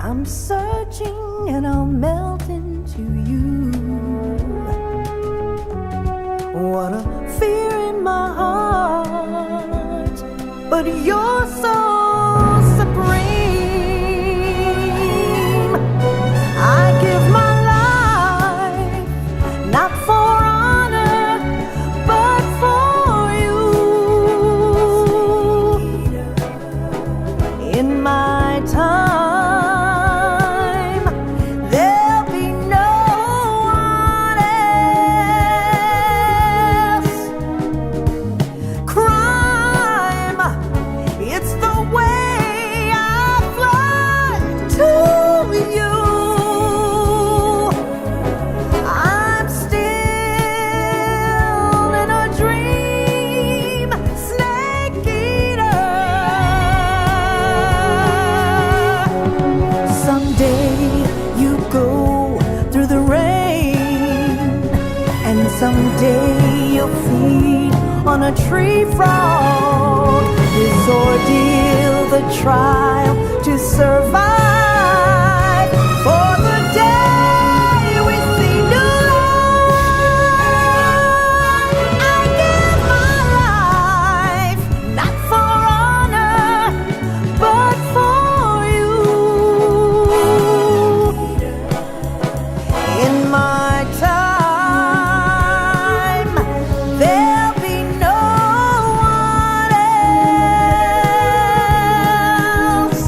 I'm searching and I'll melt into you. What a fear in my heart, but you're so supreme. I give my life, not for honor, but for you. In my time, there'll be no one else. Crime, it's the way I fly to you. I'm still in a dream, snake eater. Someday you go through the rain, and someday you'll feed on a tree frog. This ordeal, the trial to survive, for the day we see new light. I give my life, not for honor, but for you. In my time, there'll be no one else.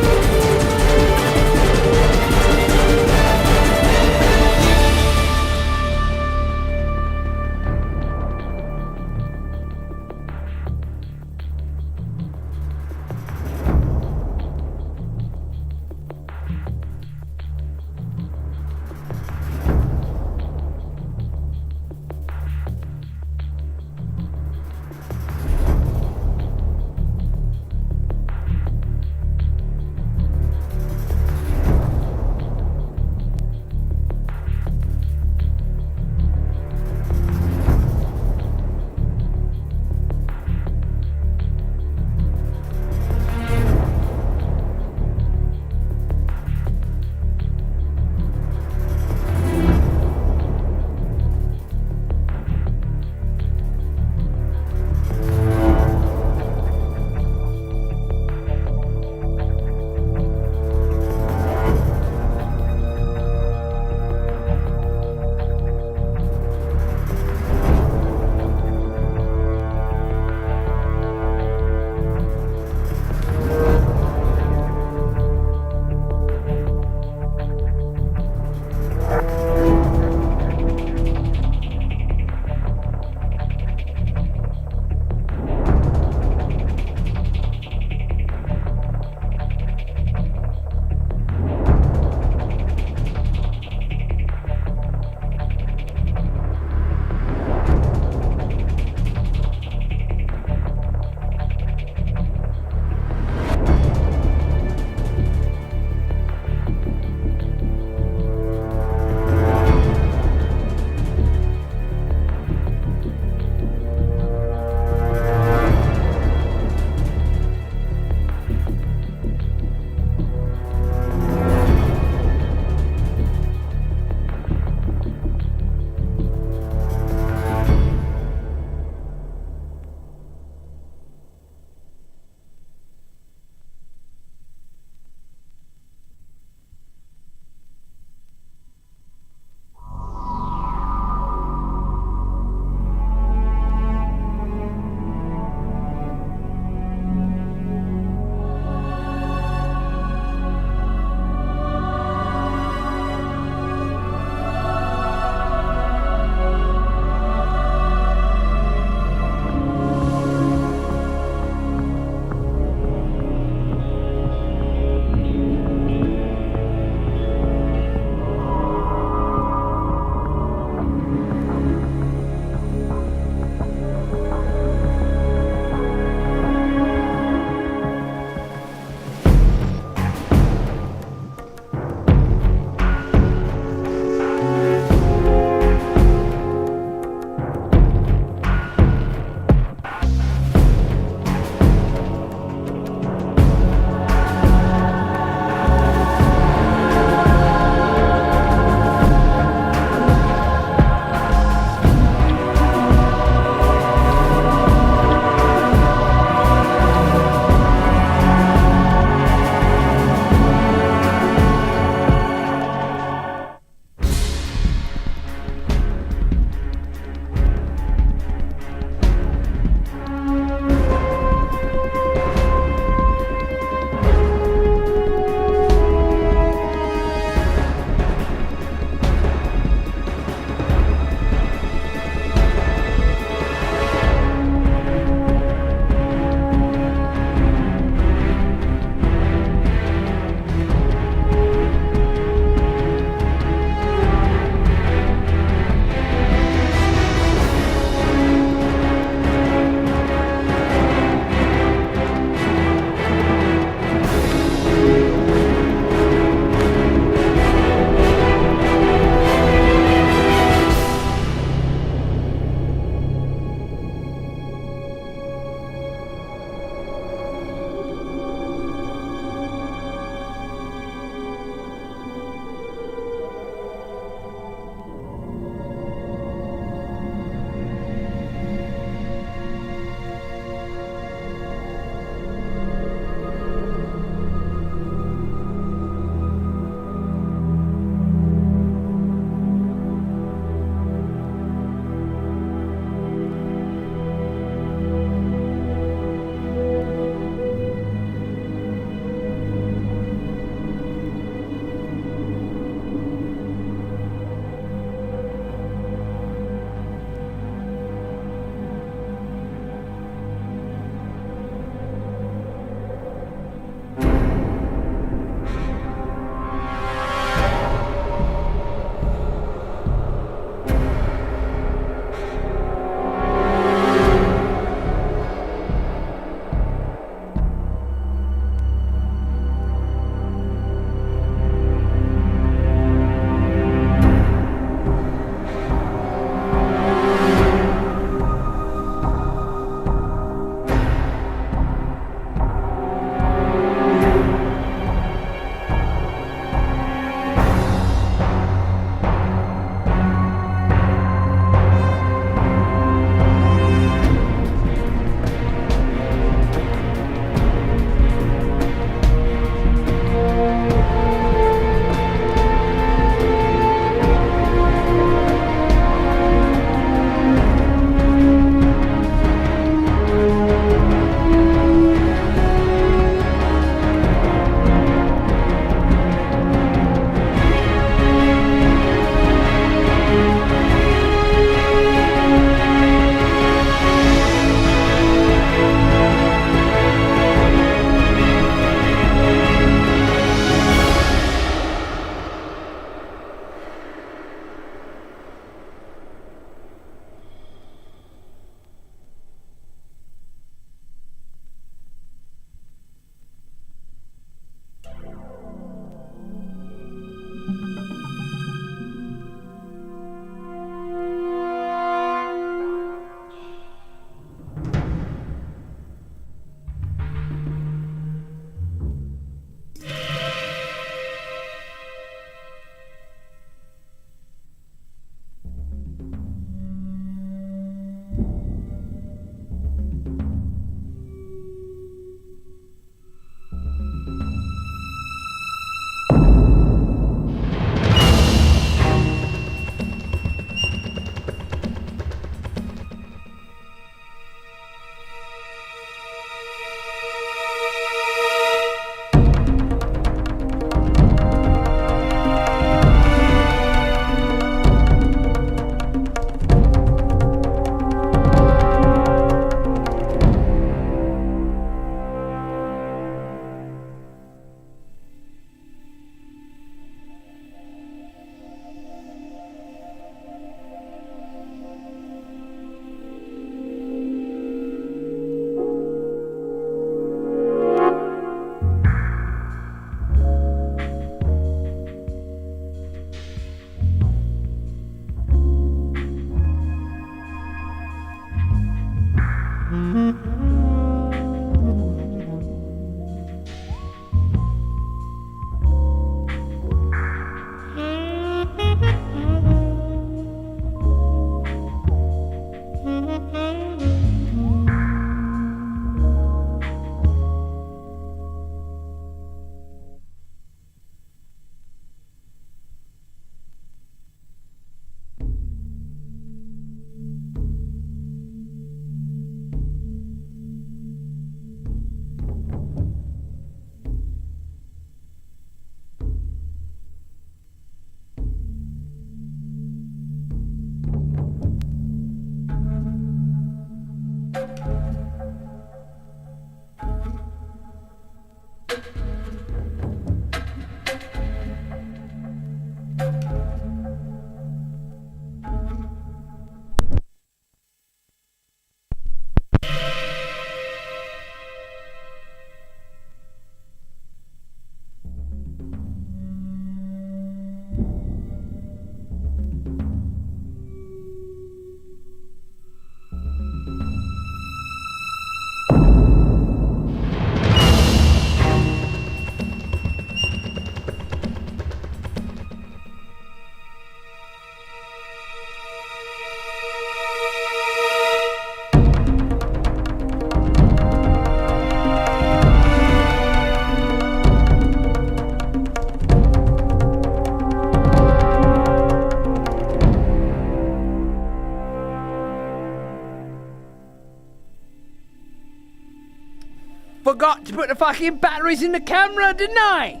forgot to put the fucking batteries in the camera, didn't I?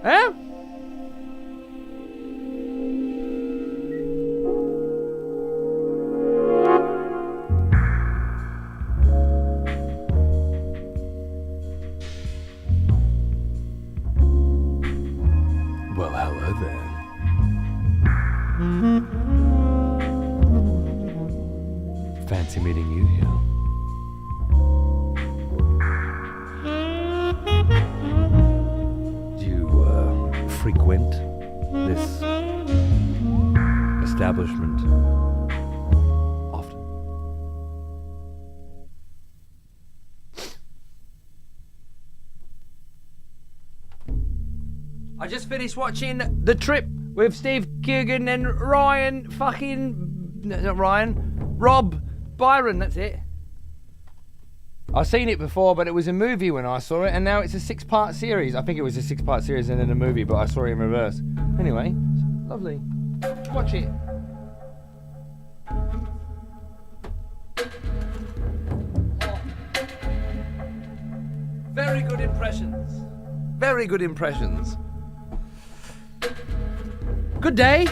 Huh? Well, hello there. Fancy meeting you here. Do you frequent this establishment often? I just finished watching The Trip with Steve Coogan and Ryan fucking... not Ryan. Rob Byron, that's it. I've seen it before, but it was a movie when I saw it, and now it's a 6-part series. I think it was a 6-part series and then a movie, but I saw it in reverse. Anyway, lovely. Watch it. Very good impressions. Very good impressions. Good day,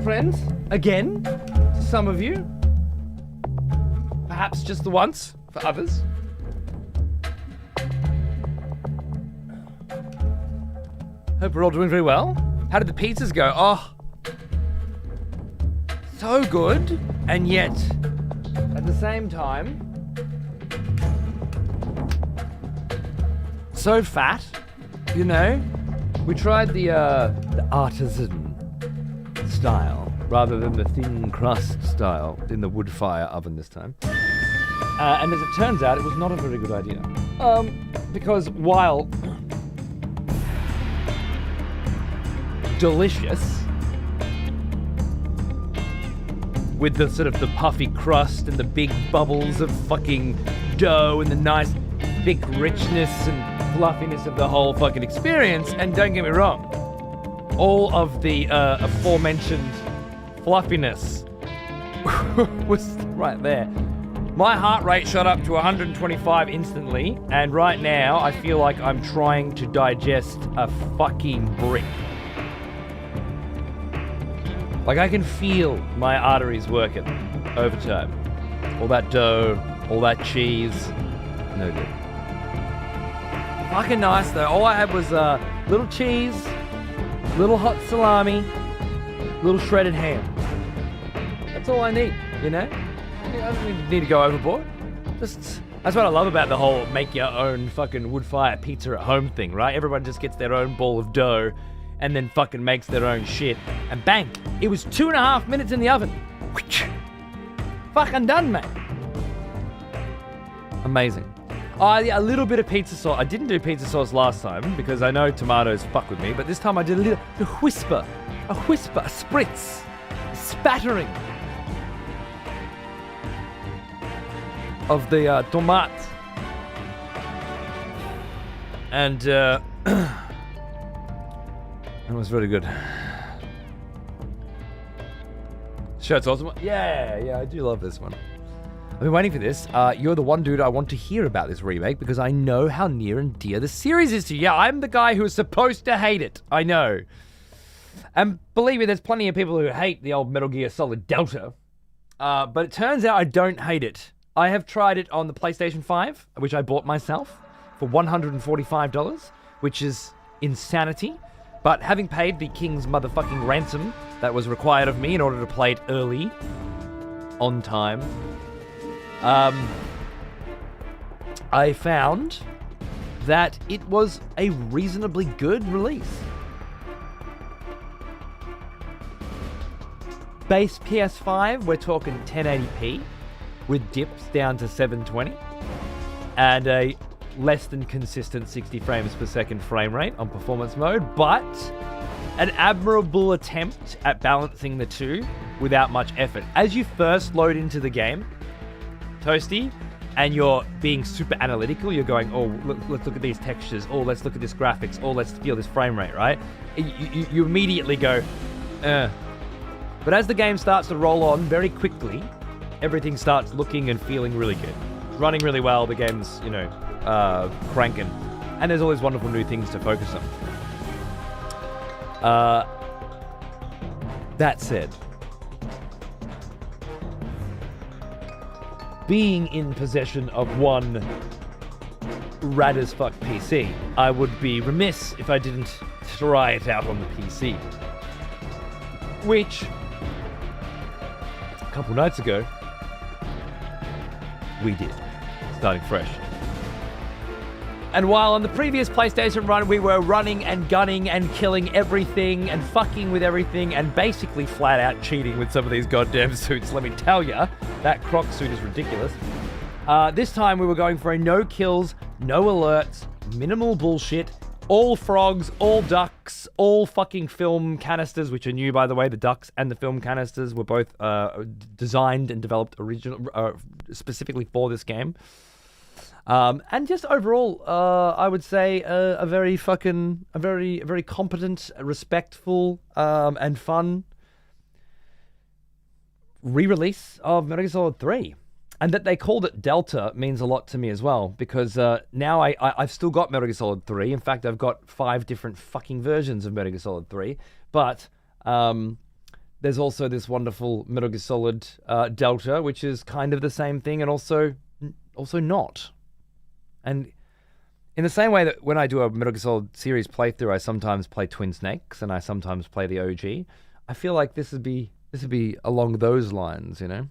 friends, again, to some of you. Perhaps just the once for others. Hope we're all doing very well. How did the pizzas go? Oh, so good, and yet, at the same time, so fat, you know? We tried the artisan style rather than the thin crust style in the wood fire oven this time. And as it turns out, it was not a very good idea. Because while delicious, with the sort of the puffy crust and the big bubbles of fucking dough and the nice thick richness and fluffiness of the whole fucking experience, and don't get me wrong, all of the aforementioned fluffiness was right there. My heart rate shot up to 125 instantly, and right now I feel like I'm trying to digest a fucking brick. Like I can feel my arteries working over time. All that dough, all that cheese, no good. Fucking nice though. All I had was little cheese, little hot salami, little shredded ham. That's all I need, you know? I don't need to go overboard. That's what I love about the whole make your own fucking wood fire pizza at home thing, right? Everyone just gets their own ball of dough and then fucking makes their own shit. And bang, it was 2.5 minutes in the oven. Fucking done, mate. Amazing. Oh, yeah, a little bit of pizza sauce. I didn't do pizza sauce last time because I know tomatoes fuck with me, but this time I did a whisper, a spritz, a spattering of the tomates. And it was very good. Shirt's awesome. Yeah, I do love this one. I've been waiting for this. You're the one dude I want to hear about this remake because I know how near and dear the series is to you. Yeah, I'm the guy who is supposed to hate it. I know. And believe me, there's plenty of people who hate the old Metal Gear Solid Delta. But it turns out I don't hate it. I have tried it on the PlayStation 5, which I bought myself for $145, which is insanity. But having paid the king's motherfucking ransom that was required of me in order to play it early, on time, I found that it was a reasonably good release. Base PS5, we're talking 1080p with dips down to 720 and a less than consistent 60 frames per second frame rate on performance mode, but an admirable attempt at balancing the two without much effort. As you first load into the game, Toasty, and you're being super analytical, you're going, oh, let's look at these textures, oh, let's look at this graphics, oh, let's feel this frame rate, right? You immediately go, But as the game starts to roll on very quickly, everything starts looking and feeling really good. It's running really well, the game's, cranking. And there's always wonderful new things to focus on. That said, being in possession of one rad as fuck PC, I would be remiss if I didn't try it out on the PC. Which, a couple nights ago, we did. Starting fresh. And while on the previous PlayStation run, we were running and gunning and killing everything and fucking with everything and basically flat out cheating with some of these goddamn suits, let me tell ya, that Croc suit is ridiculous. This time we were going for a no kills, no alerts, minimal bullshit, all frogs, all ducks, all fucking film canisters, which are new, by the way. The ducks and the film canisters were both designed and developed specifically for this game. And just overall, I would say a very competent, respectful, and fun re-release of Metal Gear Solid 3. And that they called it Delta means a lot to me as well, because now I've still got Metal Gear Solid 3. In fact, I've got 5 different fucking versions of Metal Gear Solid 3. But there's also this wonderful Metal Gear Solid Delta, which is kind of the same thing and also not. And in the same way that when I do a Metal Gear Solid series playthrough, I sometimes play Twin Snakes and I sometimes play the OG. I feel like this would be along those lines, you know?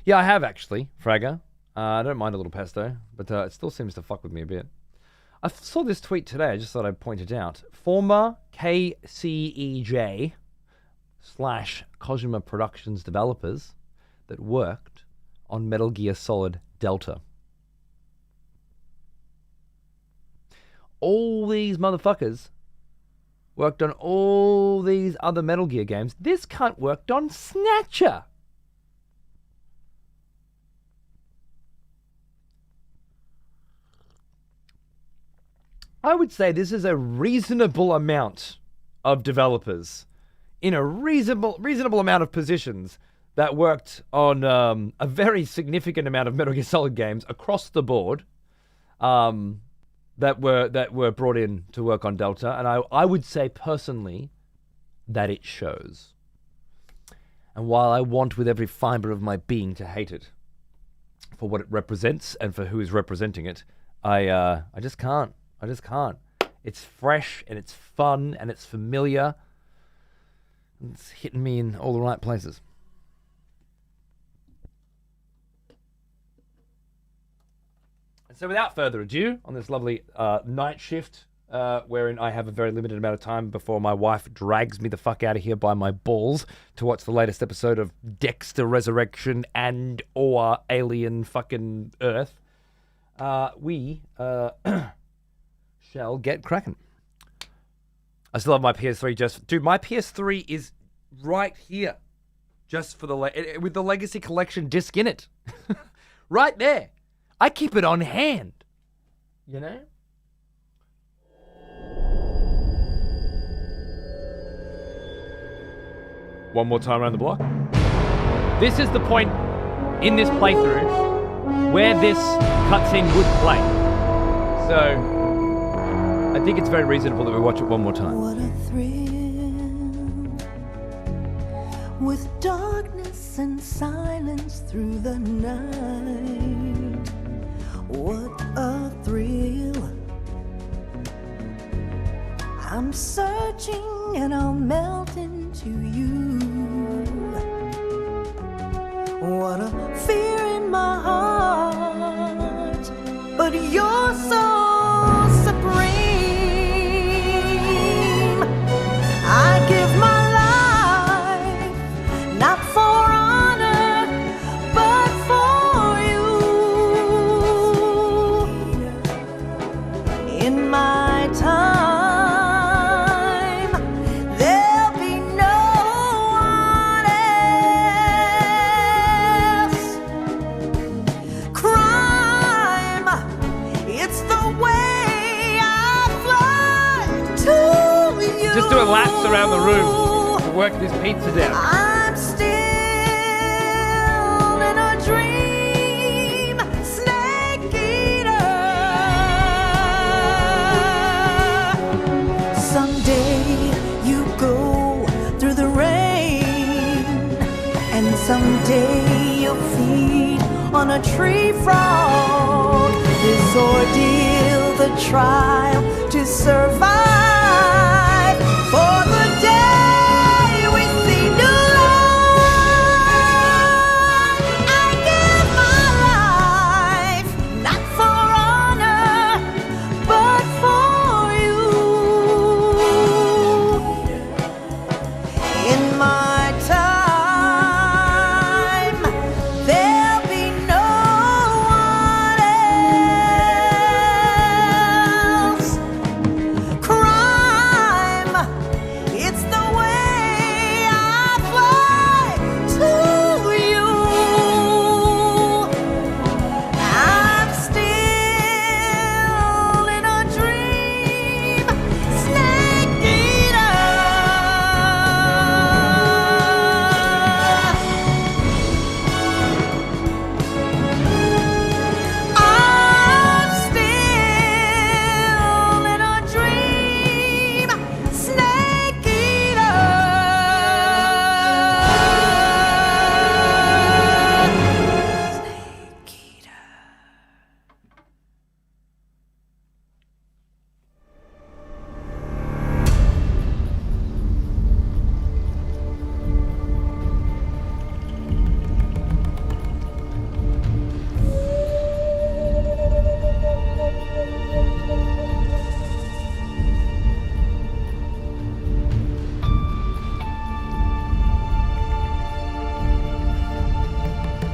Yeah, I have actually, Fragger. I don't mind a little pesto, but it still seems to fuck with me a bit. I saw this tweet today, I just thought I'd point it out. Former KCEJ / Kojima Productions developers that worked on Metal Gear Solid Delta. All these motherfuckers worked on all these other Metal Gear games. This cunt worked on Snatcher. I would say this is a reasonable amount of developers in a reasonable amount of positions that worked on a very significant amount of Metal Gear Solid games across the board that were brought in to work on Delta, and I would say personally that it shows. And while I want with every fiber of my being to hate it for what it represents and for who is representing it, I just can't. I just can't. It's fresh and it's fun and it's familiar. It's hitting me in all the right places. And so without further ado, on this lovely night shift, wherein I have a very limited amount of time before my wife drags me the fuck out of here by my balls to watch the latest episode of Dexter Resurrection and or Alien fucking Earth, we shall get cracking. I still have my PS3 dude, my PS3 is right here. Just for with the Legacy Collection disc in it. Right there. I keep it on hand. You know? One more time around the block. This is the point in this playthrough where this cutscene would play. So I think it's very reasonable that we watch it one more time. What a thrill, with darkness and silence through the night. What a thrill. I'm searching and I'll melt into you. What a fear in my heart, but you're so supreme. I give my life, not for honor, but for you. In my time, there'll be no one else. Crime, it's the way I fly to you. Just doing laps around the room to work this pizza down. I'm still in a dream, on a tree frog. This ordeal, the trial to survive for the day we see new life. I give my life not for honor, but for you. In my time, there'll be no one else. Crime, it's the way I fly to you. I'm still in a dream, snake eater. I'm still in a dream, snake eater. Snake eater.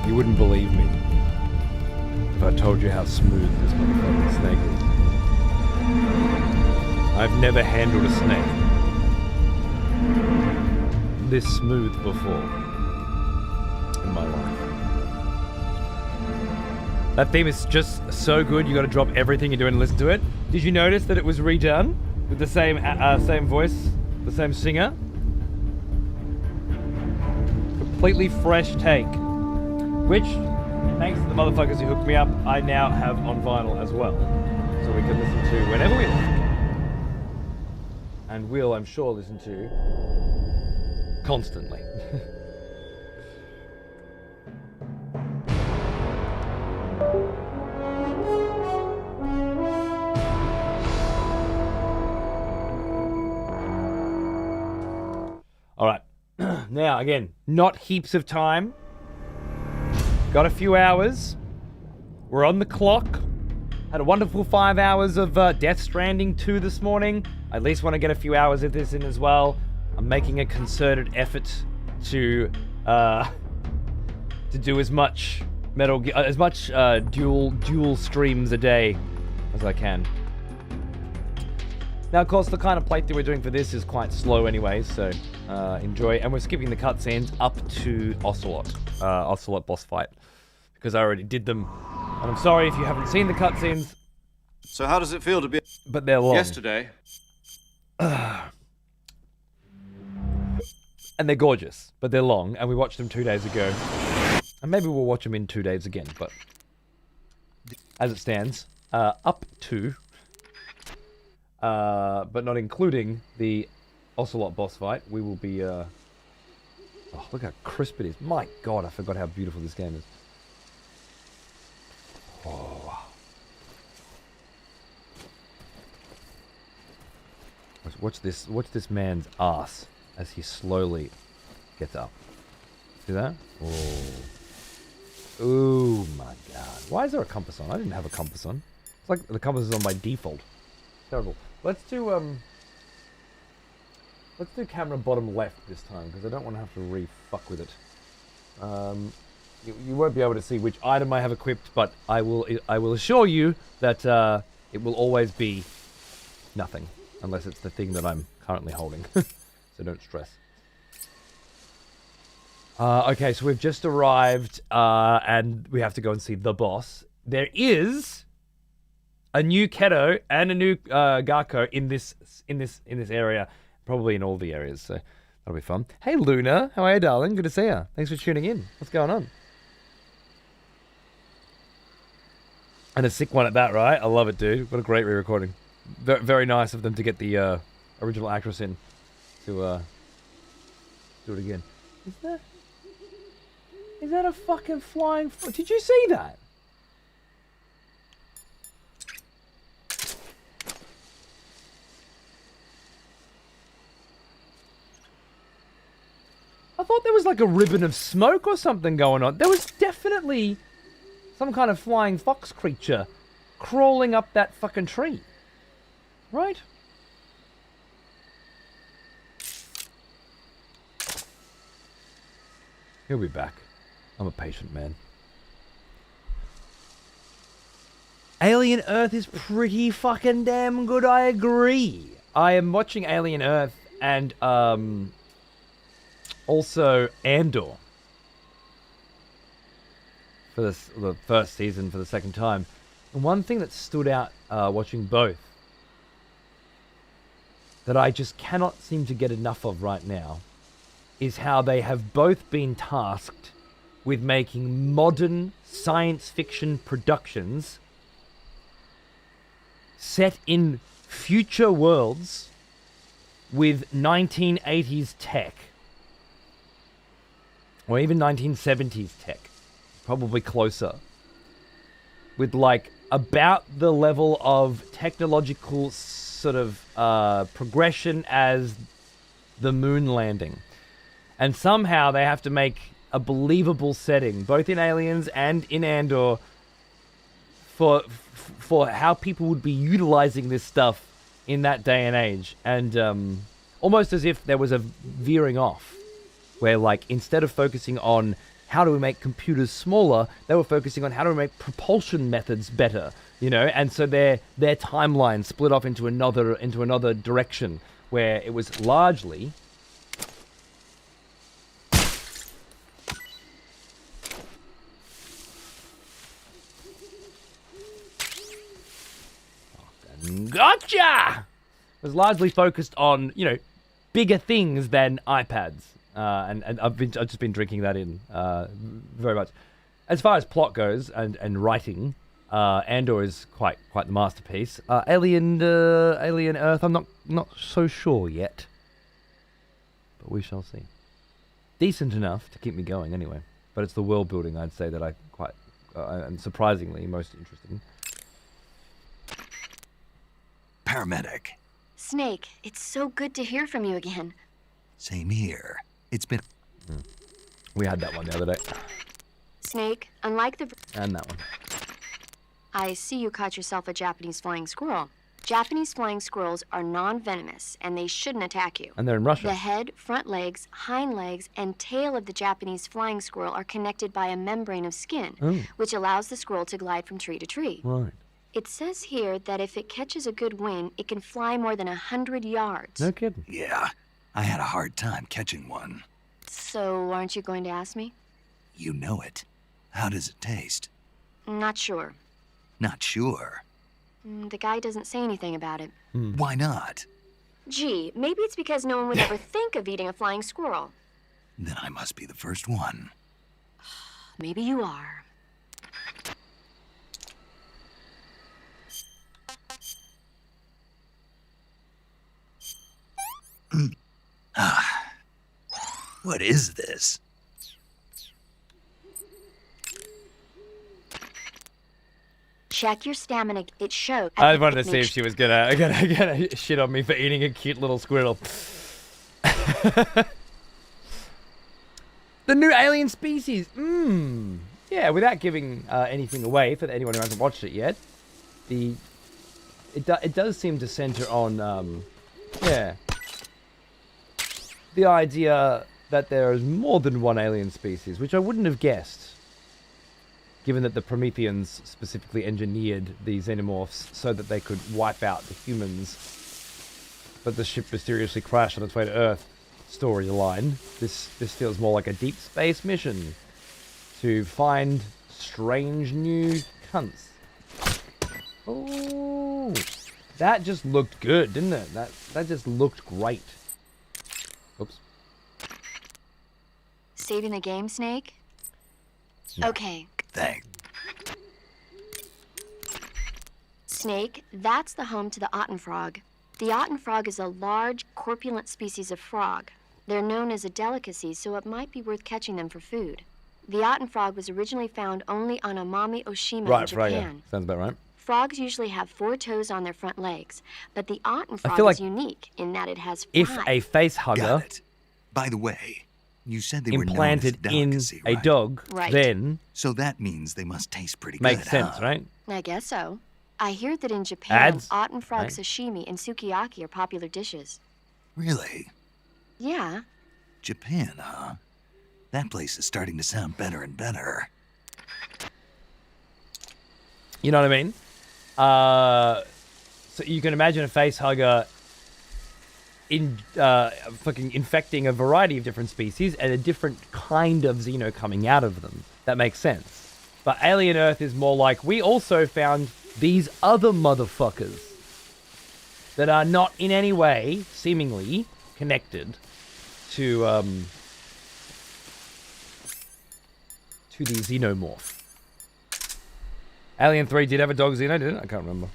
You wouldn't believe me if I told you how smooth this motherfucking snake is. I've never handled a snake this smooth before in my life. That theme is just so good, you gotta drop everything you're doing and listen to it. Did you notice that it was redone with the same voice, the same singer? Completely fresh take. Which, thanks to the motherfuckers who hooked me up, I now have on vinyl as well. So we can listen to whenever we like. And will, I'm sure, listen to constantly. All right. Now, again, not heaps of time. Got a few hours. We're on the clock. Had a wonderful 5 hours of Death Stranding 2 this morning. I at least want to get a few hours of this in as well. I'm making a concerted effort to do as much dual streams a day as I can. Now, of course, the kind of playthrough we're doing for this is quite slow anyway, so enjoy. And we're skipping the cutscenes up to Ocelot boss fight, because I already did them. And I'm sorry if you haven't seen the cutscenes. So how does it feel to be... But they're long. Yesterday. And they're gorgeous, but they're long, and we watched them 2 days ago. And maybe we'll watch them in 2 days again, but as it stands, up to, but not including the Ocelot boss fight, we will be, oh, look how crisp it is. My God, I forgot how beautiful this game is. Oh. Watch this man's ass as he slowly gets up. See that? Oh. Oh my God. Why is there a compass on? I didn't have a compass on. It's like the compass is on by default. Terrible. Let's do camera bottom left this time, because I don't want to have to re-fuck with it. You won't be able to see which item I have equipped, but I will assure you that it will always be nothing, unless it's the thing that I'm currently holding. So don't stress. Okay, so we've just arrived, and we have to go and see the boss. There is a new Keto and a new Garko in this area, probably in all the areas. So that'll be fun. Hey Luna, how are you, darling? Good to see you. Thanks for tuning in. What's going on? And a sick one at that, right? I love it, dude. What a great re-recording. Very nice of them to get the original actress in to do it again. Is that? Is that a fucking flying... Did you see that? I thought there was like a ribbon of smoke or something going on. There was definitely some kind of flying fox creature crawling up that fucking tree. Right? He'll be back. I'm a patient man. Alien Earth is pretty fucking damn good, I agree. I am watching Alien Earth and also Andor for the first season for the second time. And one thing that stood out watching both that I just cannot seem to get enough of right now is how they have both been tasked with making modern science fiction productions set in future worlds with 1980s tech. Or even 1970s tech. Probably closer. With like about the level of technological sort of progression as the moon landing. And somehow they have to make a believable setting, both in Aliens and in Andor, for how people would be utilizing this stuff in that day and age. And almost as if there was a veering off, where like instead of focusing on how do we make computers smaller, they were focusing on how do we make propulsion methods better, you know? And so their timeline split off into another direction, where it was largely gotcha! It was largely focused on, you know, bigger things than iPads. And I've just been drinking that in very much. As far as plot goes and writing, Andor is quite the masterpiece. Alien Earth, I'm not so sure yet, but we shall see. Decent enough to keep me going anyway. But it's the world building, I'd say, that I quite and surprisingly most interested in. Paramedic. Snake, it's so good to hear from you again. Same here. It's been... We had that one the other day. Snake, unlike the... And that one. I see you caught yourself a Japanese flying squirrel. Japanese flying squirrels are non-venomous, and they shouldn't attack you. And they're in Russia. The head, front legs, hind legs, and tail of the Japanese flying squirrel are connected by a membrane of skin, which allows the squirrel to glide from tree to tree. Right. It says here that if it catches a good wind, it can fly more than 100 yards. No kidding. Yeah, I had a hard time catching one. So, aren't you going to ask me? You know it. How does it taste? Not sure. Not sure. The guy doesn't say anything about it. Why not? Gee, maybe it's because no one would ever think of eating a flying squirrel. Then I must be the first one. Maybe you are. What is this? Check your stamina. It showed. I wanted to see if she was gonna shit on me for eating a cute little squirrel. The new alien species. Yeah, without giving anything away for anyone who hasn't watched it yet, it does seem to center on the idea that there is more than one alien species, which I wouldn't have guessed, given that the Prometheans specifically engineered these xenomorphs so that they could wipe out the humans, but the ship mysteriously crashed on its way to Earth. Storyline. This feels more like a deep space mission to find strange new cunts. Oh, that just looked good, didn't it? That just looked great. Oops. Saving the game, Snake? No. Okay. Thanks. Snake, that's the home to the Otten frog. The Otten frog is a large, corpulent species of frog. They're known as a delicacy, so it might be worth catching them for food. The Otten frog was originally found only on Amami Oshima in Right, Japan. Sounds about right. Frogs usually have 4 toes on their front legs, but the Otten frog feel is like unique in that it has 5. If a face hugger Got it. By the way, you said they were known as a implanted in delicacy, a right? dog, Right. then So that means they must taste pretty good, makes sense, huh? right? I guess so. I hear that in Japan, Ads, Otten frog right? sashimi and sukiyaki are popular dishes. Really? Yeah. Japan, huh? That place is starting to sound better and better. You know what I mean? So you can imagine a face hugger fucking infecting a variety of different species and a different kind of xeno coming out of them. That makes sense. But Alien Earth is more like, we also found these other motherfuckers that are not in any way, seemingly, connected to the xenomorph. Alien 3 did have a dog xeno, didn't it? I can't remember. I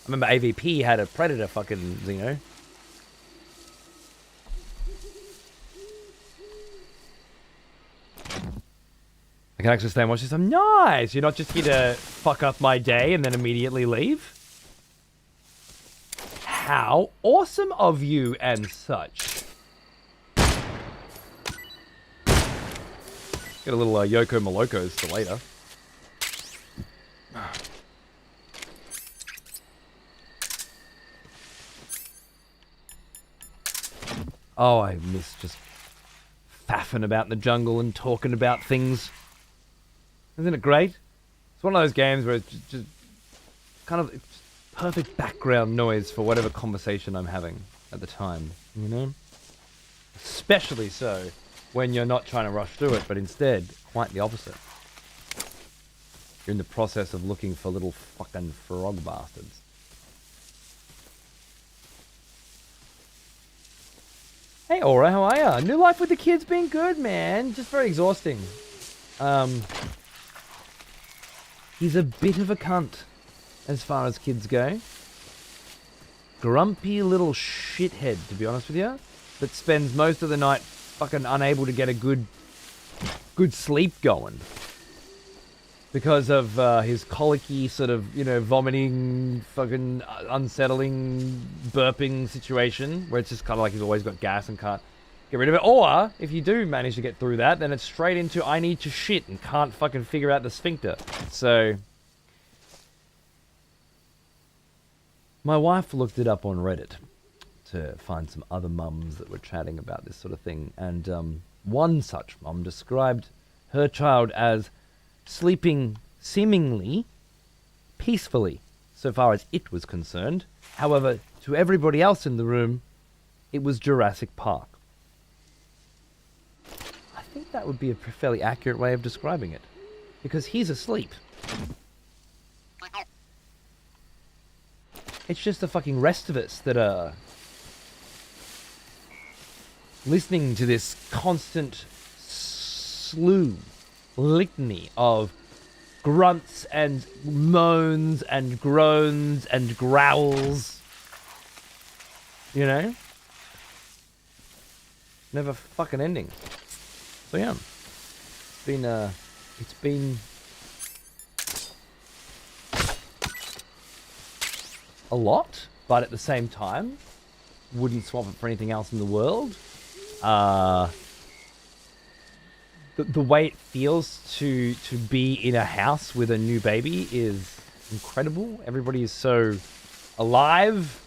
remember AVP had a predator fucking xeno. I can actually stay and watch this. I'm nice. You're not just here to fuck up my day and then immediately leave. How awesome of you and such. Get a little Yoko Molokos for later. Oh, I miss just faffing about in the jungle and talking about things. Isn't it great? It's one of those games where it's just kind of it's perfect background noise for whatever conversation I'm having at the time, you know? Especially so when you're not trying to rush through it, but instead, quite the opposite. You're in the process of looking for little fucking frog bastards. Hey Aura, how are ya? New life with the kids been good, man. Just very exhausting. He's a bit of a cunt, as far as kids go. Grumpy little shithead, to be honest with you, that spends most of the night fucking unable to get a good sleep going. Because of his colicky sort of, you know, vomiting, fucking unsettling, burping situation, where it's just kind of like he's always got gas and can't get rid of it. Or, if you do manage to get through that, then it's straight into I need to shit and can't fucking figure out the sphincter. So, my wife looked it up on Reddit to find some other mums that were chatting about this sort of thing. And one such mum described her child as sleeping seemingly peacefully, so far as it was concerned. However, to everybody else in the room, it was Jurassic Park. I think that would be a fairly accurate way of describing it, because he's asleep. It's just the fucking rest of us that are listening to this constant litany of grunts and moans and groans and growls. You know? Never fucking ending. So yeah. It's been a lot, but at the same time, wouldn't swap it for anything else in the world. The way it feels to be in a house with a new baby is incredible. Everybody is so alive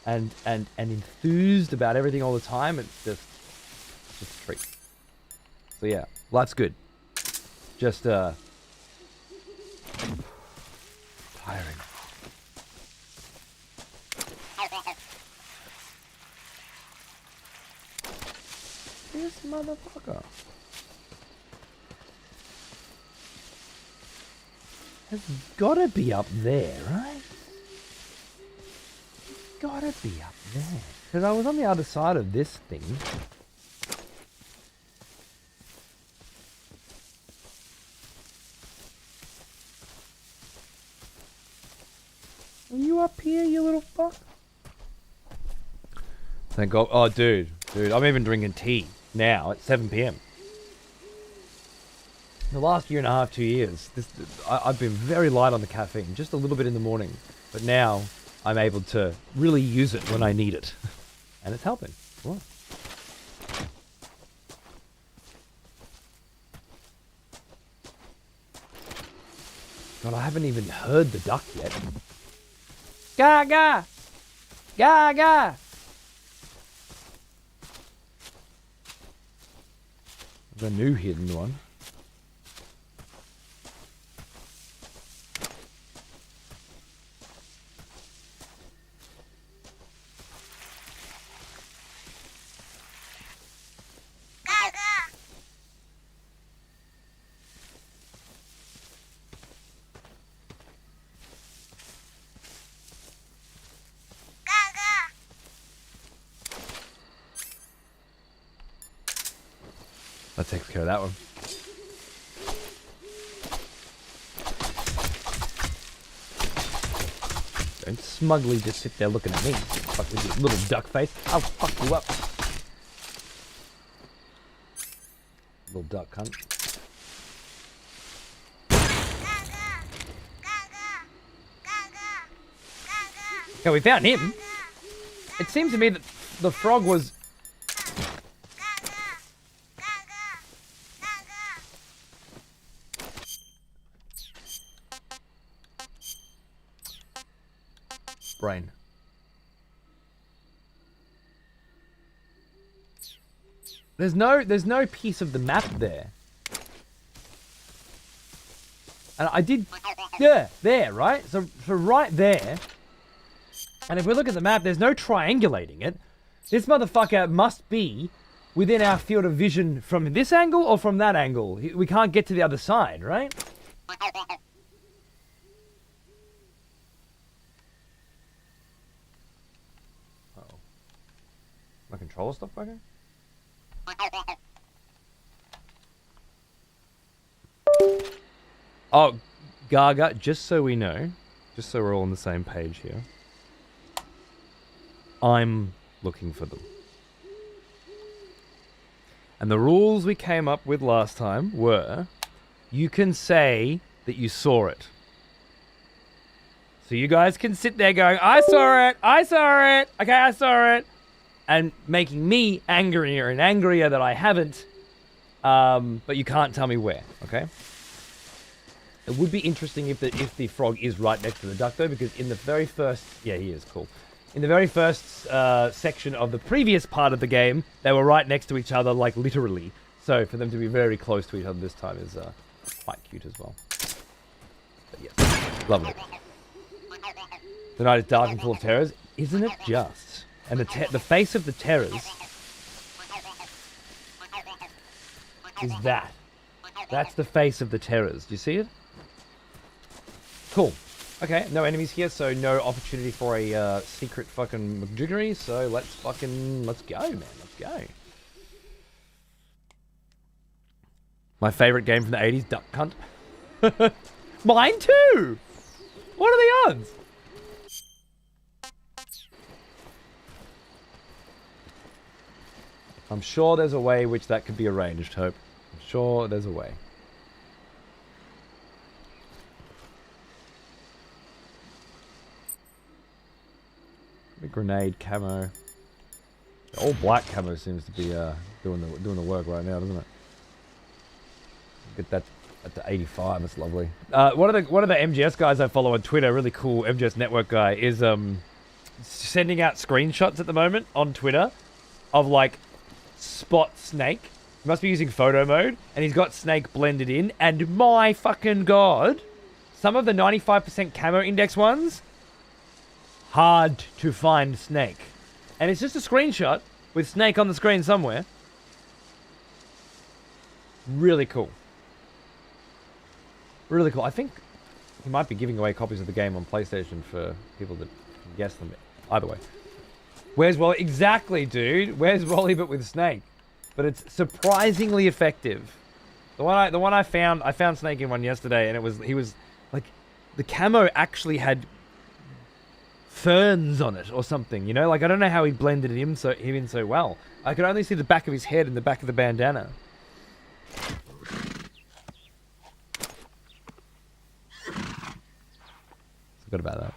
and enthused about everything all the time. It's just a treat. So yeah, life's good. Just tiring. This motherfucker has gotta be up there, right? Gotta be up there. Because I was on the other side of this thing. Are you up here, you little fuck? Thank God. Oh, dude, I'm even drinking tea now at 7 p.m. the last year and a half, 2 years, I've been very light on the caffeine, just a little bit in the morning. But now I'm able to really use it when I need it. And it's helping. What? God, I haven't even heard the duck yet. Gaga! Gaga! The new hidden one. That takes care of that one. Don't smugly just sit there looking at me. Fuck with your little duck face. I'll fuck you up. Little duck cunt. Okay, we found him. It seems to me that the frog was... brain. There's no piece of the map there. And I did, yeah, there, right? So right there. And if we look at the map, there's no triangulating it. This motherfucker must be within our field of vision from this angle or from that angle. We can't get to the other side, right? Uh-oh. My controller stopped working? Oh, Gaga, just so we know, just so we're all on the same page here, I'm looking for them. And the rules we came up with last time were, you can say that you saw it. So you guys can sit there going, I saw it, okay, I saw it, and making me angrier and angrier that I haven't, but you can't tell me where, okay? It would be interesting if the frog is right next to the duck, though, because in the very first... Yeah, he is, cool. In the very first section of the previous part of the game, they were right next to each other, like, literally. So for them to be very close to each other this time is quite cute as well. But yes, lovely. The night is dark and full of terrors. Isn't it just? And the face of the terrors is that. That's the face of the terrors. Do you see it? Cool. Okay, no enemies here, so no opportunity for a secret fucking McJiggery, so let's go, man. Let's go. My favorite game from the 80s, Duck Cunt. Mine too! What are the odds? I'm sure there's a way which that could be arranged, Hope. I'm sure there's a way. The grenade camo. The all black camo seems to be doing the work right now, doesn't it? Get that at the 85. That's lovely. One of the MGS guys I follow on Twitter, really cool MGS network guy, is sending out screenshots at the moment on Twitter of like Spot Snake. He must be using photo mode, and he's got Snake blended in. And my fucking god, some of the 95% camo index ones, hard to find Snake. And it's just a screenshot with Snake on the screen somewhere. Really cool. Really cool. I think he might be giving away copies of the game on PlayStation for people that can guess them. Either way. Where's Wally? Exactly, dude. Where's Wally but with Snake? But it's surprisingly effective. The one I found Snake in one yesterday, and he was like, the camo actually had ferns on it or something, you know? Like, I don't know how he blended him in so well. I could only see the back of his head and the back of the bandana. Forgot about that.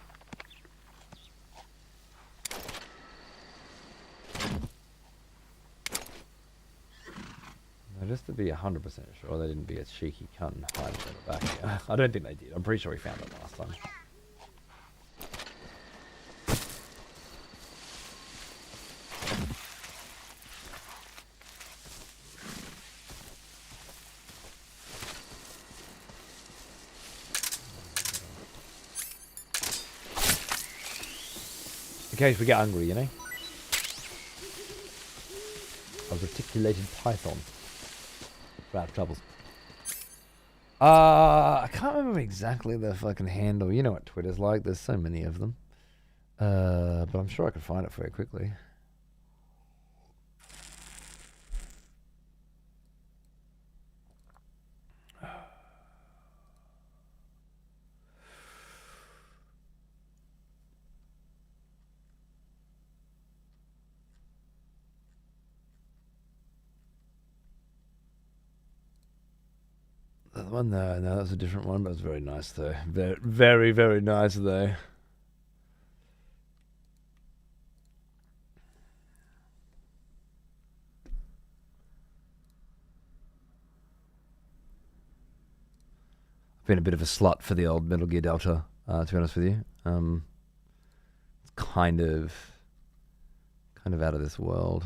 Now, just to be 100% sure they didn't be a cheeky cunt and hide it at the back here. I don't think they did. I'm pretty sure we found it last time. In case we get hungry, you know? A reticulated python. For our troubles. I can't remember exactly the fucking handle. You know what Twitter's like. There's so many of them. But I'm sure I could find it very quickly. The one there, no, that was a different one, but it was very nice though. Very, very, very nice though. I've been a bit of a slut for the old Metal Gear Delta, to be honest with you. It's kind of out of this world.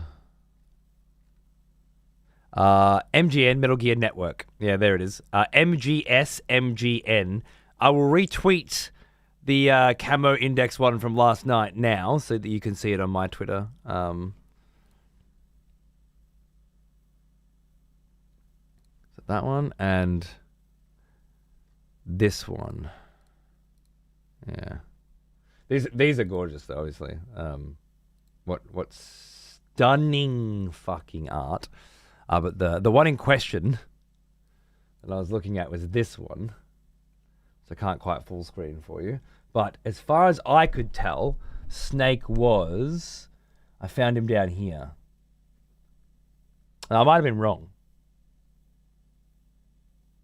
MGN, Metal Gear Network. Yeah, there it is. MGN. I will retweet the camo index one from last night now so that you can see it on my Twitter. So that one and this one. Yeah. These are gorgeous though, obviously. What stunning fucking art. But the one in question that I was looking at was this one. So I can't quite full screen for you. But as far as I could tell, Snake was... I found him down here. And I might have been wrong.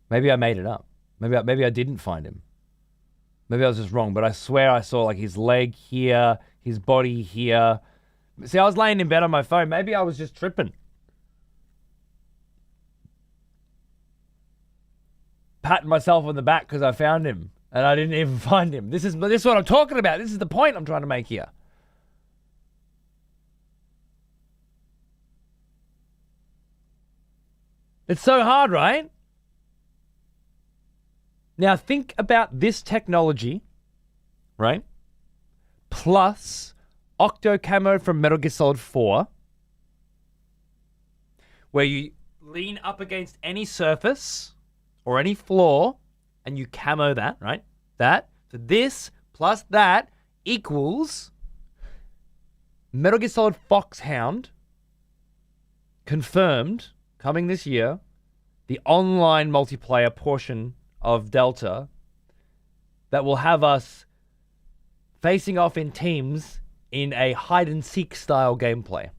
Maybe I made it up. Maybe I didn't find him. Maybe I was just wrong. But I swear I saw like his leg here, his body here. See, I was laying in bed on my phone. Maybe I was just tripping. Patting myself on the back because I found him and I didn't even find him. This is what I'm talking about. This is the point I'm trying to make here. It's so hard, right? Now think about this technology, right? Plus Octo Camo from Metal Gear Solid 4, where you lean up against any surface or any floor, and you camo that, right? That. So this plus that equals Metal Gear Solid Foxhound, confirmed, coming this year, the online multiplayer portion of Delta that will have us facing off in teams in a hide-and-seek style gameplay.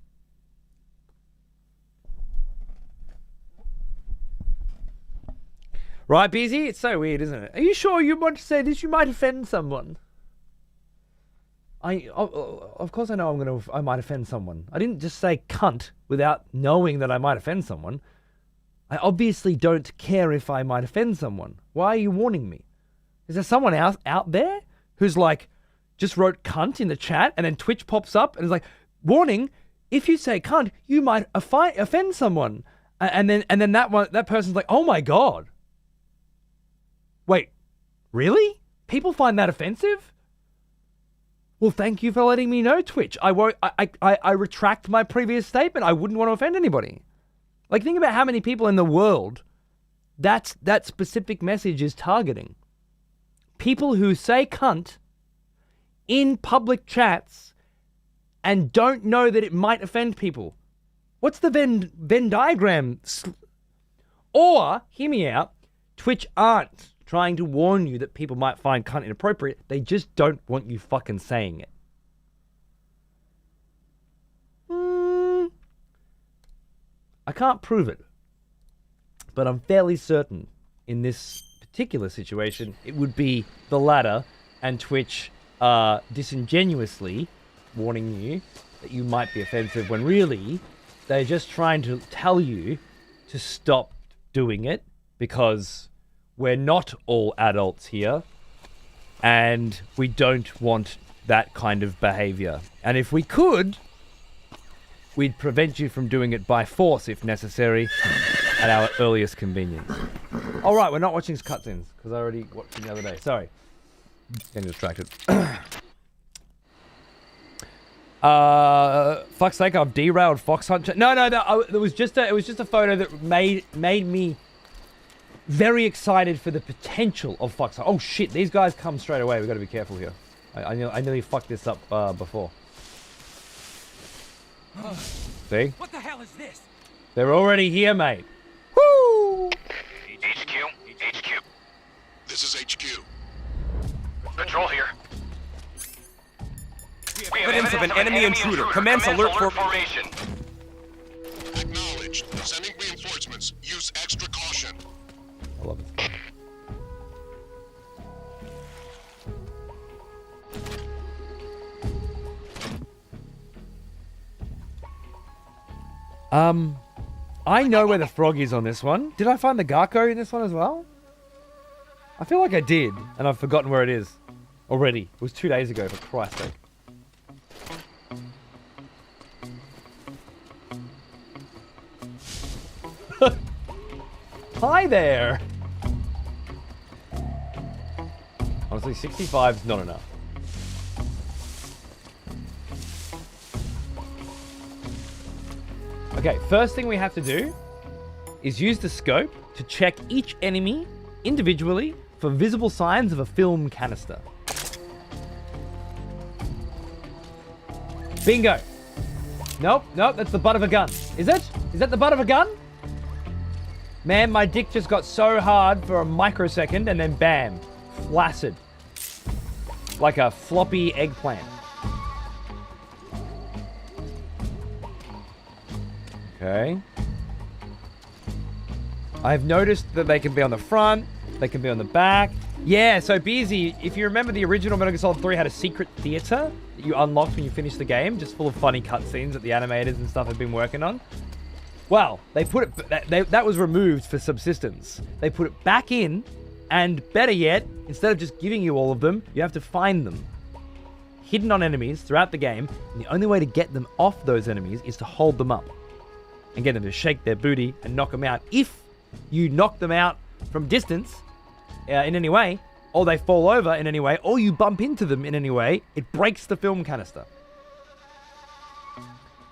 Right, BZ? It's so weird, isn't it? Are you sure you want to say this? You might offend someone. Of course I know I might offend someone. I didn't just say cunt without knowing that I might offend someone. I obviously don't care if I might offend someone. Why are you warning me? Is there someone else out there who's like, just wrote cunt in the chat and then Twitch pops up and is like, warning, if you say cunt, you might offend someone. And then that person's like, oh my God. Wait, really? People find that offensive? Well, thank you for letting me know, Twitch. I retract my previous statement. I wouldn't want to offend anybody. Like, think about how many people in the world that specific message is targeting. People who say cunt in public chats and don't know that it might offend people. What's the Venn diagram? Or, hear me out, Twitch aren't trying to warn you that people might find cunt inappropriate. They just don't want you fucking saying it. I can't prove it, but I'm fairly certain in this particular situation, it would be the latter, and Twitch disingenuously warning you that you might be offensive when really they're just trying to tell you to stop doing it because we're not all adults here and we don't want that kind of behavior. And if we could, we'd prevent you from doing it by force if necessary at our earliest convenience. All right, we're not watching cutscenes because I already watched them the other day. Sorry. Getting distracted. Fuck's sake, I've derailed Fox Hunt. No, it was just a photo that made me very excited for the potential of Fox Hunt. Oh shit, these guys come straight away. We got to be careful here. I nearly fucked this up before. See? What the hell is this? They're already here, mate. Woo! HQ. This is HQ. Patrol here. We have evidence of an enemy intruder. Commence alert formation. Acknowledged. Sending reinforcements. Use extra caution. I love this guy. I know where the frog is on this one. Did I find the Garko in this one as well? I feel like I did, and I've forgotten where it is already. It was 2 days ago, for Christ's sake. Hi there! Honestly, 65's not enough. Okay, first thing we have to do is use the scope to check each enemy individually for visible signs of a film canister. Bingo! Nope, that's the butt of a gun. Is it? Is that the butt of a gun? Man, my dick just got so hard for a microsecond and then bam, flaccid. Like a floppy eggplant. Okay. I've noticed that they can be on the front, they can be on the back. Yeah, so Beezy, if you remember the original Metal Gear Solid 3 had a secret theater that you unlocked when you finished the game, just full of funny cutscenes that the animators and stuff have been working on. Well, they put it, that was removed for subsistence. They put it back in, and better yet, instead of just giving you all of them, you have to find them. Hidden on enemies throughout the game, and the only way to get them off those enemies is to hold them up and get them to shake their booty and knock them out. If you knock them out from distance in any way, or they fall over in any way, or you bump into them in any way, it breaks the film canister.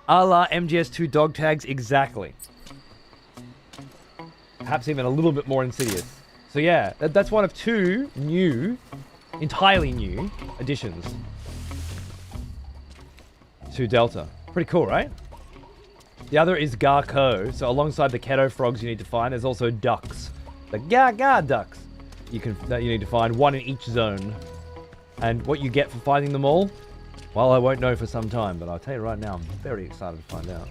A la MGS2 dog tags, exactly. Perhaps even a little bit more insidious. So yeah, that's one of two new, entirely new additions to Delta. Pretty cool, right? The other is Garko. So alongside the Keto frogs you need to find, there's also ducks. The Ga ducks. That you need to find, one in each zone. And what you get for finding them all, well, I won't know for some time, but I'll tell you right now, I'm very excited to find out.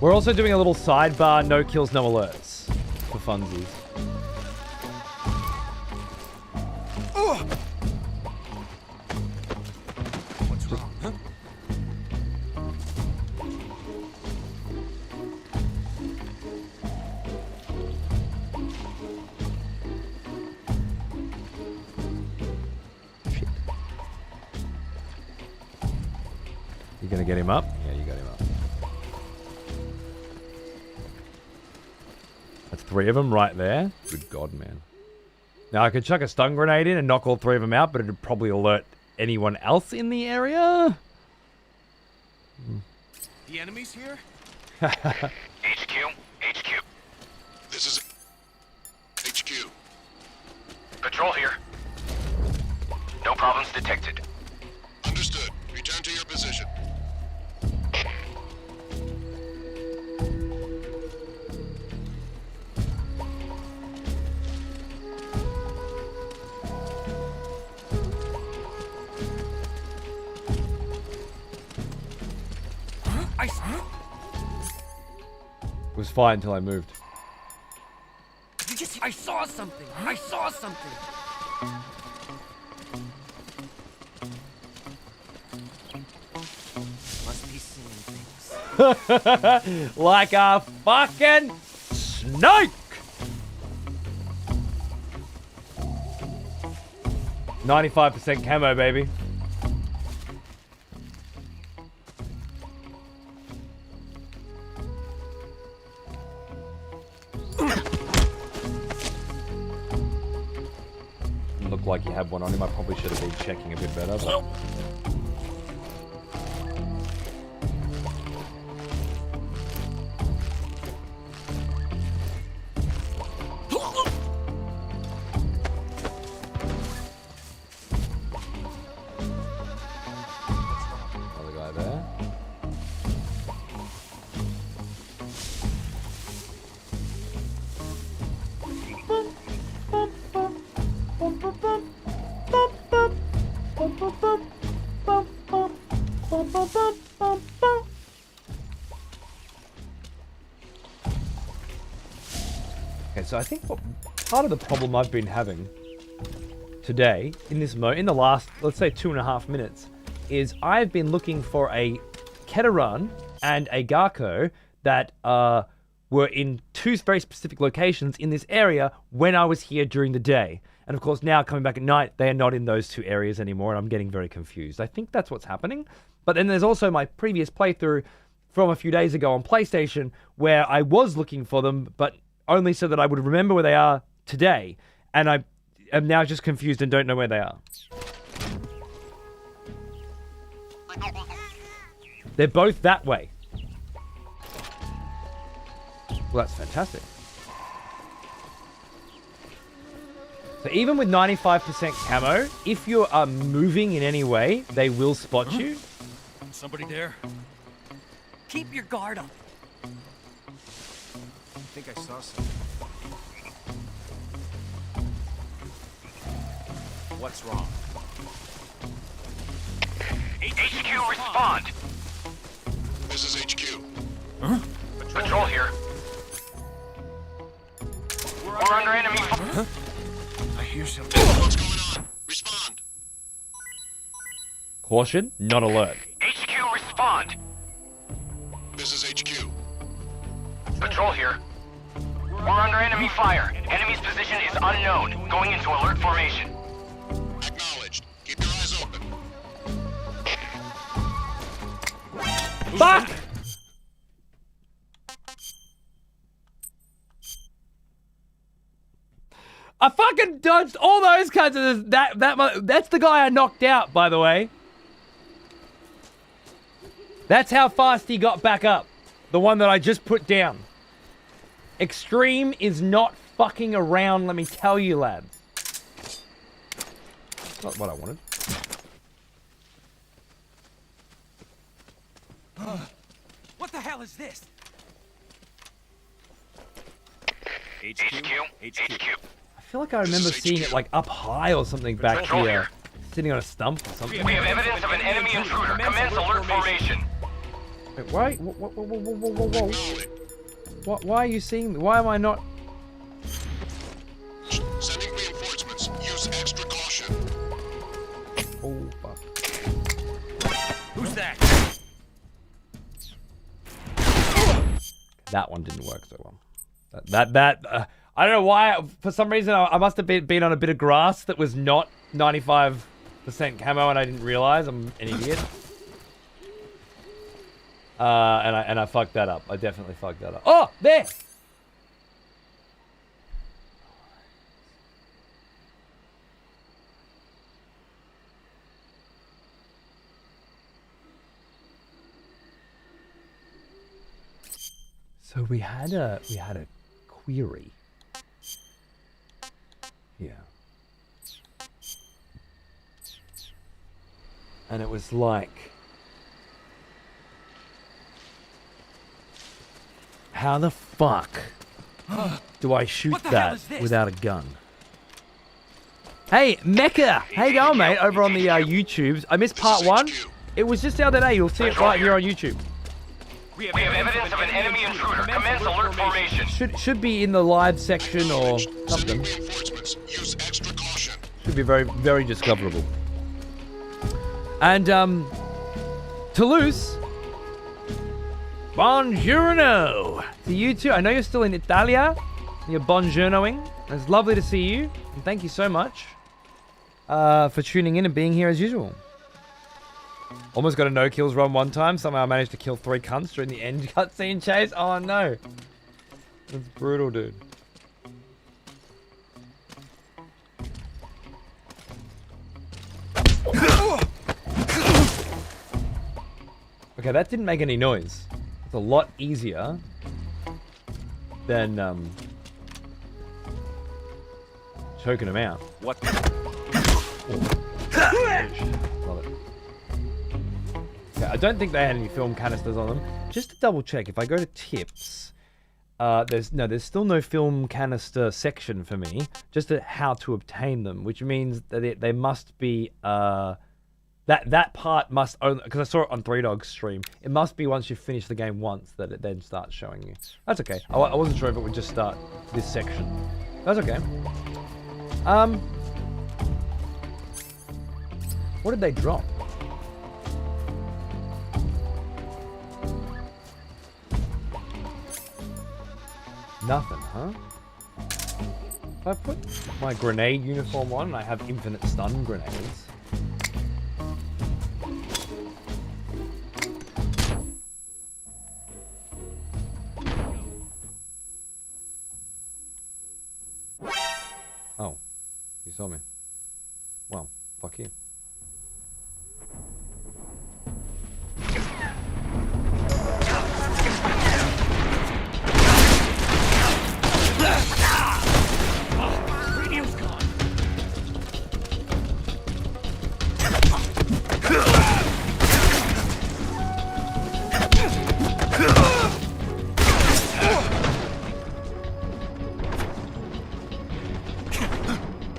We're also doing a little sidebar, no kills, no alerts, for funsies. What's wrong, huh? Shit. You gonna get him up? Yeah, you got him up. That's 3 of them right there. Good God, man. Now, I could chuck a stun grenade in and knock all 3 of them out, but it'd probably alert anyone else in the area. The enemy's here? HQ. This is HQ. Patrol here. No problems detected. Understood. Return to your position. It was fine until I moved. I saw something. I saw something. Must be seeing things. Like a fucking snake! 95% camo, baby. Looked like you had one on him. I probably should have been checking a bit better, but... Another guy there. Okay, so I think what part of the problem I've been having today in this in the last, let's say, 2.5 minutes, is I've been looking for a Keto and a Garko that were in two very specific locations in this area when I was here during the day. And of course, now coming back at night, they are not in those two areas anymore, and I'm getting very confused. I think that's what's happening. But then there's also my previous playthrough from a few days ago on PlayStation, where I was looking for them, but only so that I would remember where they are today. And I am now just confused and don't know where they are. They're both that way. Well, that's fantastic. So even with 95% camo, if you are moving in any way, they will spot you. Somebody there? Keep your guard up. I think I saw something. What's wrong? HQ, respond. This is HQ. Patrol here. We're under enemy. I hear something. What's going on? Respond. Caution, not alert. HQ, respond. This is HQ. Patrol here. We're under enemy fire. Enemy's position is unknown. Going into alert formation. Acknowledged. Keep your eyes open. Fuck! I fucking dodged all those kinds of that's the guy I knocked out, by the way. That's how fast he got back up. The one that I just put down. Extreme is not fucking around, let me tell you, lads. It's not what I wanted. What the hell is this? HQ. I feel like I remember seeing it like up high or something back Patrol here. here. Sitting on a stump or something. We have evidence of an enemy intruder. Commence alert formation. Wait, why? Whoa. Why are you seeing me? Why am I not? Sending reinforcements. Use extra caution. Oh, fuck. Who's that? That one didn't work so well. I don't know why. For some reason, I must have been on a bit of grass that was not 95% camo, and I didn't realize. I'm an idiot. And I fucked that up. I definitely fucked that up. Oh, there! So we had a query. Yeah. And it was like, how the fuck do I shoot that without a gun? Hey, Mecca! How you going, mate? Over on the YouTubes. I missed part 1. It was just the other day. You'll see it right here on YouTube. We have evidence of an enemy intruder. Commence alert formation. Should be in the live section or something. Reinforcements. Use extra caution. Should be very, very discoverable. And, Toulouse. Buongiorno to you too. I know you're still in Italia. You're buongiornoing. It's lovely to see you. And thank you so much for tuning in and being here as usual. Almost got a no kills run one time. Somehow I managed to kill 3 cunts during the end cutscene chase. Oh no. That's brutal, dude. Okay, that didn't make any noise. It's a lot easier than choking him out. What? Love it. Okay, I don't think they had any film canisters on them. Just to double check, if I go to tips, there's still no film canister section for me. Just how to obtain them, which means that they must be that part must only, because I saw it on 3 Dogs stream. It must be once you finish the game once that it then starts showing you. That's okay. I wasn't sure if it would just start this section. That's okay. What did they drop? Nothing, huh? If I put my grenade uniform on, I have infinite stun grenades. Oh, you saw me. Well, fuck you. Radium's gone.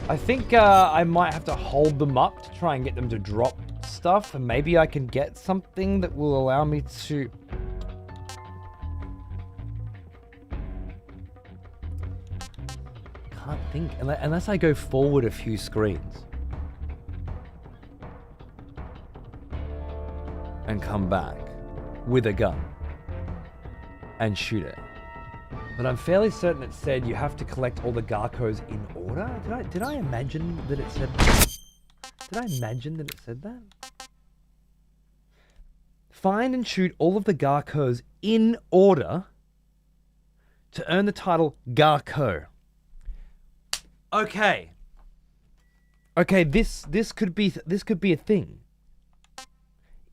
I think I might have to hold them up to try and get them to drop stuff, and maybe I can get something that will allow me to... Can't think, unless I go forward a few screens. And come back with a gun and shoot it. But I'm fairly certain it said you have to collect all the Garcos in order. Did I imagine that it said? Did I imagine that it said that? Find and shoot all of the Garcos in order to earn the title Garco. Okay. Okay, this could be a thing.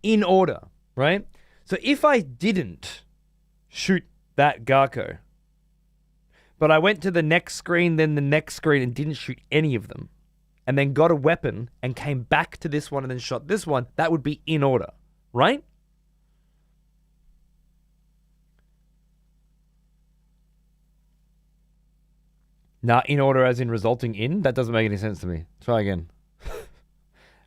In order, right? So if I didn't shoot that Garco, but I went to the next screen, then the next screen, and didn't shoot any of them, and then got a weapon and came back to this one and then shot this one, that would be in order, right? Nah, in order as in resulting in? That doesn't make any sense to me. Try again.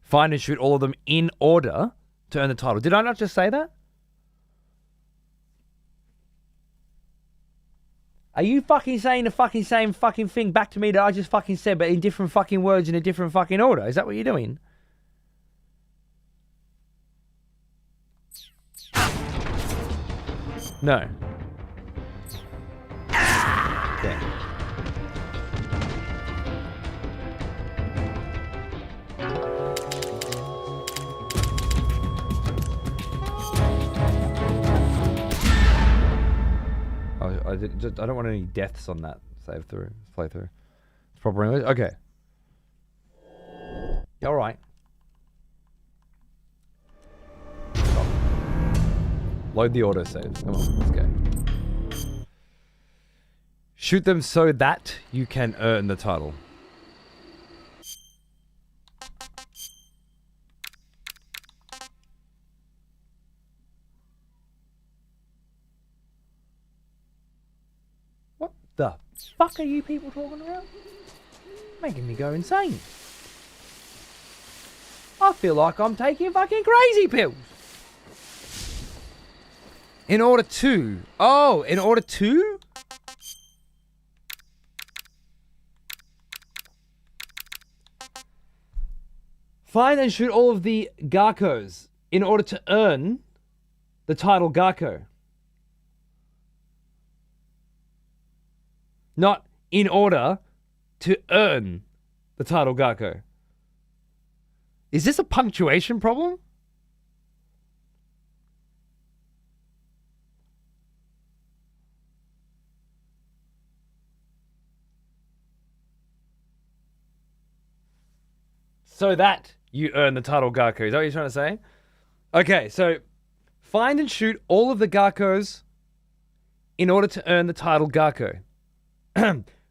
Find and shoot all of them in order to earn the title. Did I not just say that? Are you fucking saying the fucking same fucking thing back to me that I just fucking said, but in different fucking words in a different fucking order? Is that what you're doing? No. Okay. I don't want any deaths on that playthrough. It's proper English? Okay. Alright. Load the autosave. Come on, let's go. Shoot them so that you can earn the title. The fuck are you people talking about? Making me go insane. I feel like I'm taking fucking crazy pills. In order to. Oh, in order to? Find and shoot all of the Garkos in order to earn the title Garko. Not in order to earn the title Garko. Is this a punctuation problem? So that you earn the title Garko. Is that what you're trying to say? Okay, so find and shoot all of the Garkos in order to earn the title Garko.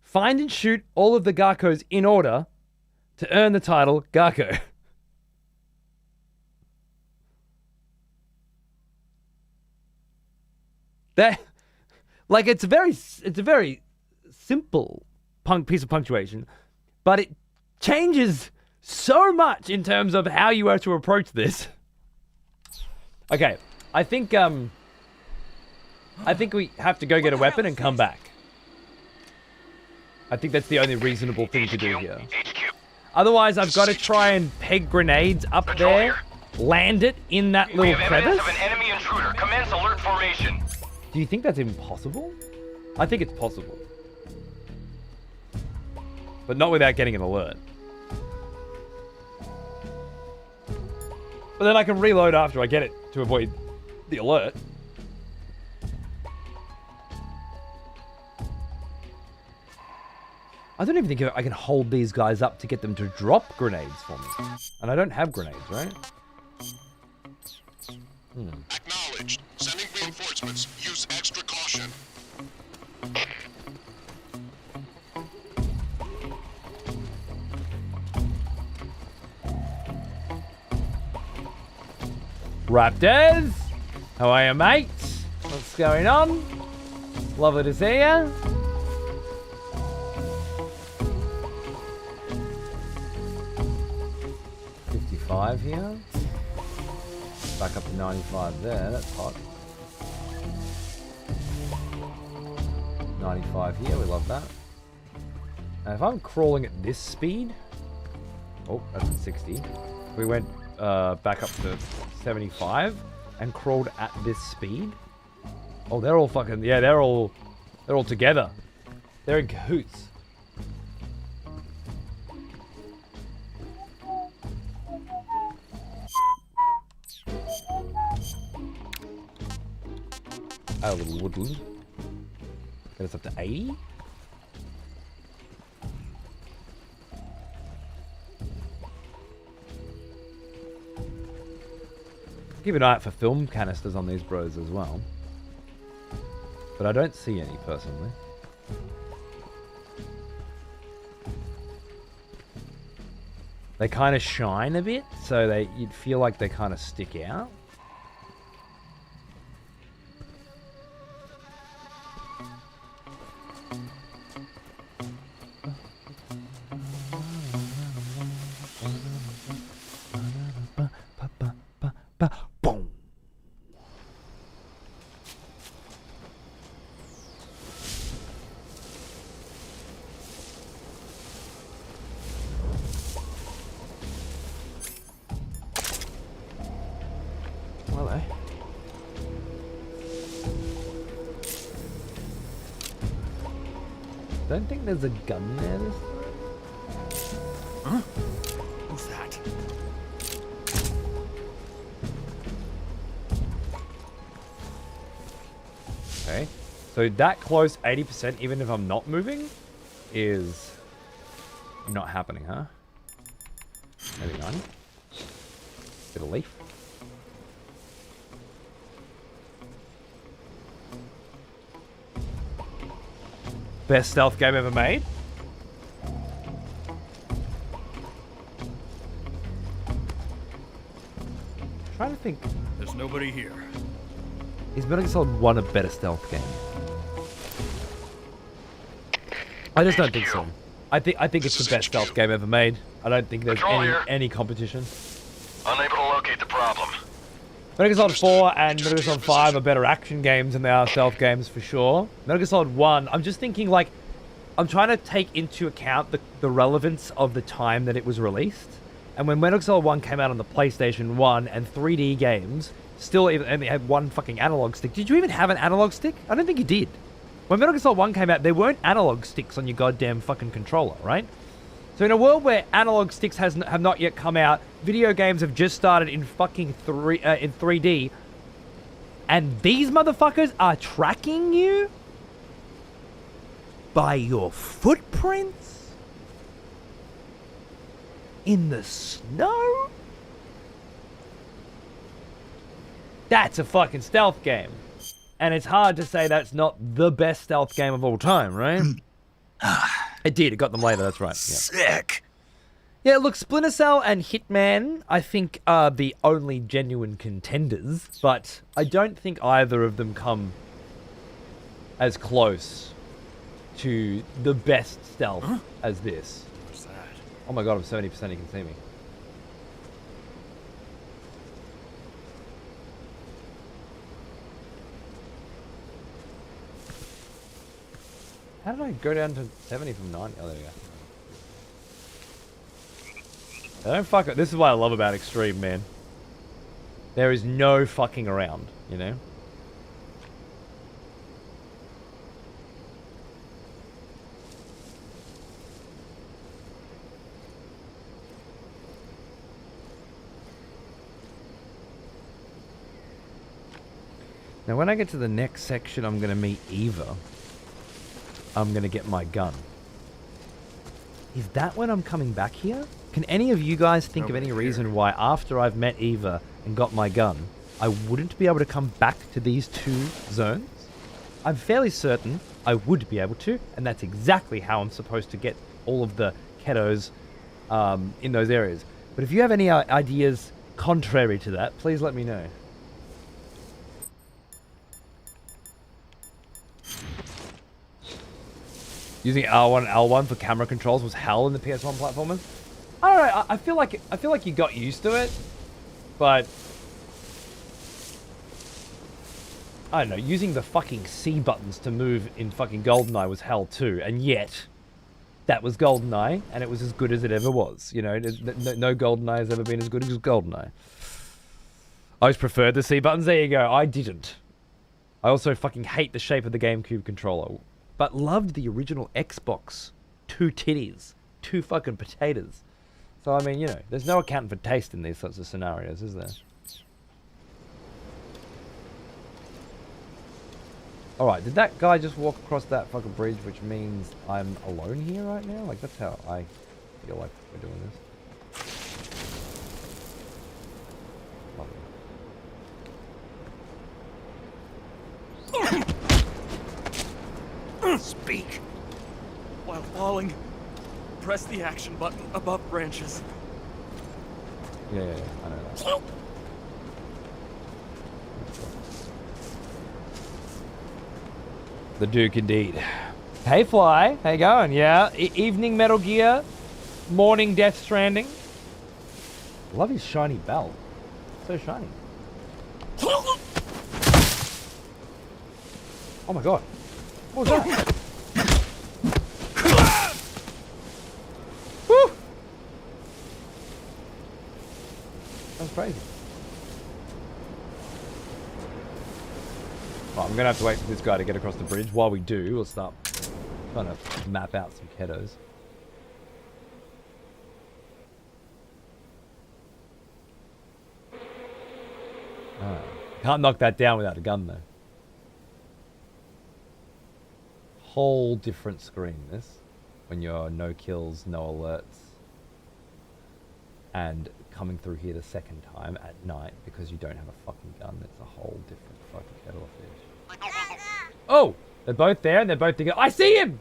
Find and shoot all of the Garkos in order to earn the title Garko. That, like, it's a very simple piece of punctuation, but it changes so much in terms of how you are to approach this. Okay, I think we have to go get a weapon and come back. I think that's the only reasonable thing to do here. Otherwise, I've got to try and peg grenades up there, land it in that little crevice. Of an enemy intruder. Commence alert formation. Do you think that's impossible? I think it's possible. But not without getting an alert. But then I can reload after I get it to avoid the alert. I don't even think I can hold these guys up to get them to drop grenades for me. And I don't have grenades, right? Acknowledged. Sending reinforcements. Use extra caution. Raptors! How are you, mates? What's going on? Lovely to see you. Here. Back up to 95 there, that's hot. 95 here, we love that. And if I'm crawling at this speed, oh, that's at 60. If we went back up to 75 and crawled at this speed, oh, they're all fucking, yeah, they're all together. They're in cahoots. Add a little woodland. Get us up to 80. Keep an eye out for film canisters on these bros as well. But I don't see any personally. They kind of shine a bit, so you'd feel like they kind of stick out. Boom. Hello. Don't think there's a gun there this time. Huh? Who's that? Okay, so that close 80%, even if I'm not moving, is not happening, huh? Maybe 90. Bit of leaf. Best stealth game ever made. Trying to think. There's nobody here. Is Metal Gear Solid 1 a better stealth game? I just don't think so. I think it's the best stealth game ever made. I don't think there's any competition. Unable to locate the problem. Metal Gear Solid 4 and Metal Gear Solid 5 are better action games than they are stealth games for sure. Metal Gear Solid 1, I'm just thinking like, I'm trying to take into account the relevance of the time that it was released. And when Metal Gear Solid 1 came out on the PlayStation 1 and 3D games still only had one fucking analog stick. Did you even have an analog stick? I don't think you did. When Metal Gear Solid 1 came out, there weren't analog sticks on your goddamn fucking controller, right? So in a world where analog sticks have not yet come out, video games have just started in fucking 3D, and these motherfuckers are tracking you by your footprints in the snow? That's a fucking stealth game. And it's hard to say that's not the best stealth game of all time, right? It did. It got them later. That's right. Yeah. Sick. Yeah, look, Splinter Cell and Hitman, I think, are the only genuine contenders, but I don't think either of them come as close to the best stealth as this. What's that? Oh my god, I'm 70% you can see me. How did I go down to 70 from 90? Oh, there we go. Don't fuck it. This is what I love about Extreme, man. There is no fucking around, you know? Now, when I get to the next section, I'm going to meet Eva. I'm going to get my gun. Is that when I'm coming back here? Can any of you guys think of any reason why after I've met Eva and got my gun, I wouldn't be able to come back to these two zones? I'm fairly certain I would be able to, and that's exactly how I'm supposed to get all of the ketos in those areas. But if you have any ideas contrary to that, please let me know. Using R1 and L1 for camera controls was hell in the PS1 platformers. I don't know. I feel like you got used to it, but I don't know. Using the fucking C buttons to move in fucking GoldenEye was hell too, and yet that was GoldenEye, and it was as good as it ever was. You know, no GoldenEye has ever been as good as GoldenEye. I always preferred the C buttons. There you go. I didn't. I also fucking hate the shape of the GameCube controller. But loved the original Xbox. 2 titties. 2 fucking potatoes. So, I mean, you know, there's no accounting for taste in these sorts of scenarios, is there? Alright, did that guy just walk across that fucking bridge, which means I'm alone here right now? Like, that's how I feel like we're doing this. Speak. While falling, press the action button above branches. Yeah, I know that. The Duke indeed. Hey Fly, how you going? Yeah, evening Metal Gear, morning Death Stranding. Love his shiny belt. So shiny. Oh my god. What was that? Woo! That's crazy. Right, I'm gonna have to wait for this guy to get across the bridge. While we do, we'll start trying to map out some ketos. Can't knock that down without a gun though. Whole different screen this, when you're no kills, no alerts, and coming through here the second time at night because you don't have a fucking gun. It's a whole different fucking kettle of fish. Oh, they're both there and they're both together. I see him.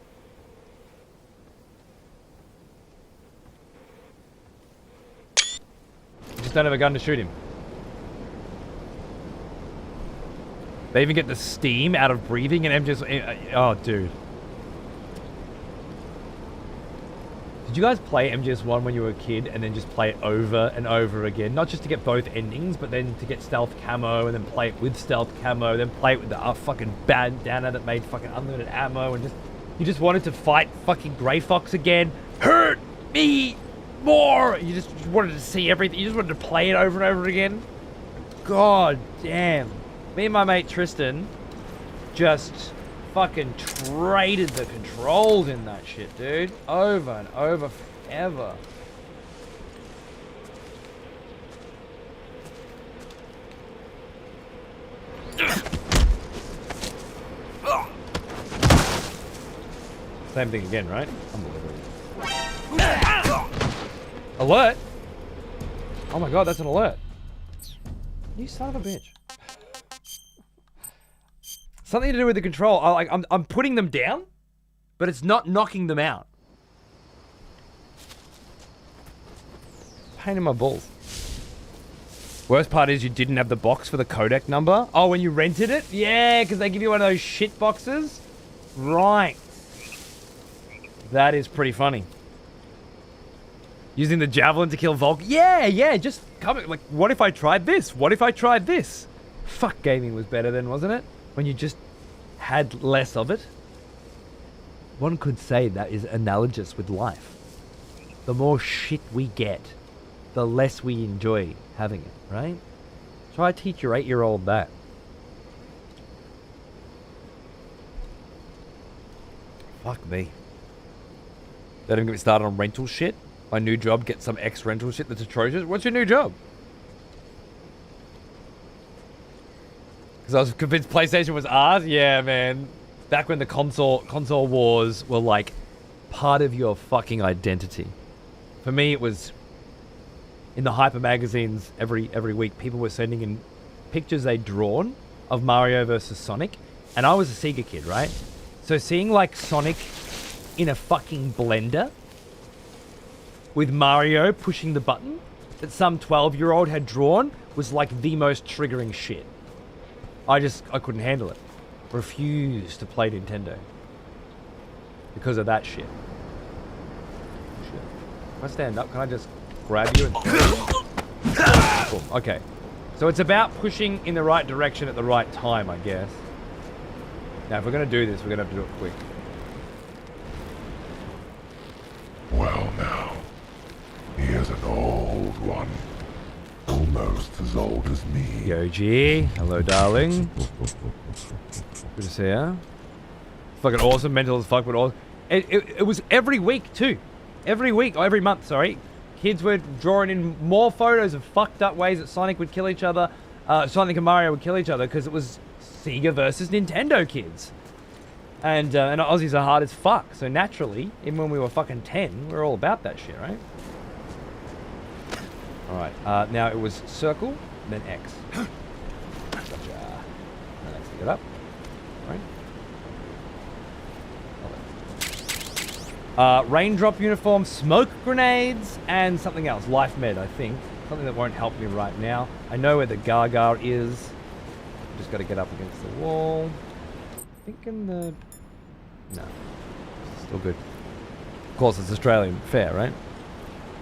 You just don't have a gun to shoot him. They even get the steam out of breathing and I'm just... Oh, dude. Did you guys play MGS1 when you were a kid and then just play it over and over again? Not just to get both endings, but then to get stealth camo and then play it with stealth camo, then play it with the fucking bandana that made fucking unlimited ammo and just... You just wanted to fight fucking Grey Fox again. Hurt me more! You just wanted to see everything. You just wanted to play it over and over again. God damn. Me and my mate Tristan just fucking traded the controls in that shit, dude. Over and over forever. Same thing again, right? Unbelievable. Alert? Oh my god, that's an alert. You son of a bitch. Something to do with the control. I'm putting them down, but it's not knocking them out. Pain in my balls. Worst part is you didn't have the box for the codec number. Oh, when you rented it? Yeah, because they give you one of those shit boxes. Right. That is pretty funny. Using the javelin to kill Volk. Yeah, just come. Like, what if I tried this? What if I tried this? Fuck, gaming was better then, wasn't it? When you just had less of it. One could say that is analogous with life. The more shit we get, the less we enjoy having it, right? Try to teach your 8-year-old that. Fuck me. Don't even get me started on rental shit. My new job, get some rental shit that's atrocious. What's your new job? Because I was convinced PlayStation was ours? Yeah, man. Back when the console wars were like part of your fucking identity. For me, it was in the hyper magazines every week. People were sending in pictures they'd drawn of Mario versus Sonic. And I was a Sega kid, right? So seeing like Sonic in a fucking blender with Mario pushing the button that some 12-year-old had drawn was like the most triggering shit. I couldn't handle it. Refused to play Nintendo because of that shit. If I stand up, can I just grab you and... Cool. Okay. So it's about pushing in the right direction at the right time, I guess. Now, if we're going to do this, we're going to have to do it quick. Well, now, here's an old one. Almost as old as me. Yoji, hello, darling. Good to see ya. Fucking awesome, mental as fuck, but awesome. It was every week, too. Every month, sorry. Kids were drawing in more photos of fucked up ways that Sonic would kill each other. Sonic and Mario would kill each other because it was Sega versus Nintendo kids. And Aussies are hard as fuck. So naturally, even when we were fucking 10, we were all about that shit, right? Alright, now it was circle, then X. Gotcha. Now let's pick it up. Alright. Raindrop uniform, smoke grenades, and something else. Life med, I think. Something that won't help me right now. I know where the Gaga is. Just got to get up against the wall. I think in the... No. Still good. Of course, it's Australian. Fair, right?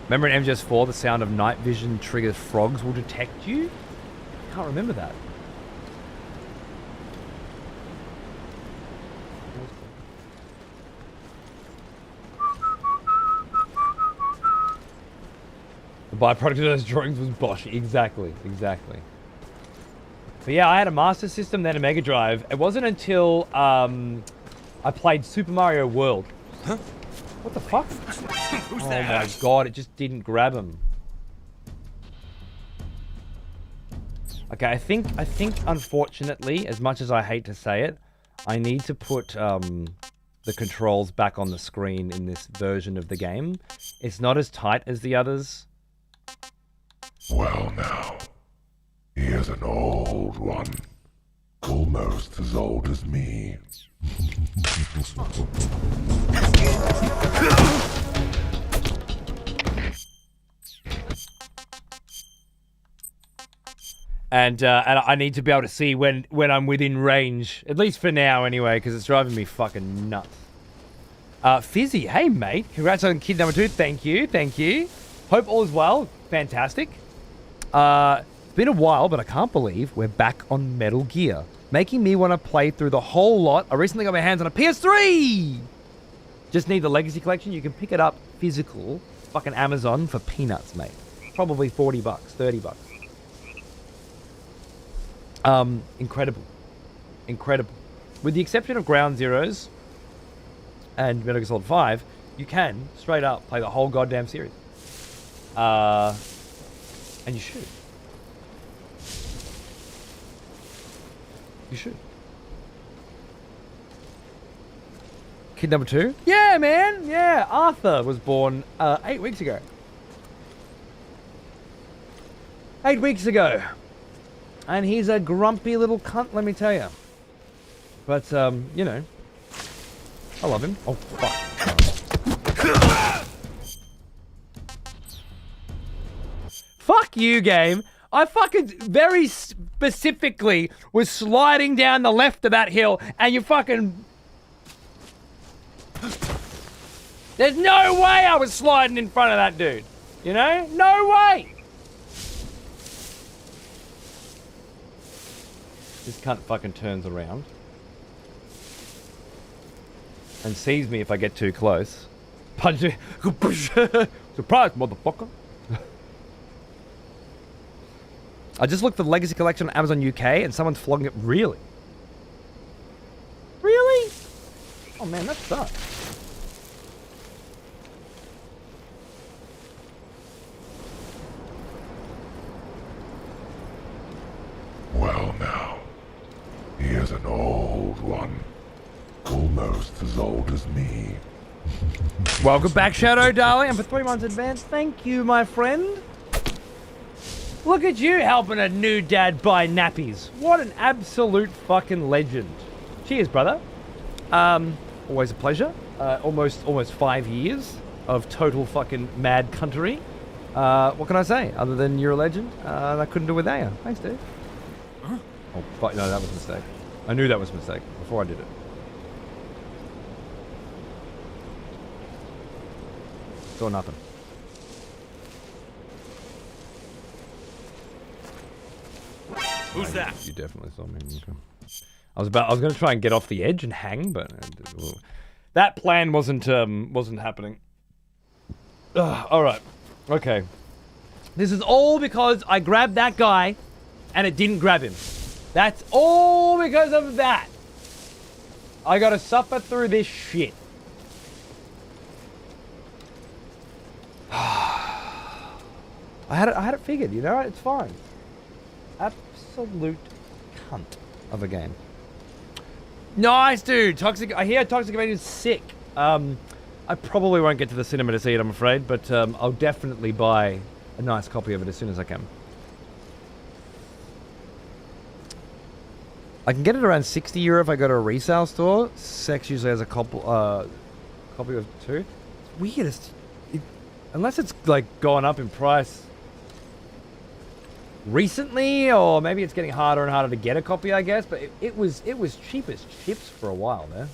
Remember in MGS4, the sound of night vision triggers frogs will detect you? I can't remember that. The byproduct of those drawings was Bosch. Exactly. But yeah, I had a Master System, then a Mega Drive. It wasn't until I played Super Mario World. Huh? What the fuck? Who's oh that? My god, it just didn't grab him. Okay, I think unfortunately, as much as I hate to say it, I need to put the controls back on the screen in this version of the game. It's not as tight as the others. Well, now, here's an old one. Almost as old as me. And I need to be able to see when I'm within range, at least for now anyway, because it's driving me fucking nuts. Fizzy, hey mate, congrats on kid number 2. Thank you. Hope all is well. Fantastic. It's been a while, but I can't believe we're back on Metal Gear, making me want to play through the whole lot. I recently got my hands on a PS3. Just need the Legacy Collection. You can pick it up physical, fucking Amazon for peanuts, mate. Probably $40, $30. Incredible. With the exception of Ground Zeroes and Metal Gear Solid 5, you can straight up play the whole goddamn series. And you should. Kid number 2? Yeah, man. Yeah, Arthur was born 8 weeks ago. 8 weeks ago. And he's a grumpy little cunt, let me tell you. But, you know, I love him. Oh, fuck. Fuck you, game. I fucking very specifically was sliding down the left of that hill, and you fucking... There's no way I was sliding in front of that dude. You know? No way! This cunt fucking turns around and sees me if I get too close. Punch me. Surprise, motherfucker. I just looked for the Legacy Collection on Amazon UK and someone's flogging it. Really? Really? Oh man, that sucks. Well now, here's an old one. Almost as old as me. Welcome back, Shadow, darling. And for 3 months advance, thank you, my friend. Look at you helping a new dad buy nappies. What an absolute fucking legend. Cheers, brother. Always a pleasure. Almost 5 years of total fucking mad country. What can I say? Other than you're a legend, I couldn't do without you. Thanks, dude. Huh? Oh, fuck, no, that was a mistake. I knew that was a mistake before I did it. Saw nothing. Who's that? You definitely saw me. Okay. I was going to try and get off the edge and hang, but that plan wasn't happening. All right. Okay. This is all because I grabbed that guy and it didn't grab him. That's all because of that. I got to suffer through this shit. I had it figured, you know? It's fine. Absolute cunt of a game. Nice, dude. Toxic. I hear Toxic Avenger is sick. I probably won't get to the cinema to see it, I'm afraid, but I'll definitely buy a nice copy of it as soon as I can. I can get it around €60 if I go to a resale store. Sex usually has a copy of 2. It's weird. Unless it's like gone up in price recently, or maybe it's getting harder and harder to get a copy, I guess. But it was cheap as chips for a while there.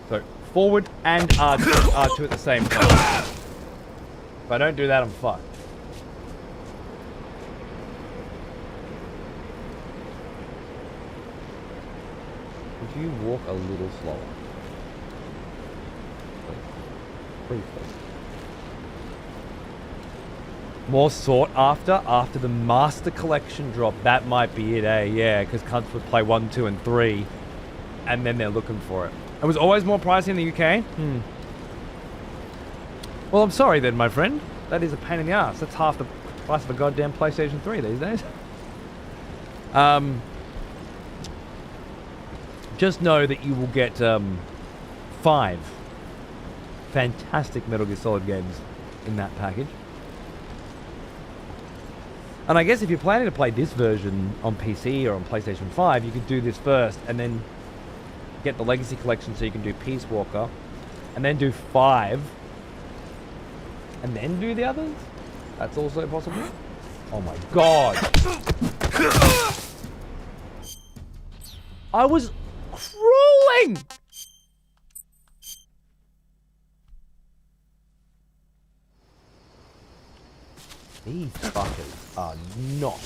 So forward and R2 at the same time. If I don't do that, I'm fucked. Would you walk a little slower? Please. More sought after the Master Collection drop. That might be it, eh? Yeah, because cunts would play 1, 2, and 3, and then they're looking for it. It was always more pricey in the UK? Well, I'm sorry then, my friend. That is a pain in the ass. That's half the price of a goddamn PlayStation 3 these days. Just know that you will get 5 fantastic Metal Gear Solid games in that package. And I guess if you're planning to play this version on PC or on PlayStation 5, you could do this first and then get the Legacy Collection so you can do Peace Walker and then do 5 and then do the others. That's also possible. Oh my god. I was crying doing? These fuckers are not.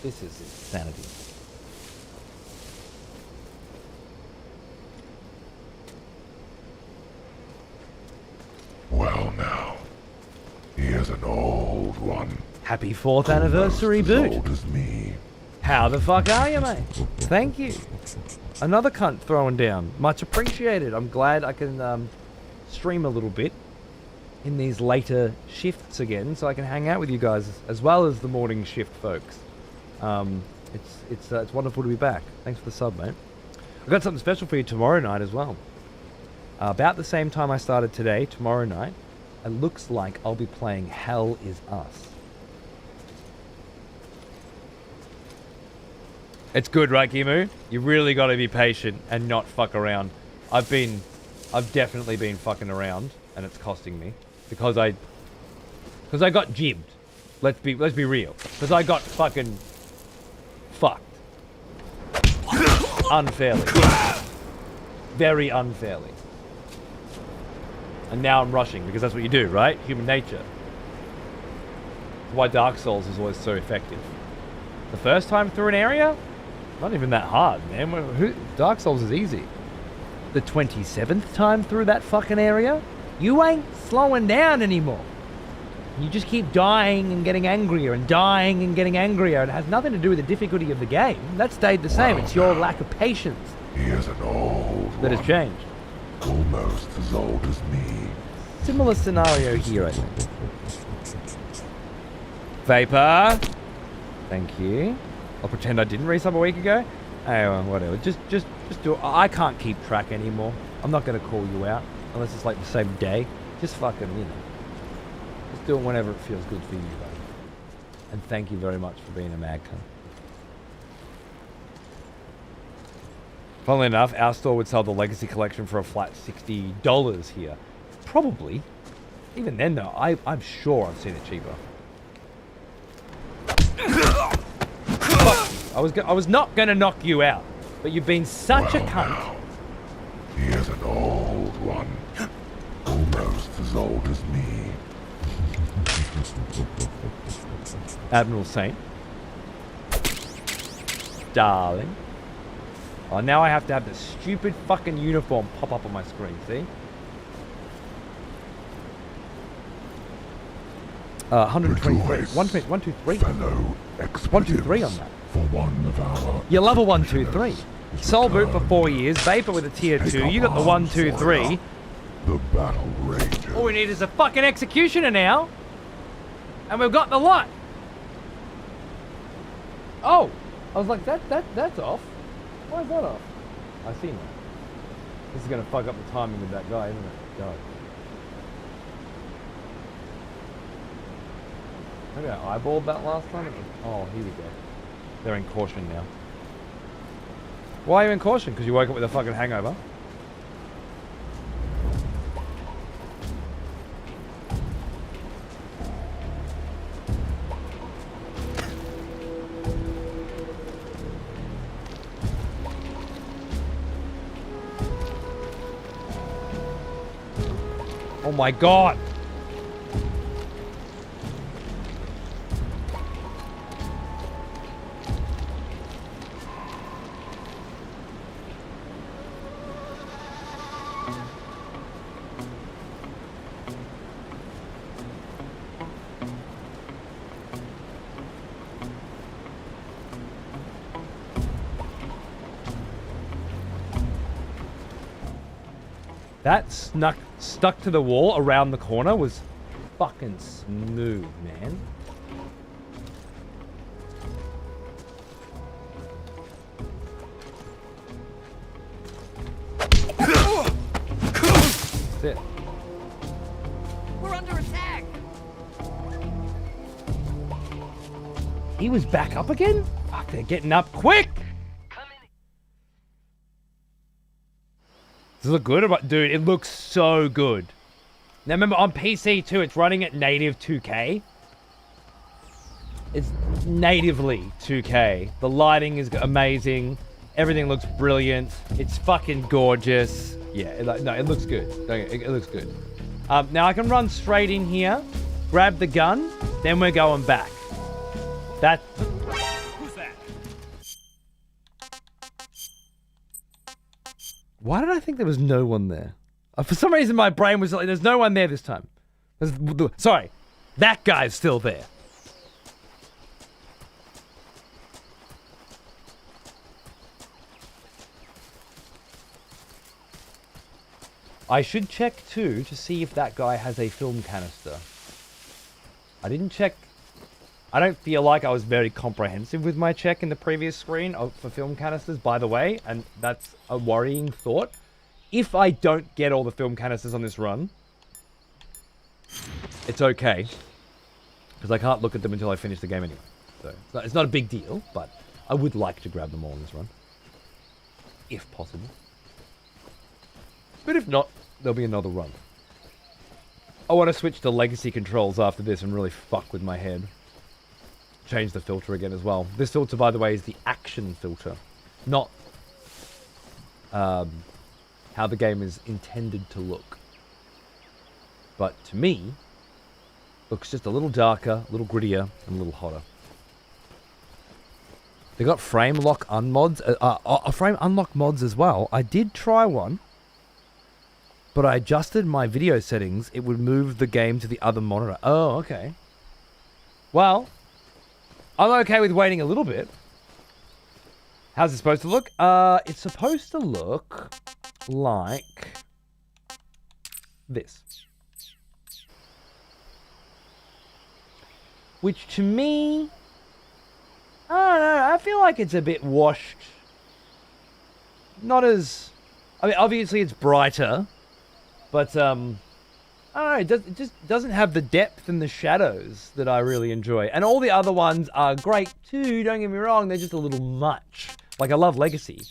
This is insanity. Well now, here's an old one. Happy 4th anniversary, Almost as boot. old as me. How the fuck are you, mate? Thank you. Another cunt throwing down. Much appreciated. I'm glad I can stream a little bit in these later shifts again, so I can hang out with you guys as well as the morning shift folks. It's wonderful to be back. Thanks for the sub, mate. I've got something special for you tomorrow night as well. About the same time I started today, tomorrow night, it looks like I'll be playing Hell Is Us. It's good, right, Gimu? You really got to be patient and not fuck around. I've definitely been fucking around, and it's costing me because I got jibbed. Let's be real. Because I got fucking fucked unfairly, very unfairly. And now I'm rushing because that's what you do, right? Human nature. That's why Dark Souls is always so effective. The first time through an area. Not even that hard, man. Dark Souls is easy. The 27th time through that fucking area, you ain't slowing down anymore. You just keep dying and getting angrier and dying and getting angrier. It has nothing to do with the difficulty of the game. That stayed the same. It's your lack of patience Here's an old that has one. changed. Almost as old as me. Similar scenario here, I think. Vapor. Thank you. I'll pretend I didn't resub a week ago. Hey, well, whatever. Just do it. I can't keep track anymore. I'm not going to call you out unless it's like the same day. Just fucking, just do it whenever it feels good for you, buddy. And thank you very much for being a mad cunt. Funnily enough, our store would sell the Legacy Collection for a flat $60 here. Probably. Even then, though, I'm sure I've seen it cheaper. I was not gonna knock you out, but you've been such a cunt. Now, here's an old one. Almost as old as me. Admiral Saint. Darling. Oh, now I have to have the stupid fucking uniform pop up on my screen, see? 123. 123. Fellow 123 on that. For one of our You love a 123. Soul boot for 4 years, Vapor with a tier 2. You got the 123. the battle rager. All we need is a fucking executioner now. And we've got the lot. Oh, I was like, that's off. Why is that off? I see now. This is gonna fuck up the timing with that guy, isn't it? God. Maybe I eyeballed that last time. Oh, here we go. They're in caution now. Why are you in caution? Because you woke up with a fucking hangover? Oh my god! That stuck to the wall around the corner was fucking smooth, man. That's it. We're under attack. He was back up again? Fuck, they're getting up quick! Does it look good? Dude, it looks so good. Now remember, on PC too, it's running at native 2K. It's natively 2K. The lighting is amazing. Everything looks brilliant. It's fucking gorgeous. Yeah, it looks good. It looks good. Now I can run straight in here, grab the gun, then we're going back. Who's that? Why did I think there was no one there? For some reason my brain was like, there's no one there this time. Sorry, that guy's still there. I should check too to see if that guy has a film canister. I didn't check. I don't feel like I was very comprehensive with my check in the previous screen for film canisters, by the way, and that's a worrying thought. If I don't get all the film canisters on this run, it's okay, because I can't look at them until I finish the game anyway. So it's not a big deal, but I would like to grab them all in this run, if possible. But if not, there'll be another run. I want to switch to legacy controls after this and really fuck with my head. Change the filter again as well. This filter, by the way, is the action filter, not how the game is intended to look. But to me, looks just a little darker, a little grittier, and a little hotter. They got frame lock unmods, frame unlock mods as well. I did try one, but I adjusted my video settings. It would move the game to the other monitor. Oh, okay. Well, I'm okay with waiting a little bit. How's it supposed to look? It's supposed to look like this. Which to me, I don't know, I feel like it's a bit washed. Not as, I mean, obviously it's brighter, but I don't know, it just doesn't have the depth and the shadows that I really enjoy. And all the other ones are great too, don't get me wrong, they're just a little much. Like, I love Legacy,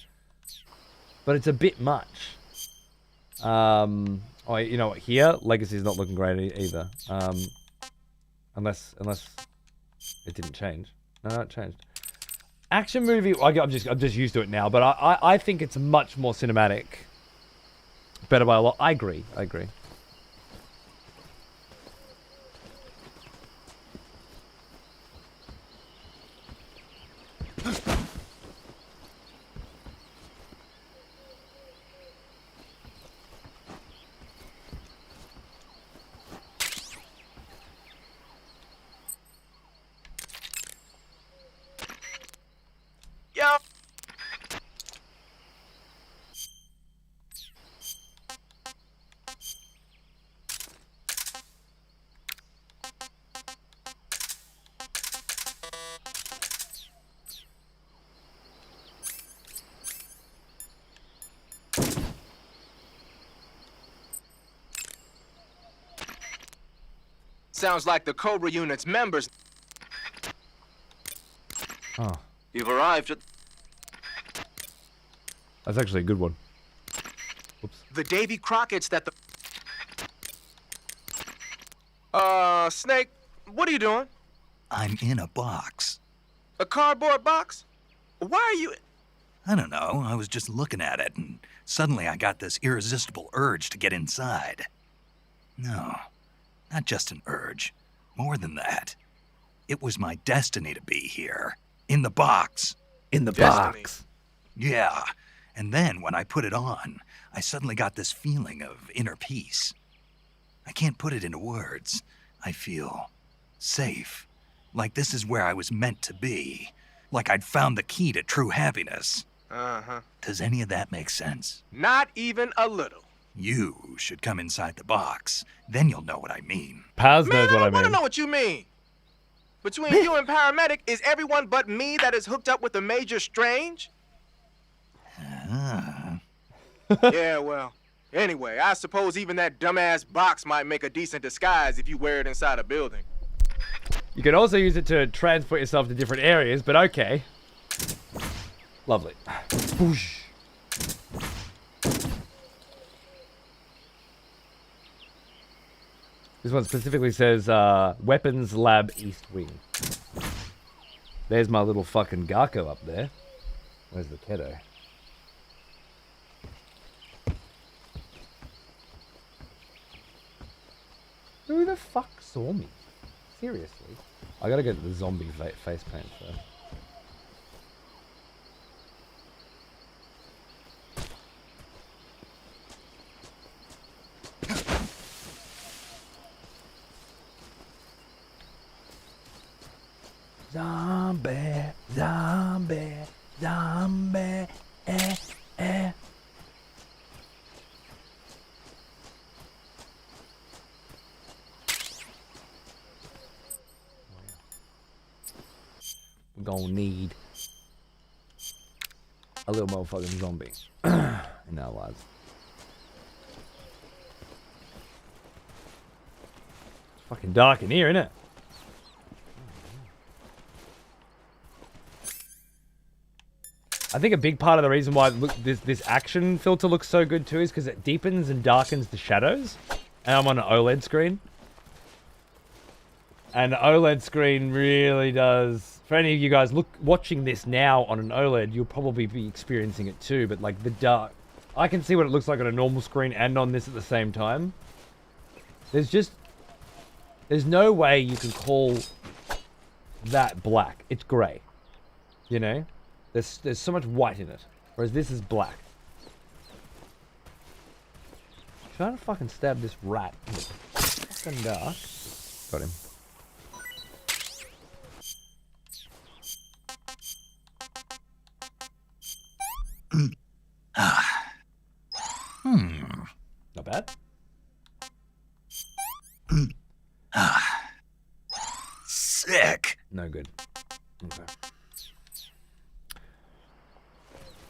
but it's a bit much. Oh, you know what, here, Legacy's not looking great either. Unless it didn't change. No, it changed. Action movie, I'm just used to it now, but I think it's much more cinematic. Better by a lot. I agree. Yo! Sounds like the Cobra unit's members. Oh, You've arrived at... that's actually a good one. Whoops. The Davy Crockett's that the... Snake, what are you doing? I'm in a box. A cardboard box? Why are you... I don't know, I was just looking at it, and suddenly I got this irresistible urge to get inside. No, not just an urge. More than that. It was my destiny to be here. In the box. In the Destiny. box. Yeah, and then when I put it on, I suddenly got this feeling of inner peace. I can't put it into words. I feel safe. Like this is where I was meant to be. Like I'd found the key to true happiness. Uh-huh. Does any of that make sense? Not even a little. You should come inside the box. Then you'll know what I mean. Paz Man, knows what I I want to mean. know what you mean. Between you and Paramedic, is everyone but me that is hooked up with the Major Strange? Ah. Yeah, well, anyway, I suppose even that dumbass box might make a decent disguise if you wear it inside a building. You can also use it to transport yourself to different areas, but okay. Lovely. Whoosh. This one specifically says, Weapons Lab East Wing. There's my little fucking Garko up there. Where's the Keto? Who the fuck saw me? Seriously? I gotta get the zombie face paint first. Zombie, zombie, zombie, eh. We're gonna need a little motherfucking zombie in our lives. It's fucking dark in here, isn't it? I think a big part of the reason why this action filter looks so good too is because it deepens and darkens the shadows. And I'm on an OLED screen. And the OLED screen really does... For any of you guys watching this now on an OLED, you'll probably be experiencing it too. But like the dark... I can see what it looks like on a normal screen and on this at the same time. There's no way you can call that black. It's grey. You know? There's so much white in it, whereas this is black. Trying to fucking stab this rat in the fucking dark. Got him. Not bad. Sick. No good. Okay.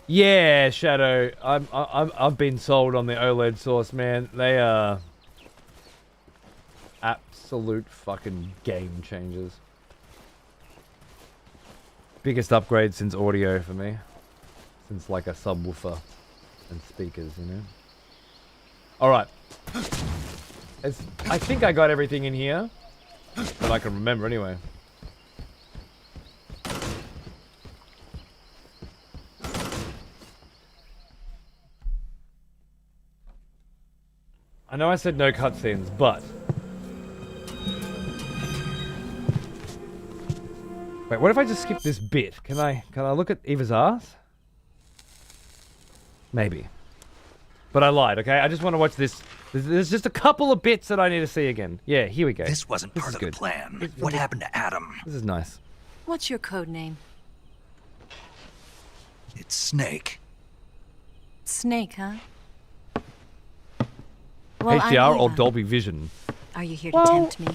Yeah, Shadow. I've been sold on the OLED source, man. They are absolute fucking game changers. Biggest upgrade since audio for me. Since like a subwoofer and speakers, you know. All right. I think I got everything in here that I can remember anyway. I know I said no cutscenes, but... Wait, what if I just skip this bit? Can I look at Eva's ass? Maybe. But I lied, okay? I just want to watch this. There's just a couple of bits that I need to see again. Yeah, here we go. This wasn't part of the plan. What happened to Adam? This is nice. What's your code name? It's Snake. Snake, huh? Well, HDR or Dolby Vision? Are you here to tempt me?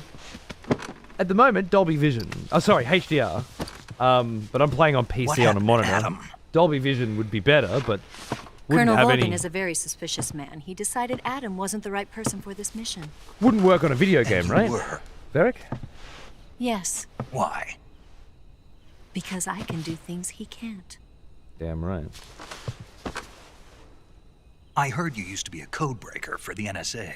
At the moment, Dolby Vision. Oh, sorry, HDR. But I'm playing on PC on a monitor. Adam? Dolby Vision would be better, but wouldn't Colonel have Logan any... is a very suspicious man. He decided Adam wasn't the right person for this mission. Wouldn't work on a video game, And you right? were. Varric? Yes, Why? because I can do things he can't. Damn right. I heard you used to be a code breaker for the NSA.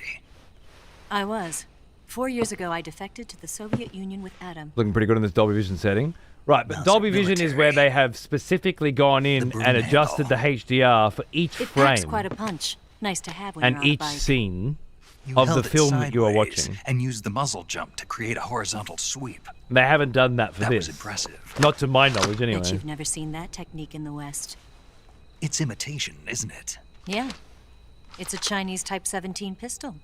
I was. 4 years ago, I defected to the Soviet Union with Adam. Looking pretty good in this Dolby Vision setting. Right, but Mouse Dolby of Vision is where military. they have specifically gone in The and adjusted the HDR for each It packs frame quite a punch. Nice to have when and you're on a each bike. scene You of held the it film that you are sideways watching. and used the muzzle jump to create a horizontal sweep. They haven't done that for That this. was impressive. Not to my knowledge, anyway. Bet you've never seen that technique in the West. It's imitation, isn't it? Yeah. It's a Chinese Type 17 pistol.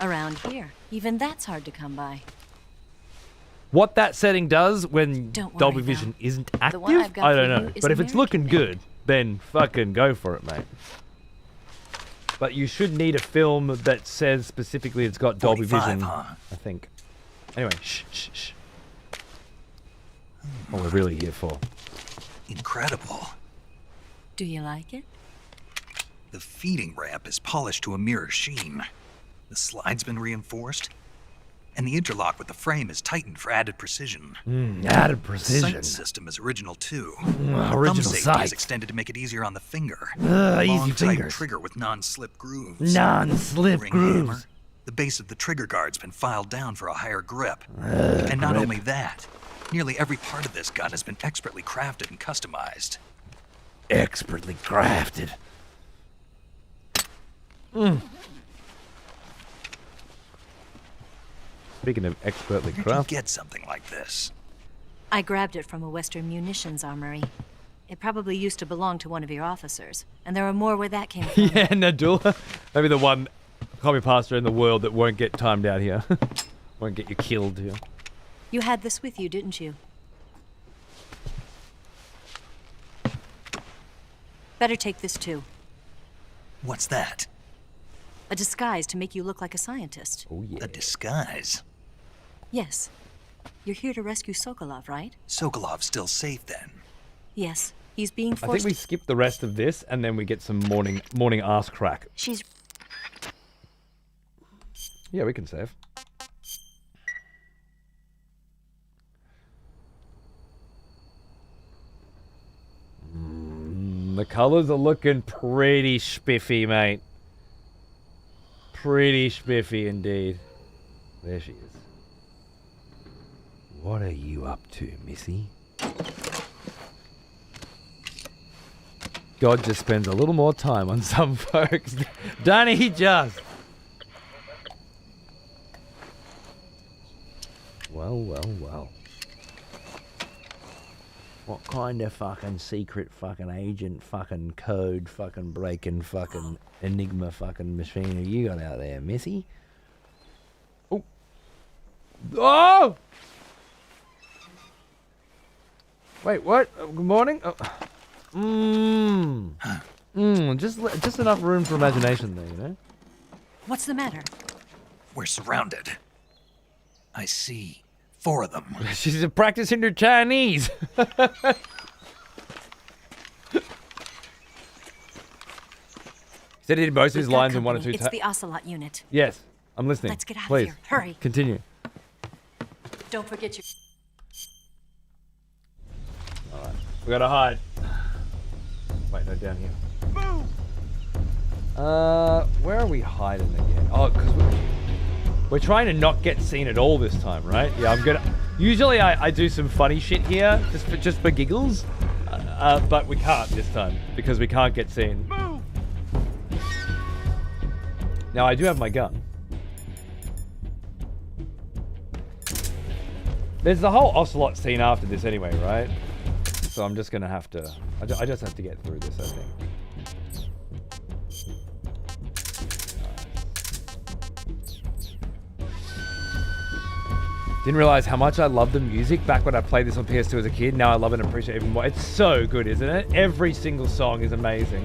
Around here, even that's hard to come by. What that setting does when Don't worry, Dolby though. Vision isn't active, one I've got I for don't you know. is But if it's looking American-made. good, then fucking go for it, mate. But you should need a film that says specifically it's got Dolby 45, Vision, huh? I think. Anyway, shh. What we're really here for. Incredible. Do you like it? The feeding ramp is polished to a mirror sheen. The slide's been reinforced. And the interlock with the frame is tightened for added precision. Added The precision. sight system is original too. Original Thumb safety sight. is extended to make it easier on the finger. Easy Long, tight fingers. trigger with non-slip grooves. Non-slip Ring grooves. hammer. The base of the trigger guard's been filed down for a higher grip. And not only that, nearly every part of this gun has been expertly crafted and customized. Expertly crafted. Speaking of expertly Where'd you crafted. get something like this? I grabbed it from a Western munitions armory. It probably used to belong to one of your officers, and there are more where that came from. Yeah, Nadula. Maybe the one copy pasta in the world that won't get timed out here. Won't get you killed here. You had this with you, didn't you? Better take this too. What's that? A disguise to make you look like a scientist. Oh, yeah. A disguise? Yes. You're here to rescue Sokolov, right? Sokolov's still safe then. Yes. He's being I forced. think we skip the rest of this, and then we get some morning ass crack. She's Yeah, we can save. The colors are looking pretty spiffy, mate. Pretty spiffy indeed. There she is. What are you up to, Missy? God just spends a little more time on some folks. Doesn't he just? Well. What kind of fucking secret fucking agent fucking code fucking breaking fucking enigma fucking machine have you got out there, Missy? Oh! Oh! Wait, what? Good morning? Oh. Just enough room for imagination there, you know? What's the matter? We're surrounded. I see 4 of them. She's practicing her Chinese. Said he did most of his We've got lines in 1 or 2 company. times. It's the Ocelot unit. Yes, I'm listening. Let's get out of Please. here. Hurry. Continue. Don't forget your... Alright. We gotta hide. Wait, no, down here. Move! Where are we hiding again? Oh, because we're trying to not get seen at all this time, right? Yeah, I'm gonna... Usually I do some funny shit here, just for giggles. But we can't this time, because we can't get seen. Move! Now, I do have my gun. There's the whole Ocelot scene after this anyway, right? So I'm just gonna have to... I just have to get through this, I think. Didn't realize how much I loved the music back when I played this on PS2 as a kid. Now I love it and appreciate it even more. It's so good, isn't it? Every single song is amazing.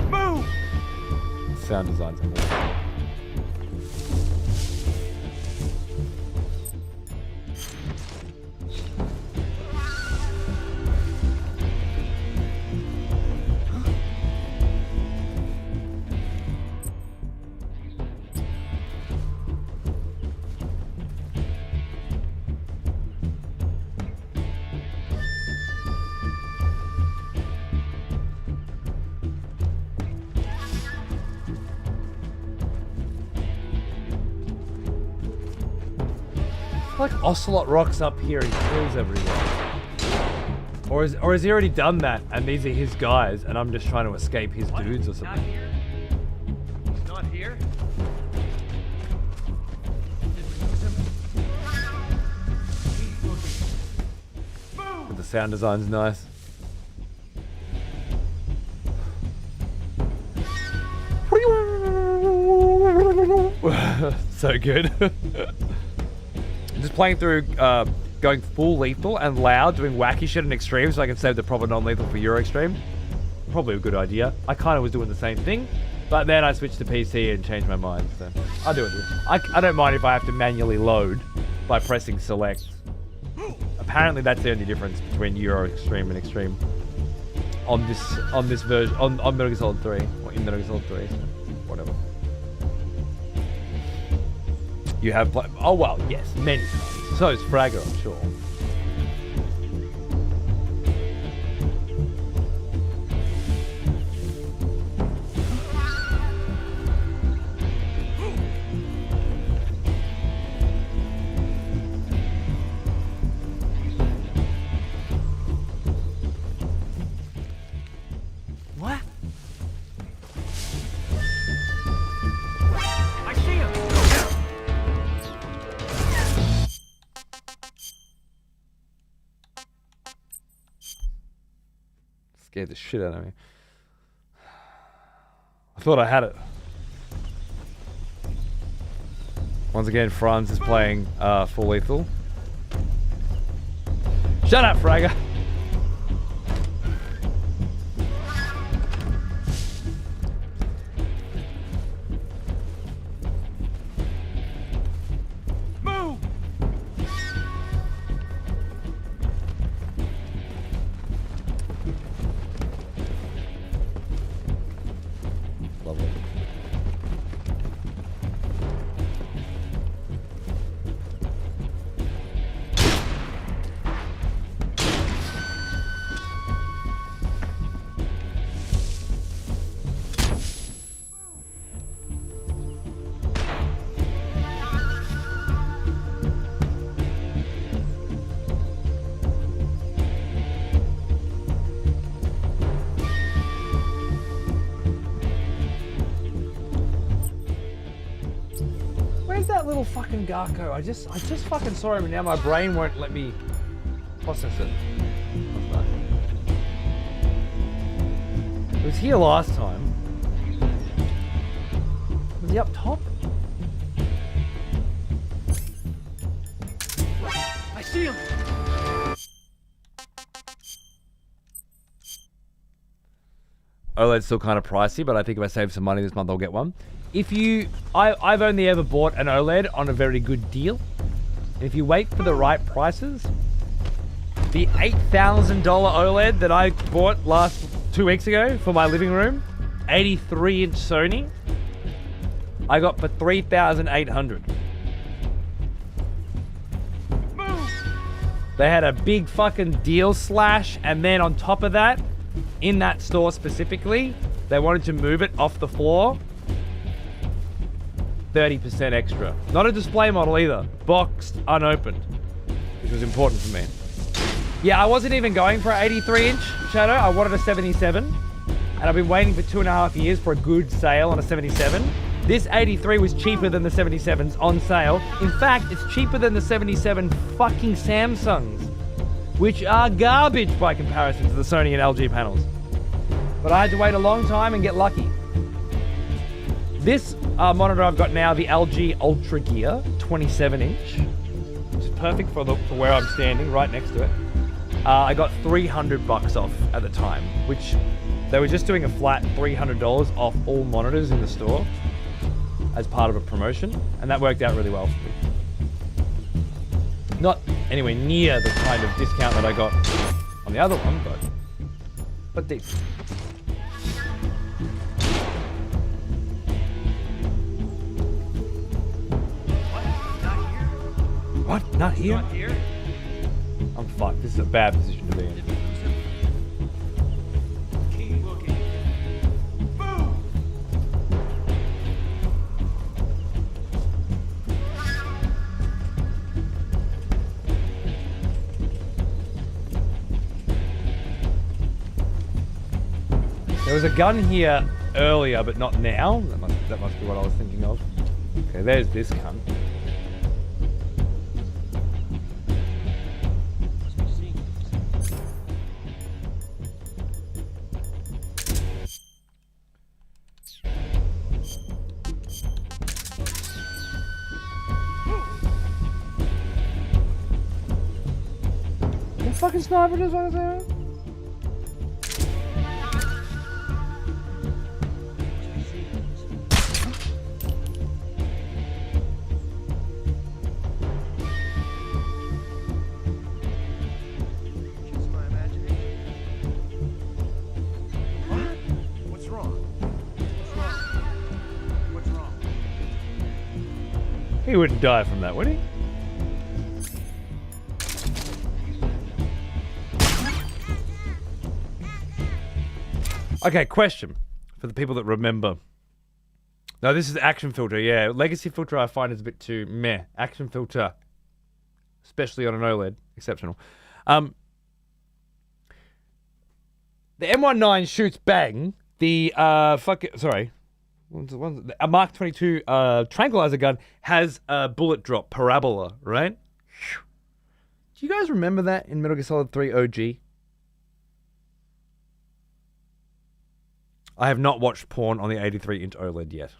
Move! Sound design's amazing. Like Ocelot rocks up here and kills everyone. Or has he already done that and these are his guys and I'm just trying to escape his dudes or something? Not here? He's not here? But the sound design's nice. So good. Just playing through, going full lethal and loud, doing wacky shit in extreme so I can save the proper non-lethal for Euro extreme. Probably a good idea. I kind of was doing the same thing, but then I switched to PC and changed my mind, so I'll do it. I don't mind if I have to manually load by pressing select. Apparently that's the only difference between Euro extreme and extreme on this version, on Metal Gear Solid 3, or in Metal Gear Solid 3, so whatever. You have played... Oh, well, yes, many times. So is Fragger, I'm sure. scared the shit out of me. I thought I had it. Once again, Franz is playing Full Lethal. Shut up, Fragger! Little fucking Garko. I just fucking saw him and now my brain won't let me process it. He was here last time. Was he up top? I see him. OLED's still kind of pricey, but I think if I save some money this month, I'll get one. I've only ever bought an OLED on a very good deal. And if you wait for the right prices, the $8,000 OLED that I bought 2 weeks ago for my living room, 83-inch Sony, I got for $3,800. They had a big fucking deal slash, and then on top of that, in that store specifically, they wanted to move it off the floor. 30% extra. Not a display model either. Boxed, unopened. Which was important for me. Yeah, I wasn't even going for an 83-inch Shadow. I wanted a 77. And I've been waiting for 2.5 years for a good sale on a 77. This 83 was cheaper than the 77s on sale. In fact, it's cheaper than the 77 fucking Samsungs, which are garbage by comparison to the Sony and LG panels. But I had to wait a long time and get lucky. This monitor I've got now, the LG Ultra Gear, 27-inch, which is perfect for where I'm standing, right next to it. I got $300 off at the time, which they were just doing a flat $300 off all monitors in the store as part of a promotion, and that worked out really well for me. Not anywhere near the kind of discount that I got on the other one, but decent. What? Not here? Not here? I'm fucked. This is a bad position to be in. Keep looking. Boom! There was a gun here earlier, but not now. That must be what I was thinking of. Okay, there's this cunt. Fucking sniper just want to say. Just my imagination. What's wrong? What's wrong? He wouldn't die from that, would he? Okay, question for the people that remember. No, this is action filter, yeah. Legacy filter I find is a bit too meh. Action filter, especially on an OLED, exceptional. The M19 shoots bang. The a Mark 22 tranquilizer gun has a bullet drop parabola, right? Do you guys remember that in Metal Gear Solid 3 OG? I have not watched porn on the 83-inch OLED yet.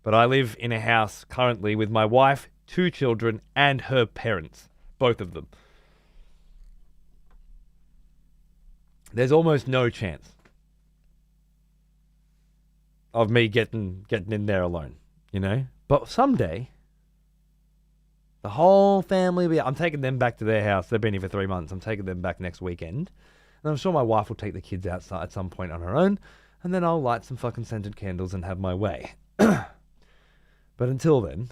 But I live in a house currently with my wife, 2 children, and her parents. Both of them. There's almost no chance of me getting in there alone, you know? But someday, the whole family will be... I'm taking them back to their house. They've been here for 3 months. I'm taking them back next weekend. And I'm sure my wife will take the kids outside at some point on her own. And then I'll light some fucking scented candles and have my way. But until then,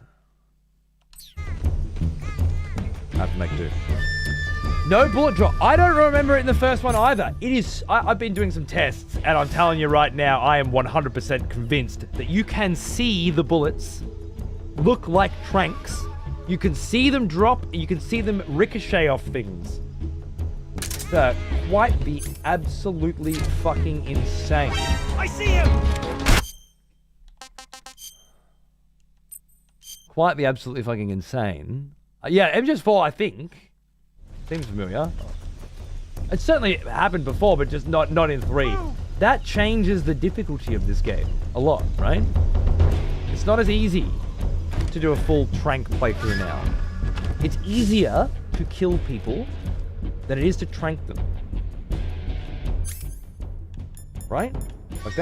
I have to make do. No bullet drop. I don't remember it in the first one either. It is... I've been doing some tests, and I'm telling you right now, I am 100% convinced that you can see the bullets look like tranks. You can see them drop. You can see them ricochet off things. It's quite the absolutely fucking insane. I see him! Quite the absolutely fucking insane. Yeah, MGS4, I think. Seems familiar. It certainly happened before, but just not in 3. That changes the difficulty of this game a lot, right? It's not as easy to do a full trank playthrough now. It's easier to kill people than it is to trank them. Right? Like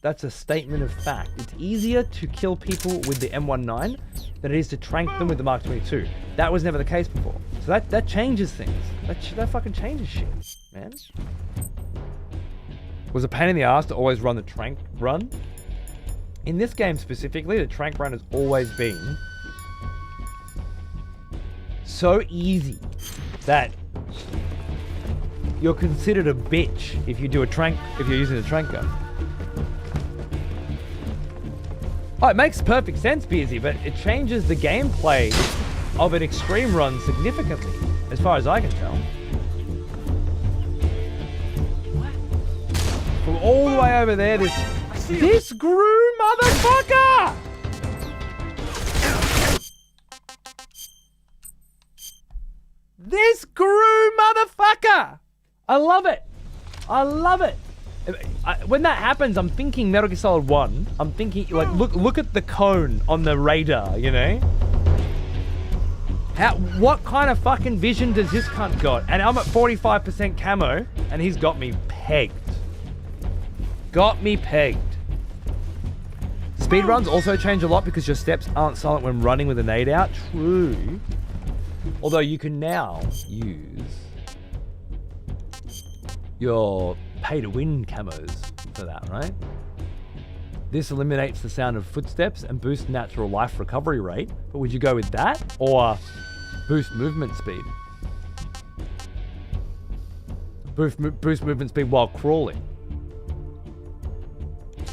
that's a statement of fact. It's easier to kill people with the M19 than it is to trank them with the Mark 22. That was never the case before. So that changes things. That fucking changes shit, man. Was a pain in the ass to always run the trank run. In this game specifically, the trank run has always been so easy that you're considered a bitch if you do a trank, if you're using a trank gun. Oh, it makes perfect sense, Beersy, but it changes the gameplay of an extreme run significantly, as far as I can tell. From all the way over there, this grew motherfucker! This grew motherfucker! I love it. I love it. When that happens, I'm thinking Metal Gear Solid 1. I'm thinking, like, look at the cone on the radar, you know? What kind of fucking vision does this cunt got? And I'm at 45% camo, and he's got me pegged. Got me pegged. Speedruns also change a lot because your steps aren't silent when running with a nade out. True. Although you can now use your pay-to-win camos for that, right? This eliminates the sound of footsteps and boosts natural life recovery rate. But would you go with that or boost movement speed? Boost movement speed while crawling.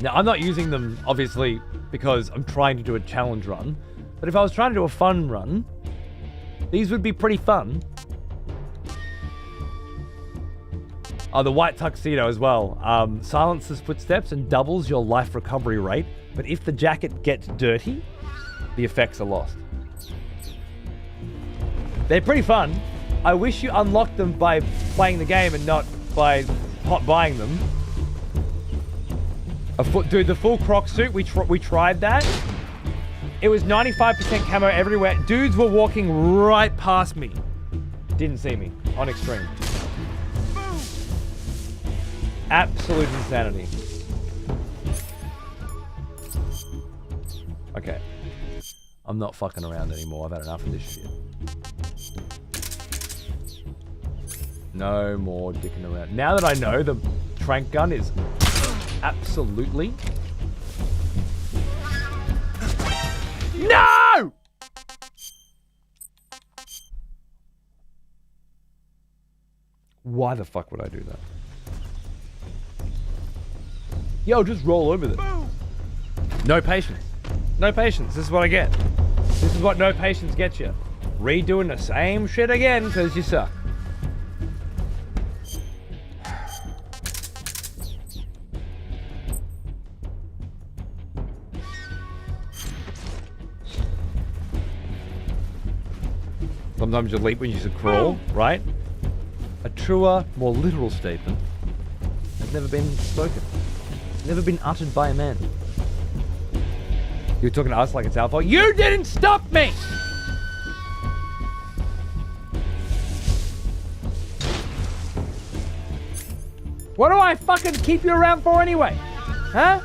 Now, I'm not using them, obviously, because I'm trying to do a challenge run. But if I was trying to do a fun run, these would be pretty fun. Oh, the white tuxedo as well. Silences footsteps and doubles your life recovery rate. But if the jacket gets dirty, the effects are lost. They're pretty fun. I wish you unlocked them by playing the game and not by hot buying them. Dude, the full croc suit, we tried that. It was 95% camo everywhere. Dudes were walking right past me. Didn't see me on extreme. Absolute insanity. Okay. I'm not fucking around anymore. I've had enough of this shit. No more dicking around. Now that I know the trank gun is absolutely... No! Why the fuck would I do that? Yo, just roll over there. No patience. No patience. This is what I get. This is what no patience gets you. Redoing the same shit again because you suck. Sometimes you leap when you should crawl, right? A truer, more literal statement has never been spoken. never been uttered by a man. You're talking to us like it's our fault. You didn't stop me! What do I fucking keep you around for anyway? Huh?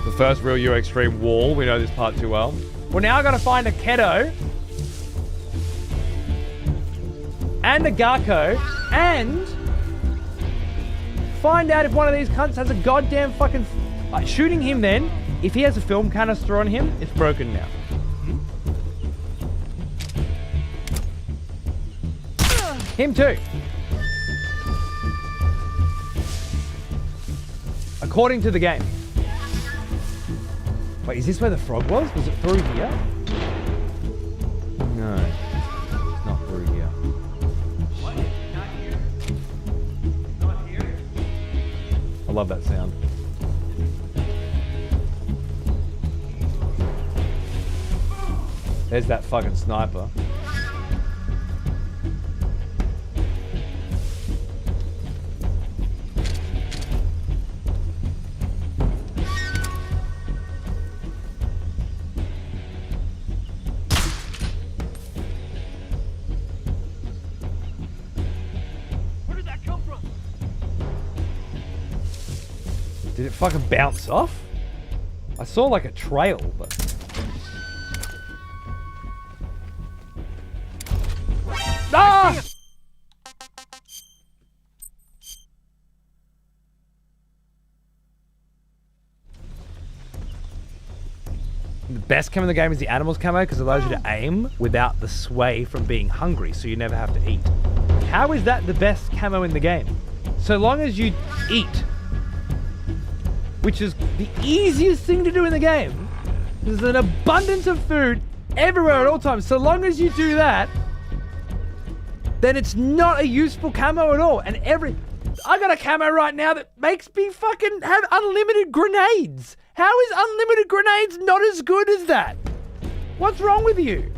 The first real Euro Extreme wall. We know this part too well. Well, now I gotta find a Keto. And a Garko. And find out if one of these cunts has a goddamn fucking... shooting him then, if he has a film canister on him, it's broken now. Him too. According to the game. Wait, is this where the frog was? Was it through here? No. It's not through here. What? Not here? Not here? I love that sound. There's that fucking sniper. Did it fucking bounce off? I saw like a trail, but... Ah! The best camo in the game is the animals camo because it allows you to aim without the sway from being hungry, so you never have to eat. How is that the best camo in the game? So long as you eat, which is the easiest thing to do in the game. There's an abundance of food everywhere at all times. So long as you do that, then it's not a useful camo at all. And I got a camo right now that makes me fucking have unlimited grenades. How is unlimited grenades not as good as that? What's wrong with you?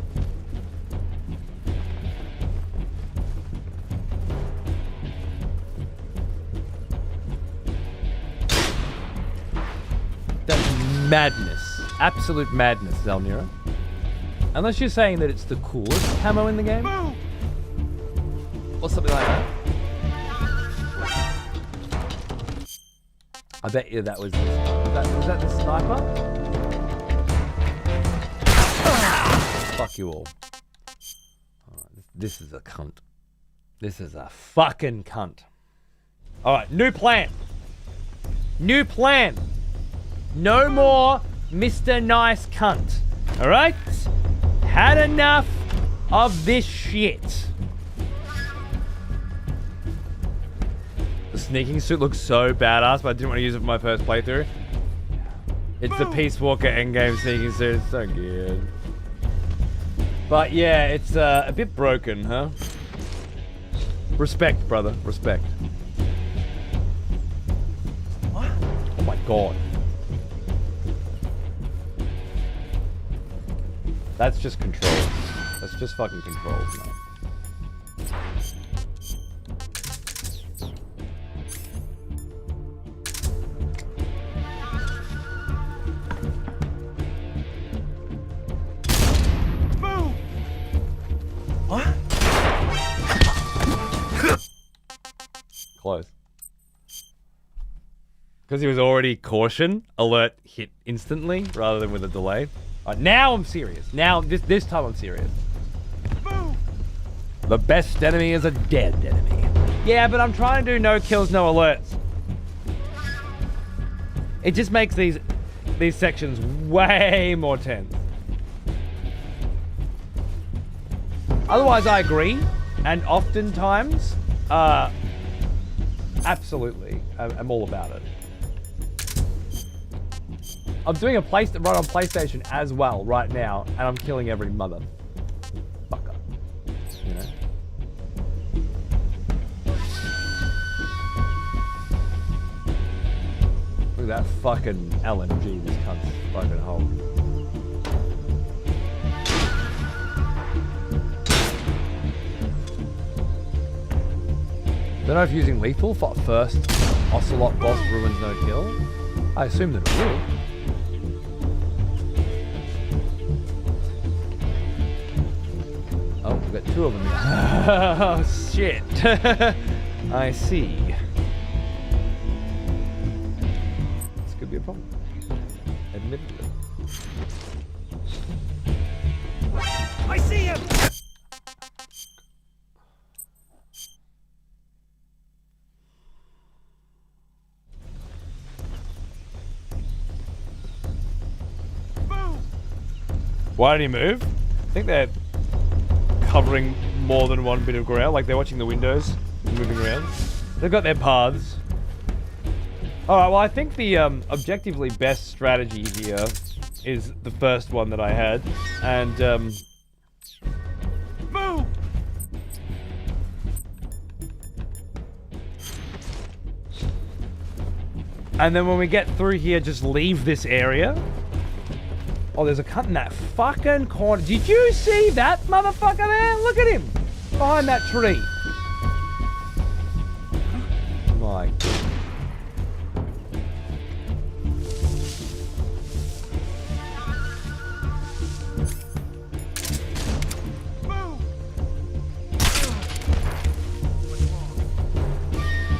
That's madness. Absolute madness, Zelnira. Unless you're saying that it's the coolest camo in the game. Or something like that. I bet you that was that the sniper? Fuck you all. This is a cunt. This is a fucking cunt. Alright, new plan. New plan. No more Mr. Nice Cunt. Alright? Had enough of this shit. The sneaking suit looks so badass, but I didn't want to use it for my first playthrough. It's the Peace Walker endgame sneaking suit. It's so good. But yeah, it's a bit broken, huh? Respect, brother. Respect. What? Oh my god. That's just controls. That's just fucking controls, man. Move! What? Close. Because he was already caution, alert hit instantly rather than with a delay. Now I'm serious. Now, this time I'm serious. Move! The best enemy is a dead enemy. Yeah, but I'm trying to do no kills, no alerts. It just makes these sections way more tense. Otherwise, I agree. And oftentimes, absolutely, I'm all about it. I'm doing a run on PlayStation as well right now, and I'm killing every motherfucker. You know? Look at that fucking LMG this cunt's fucking hold. Don't know if using lethal for first Ocelot boss ruins no kill. I assume that it will. Oh, we've got two of them here. Oh, shit. I see. This could be a problem. Admittedly. I see him! Why did he move? I think they're covering more than one bit of ground. Like they're watching the windows, moving around. They've got their paths. Alright, well I think the objectively best strategy here is the first one that I had. And Move! and then when we get through here, just leave this area. Oh, there's a cut in that fucking corner. Did you see that motherfucker there? Look at him. Behind that tree. My God.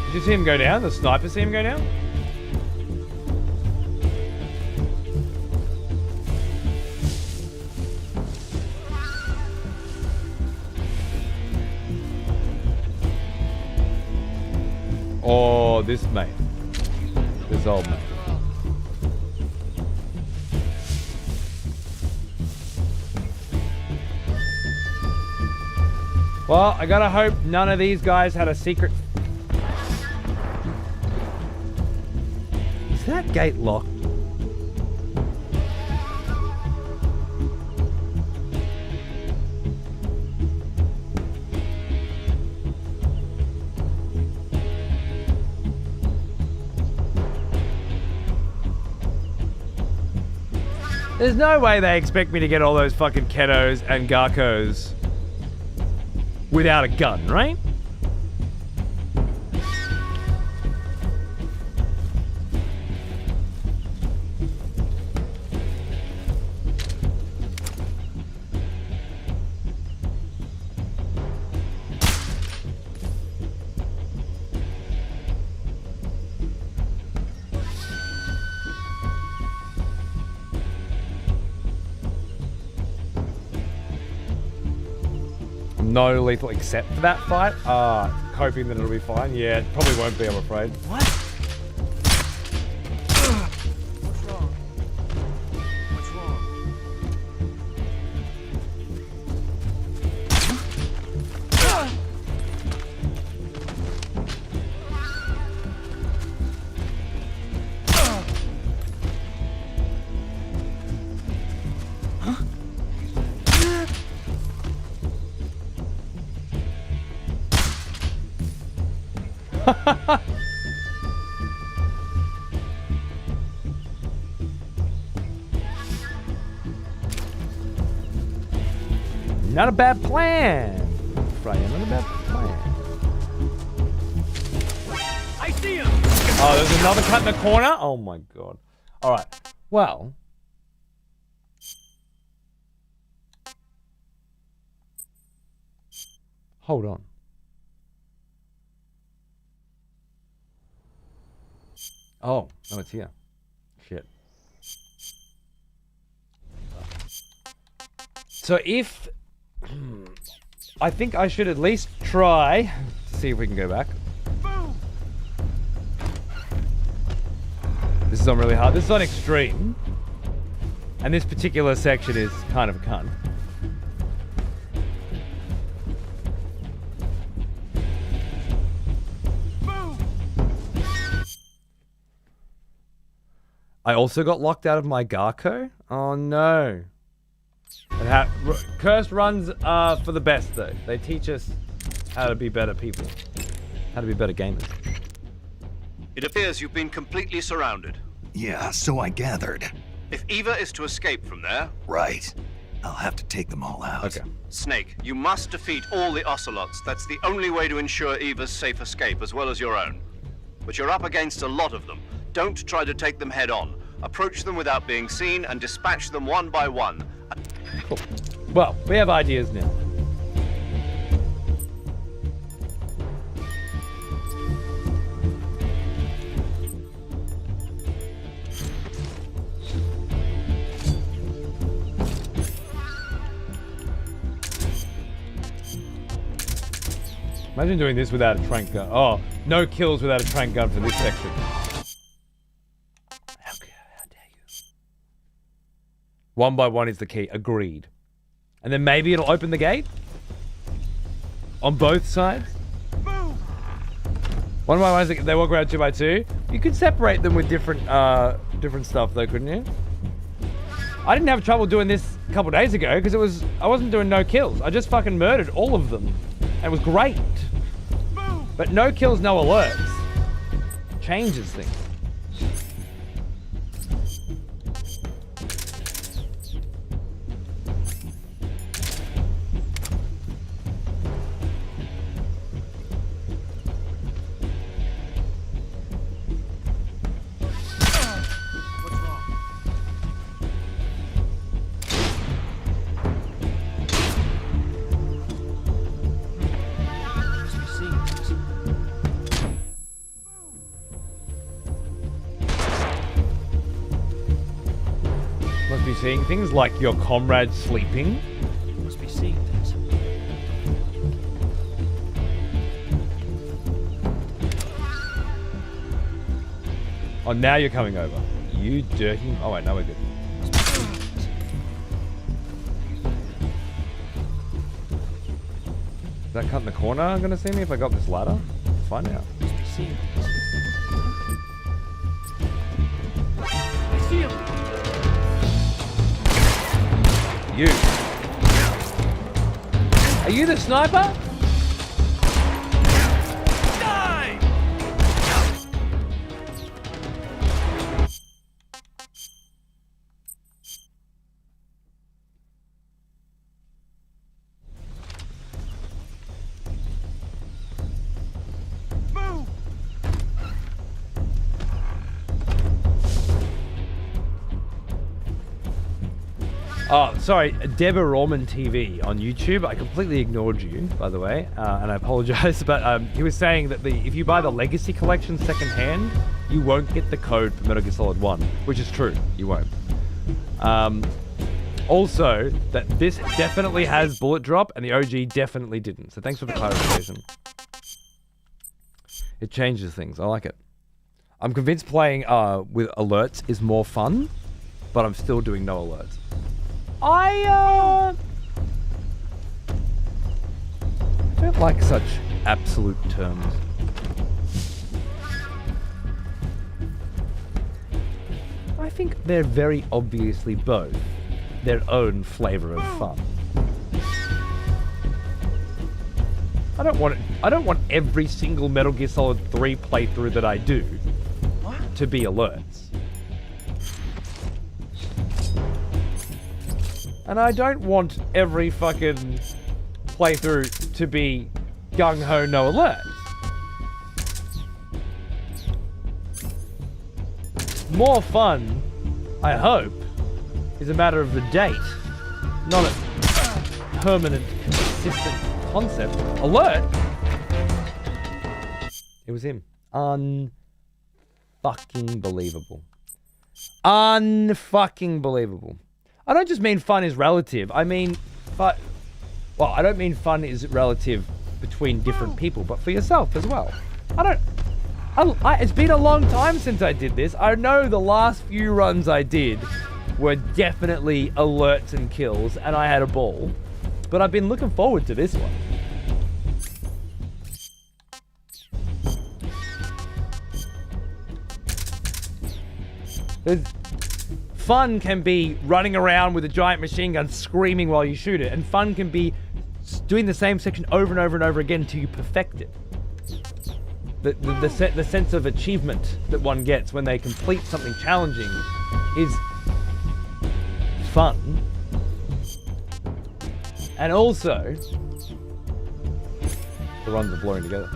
Did you see him go down? The sniper see him go down? Oh, this mate. This old mate. Well, I gotta hope none of these guys had a secret. Is that gate locked? There's no way they expect me to get all those fucking Ketos and Garkos without a gun, right? No lethal except for that fight. Hoping that it'll be fine. Yeah, it probably won't be, I'm afraid. What? What's wrong? What's wrong? Not a bad plan, Freya. Not a bad plan. I see him! Oh, there's another cut in the corner? Oh my God. All right. Well. Hold on. Oh, no, it's here. Shit. So if... I think I should at least try to see if we can go back. This is on really hard. This is on extreme. And this particular section is kind of a cunt. I also got locked out of my Garko. Oh no. Cursed runs are for the best though. They teach us how to be better people. How to be better gamers. It appears you've been completely surrounded. Yeah, so I gathered. If Eva is to escape from there, Right. I'll have to take them all out. Okay. Snake, you must defeat all the ocelots. That's the only way to ensure Eva's safe escape, as well as your own. But you're up against a lot of them. Don't try to take them head on. Approach them without being seen and dispatch them one by one. Cool. Well, we have ideas now. Imagine doing this without a trank gun. Oh, no kills without a trank gun for this section. How dare you? One by one is the key. Agreed. And then maybe it'll open the gate? On both sides? One by one is they walk around 2 by 2. You could separate them with different stuff though, couldn't you? I didn't have trouble doing this a couple days ago because I wasn't doing no kills. I just fucking murdered all of them. And it was great. But no kills, no alerts. Changes things. Must be seeing things like your comrade sleeping. Must be seeing things. Oh, now you're coming over. You dirty... Oh, wait, no, we're good. Is that cut in the corner gonna see me if I got this ladder? Let's find out. Must be seeing things. I see him. You. Are you the sniper? Die! Move! Oh, sorry, Deborah Orman TV on YouTube. I completely ignored you, by the way, and I apologize. But he was saying that if you buy the Legacy Collection secondhand, you won't get the code for Metal Gear Solid 1, which is true. You won't. Also, that this definitely has bullet drop, and the OG definitely didn't. So thanks for the clarification. It changes things. I like it. I'm convinced playing with alerts is more fun, but I'm still doing no alerts. I don't like such absolute terms. I think they're very obviously both their own flavor of fun. I don't want every single Metal Gear Solid 3 playthrough that I do to be alerts. And I don't want every fucking playthrough to be gung-ho no alerts. More fun, I hope, is a matter of the date, not a permanent, consistent concept. Alert! It was him. Unfucking believable. Unfucking believable. I don't just mean fun is relative. I mean, well, I don't mean fun is relative between different people, but for yourself as well. It's been a long time since I did this. I know the last few runs I did were definitely alerts and kills, and I had a ball. But I've been looking forward to this one. Fun can be running around with a giant machine gun screaming while you shoot it, and fun can be doing the same section over and over and over again until you perfect it. The sense of achievement that one gets when they complete something challenging is fun. And also, the runs are blurring together.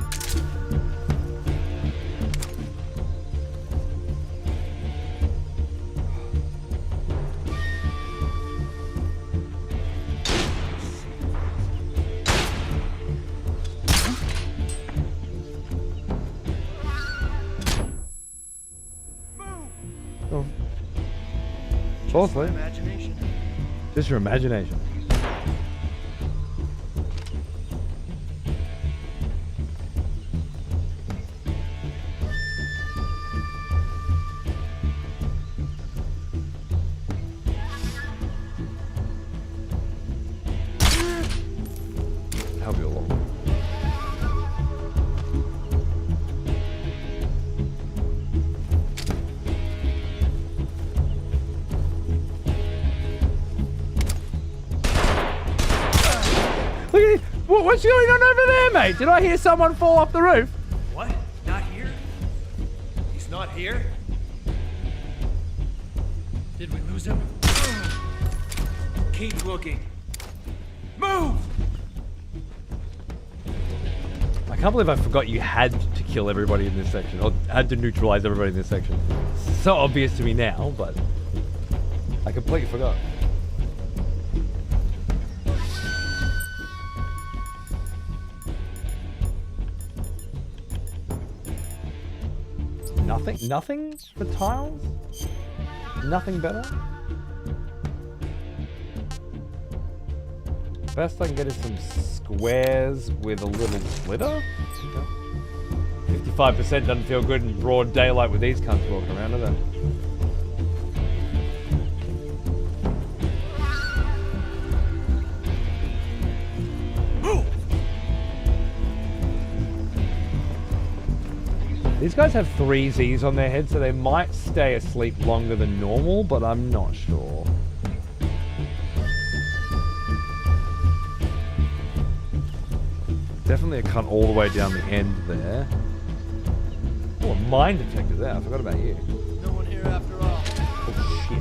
Oh. Fourthly, Imagination. just your imagination. Help you along. Look at it. What's going on over there, mate? Did I hear someone fall off the roof? What? Not here? He's not here? Did we lose him? Keep looking. Move! I can't believe I forgot you had to kill everybody in this section, or had to neutralize everybody in this section. So obvious to me now, but I completely forgot. Nothing for tiles? Nothing better? Best I can get is some squares with a little splitter. 55% doesn't feel good in broad daylight with these cunts walking around, does it? These guys have 3 Z's on their head, so they might stay asleep longer than normal, but I'm not sure. Definitely a cunt all the way down the end there. Oh, a mine detector there. I forgot about you. No one here after all. Oh, shit.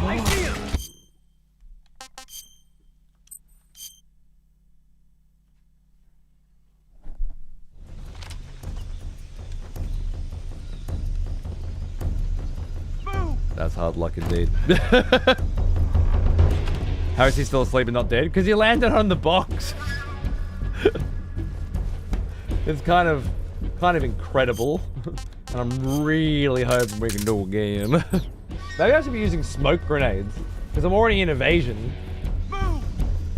I see him! That's hard luck indeed. How is he still asleep and not dead? Because he landed on the box. It's kind of incredible. And I'm really hoping we can do it again. Maybe I should be using smoke grenades. Because I'm already in evasion.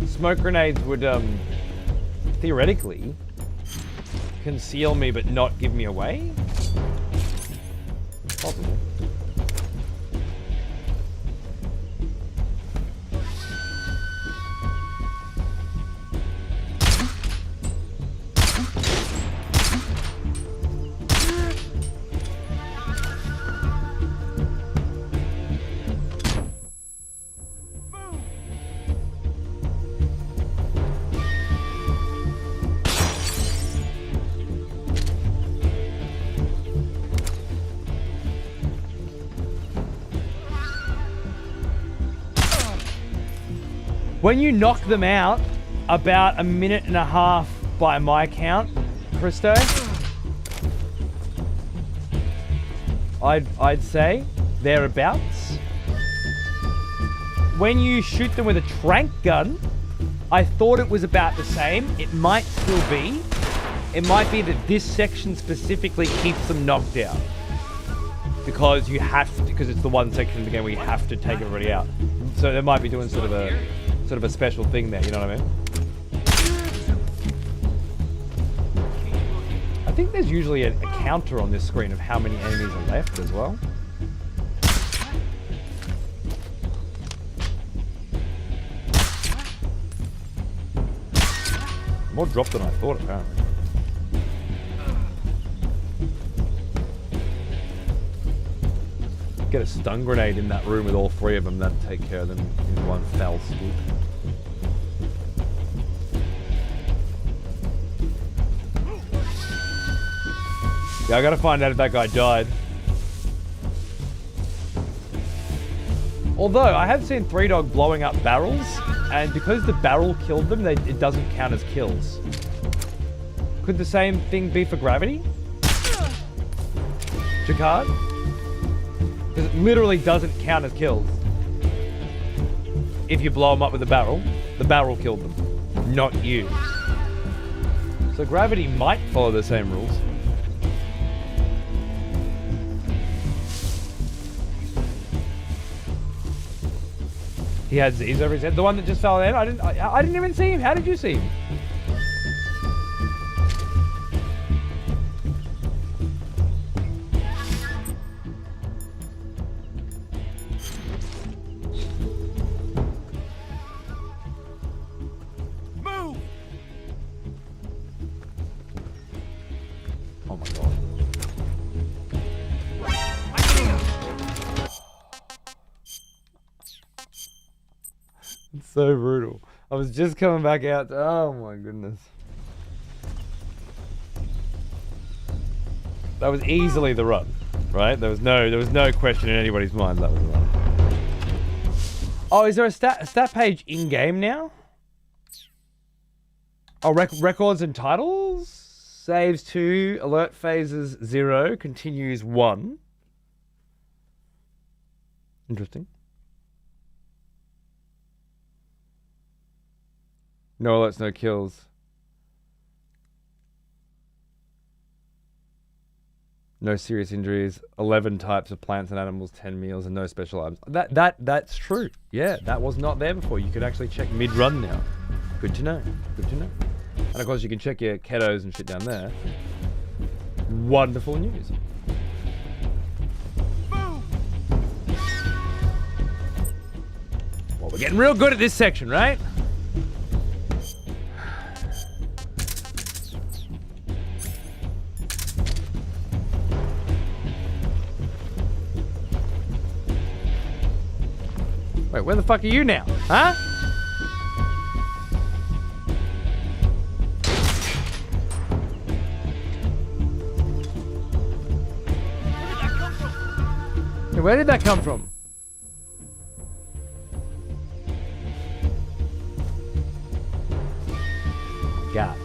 Smoke grenades would, theoretically, conceal me but not give me away? Possible. When you knock them out, about 1.5 minutes by my count, Christo, I'd say thereabouts. When you shoot them with a tranq gun, I thought it was about the same. It might still be. It might be that this section specifically keeps them knocked out. Because you have to, because it's the one section of the game where you have to take everybody out. So they might be doing sort of a special thing there, you know what I mean? I think there's usually a counter on this screen of how many enemies are left as well. More drop than I thought, apparently. Get a stun grenade in that room with all 3 of them, that'd take care of them in one fell swoop. Yeah, I gotta find out if that guy died. Although, I have seen 3 Dog blowing up barrels and because the barrel killed them, it doesn't count as kills. Could the same thing be for gravity? Jacquard? Because it literally doesn't count as kills. If you blow them up with the barrel killed them, not you. So gravity might follow the same rules. He had Z's over his head. The one that just fell in. I didn't even see him. How did you see him? Move! Oh my god. It's so brutal. I was just coming back out. Oh my goodness. That was easily the run, right? There was no question in anybody's mind that was the run. Oh, is there a stat page in game now? Oh, records and titles. Saves 2, alert phases 0, continues 1. Interesting. No alerts, no kills. No serious injuries. 11 types of plants and animals, 10 meals, and no special items. That's true. Yeah, that was not there before. You could actually check mid-run now. Good to know. Good to know. And of course, you can check your ketos and shit down there. Wonderful news. Well, we're getting real good at this section, right? Wait, where the fuck are you now? Huh? Hey, where did that come from? God.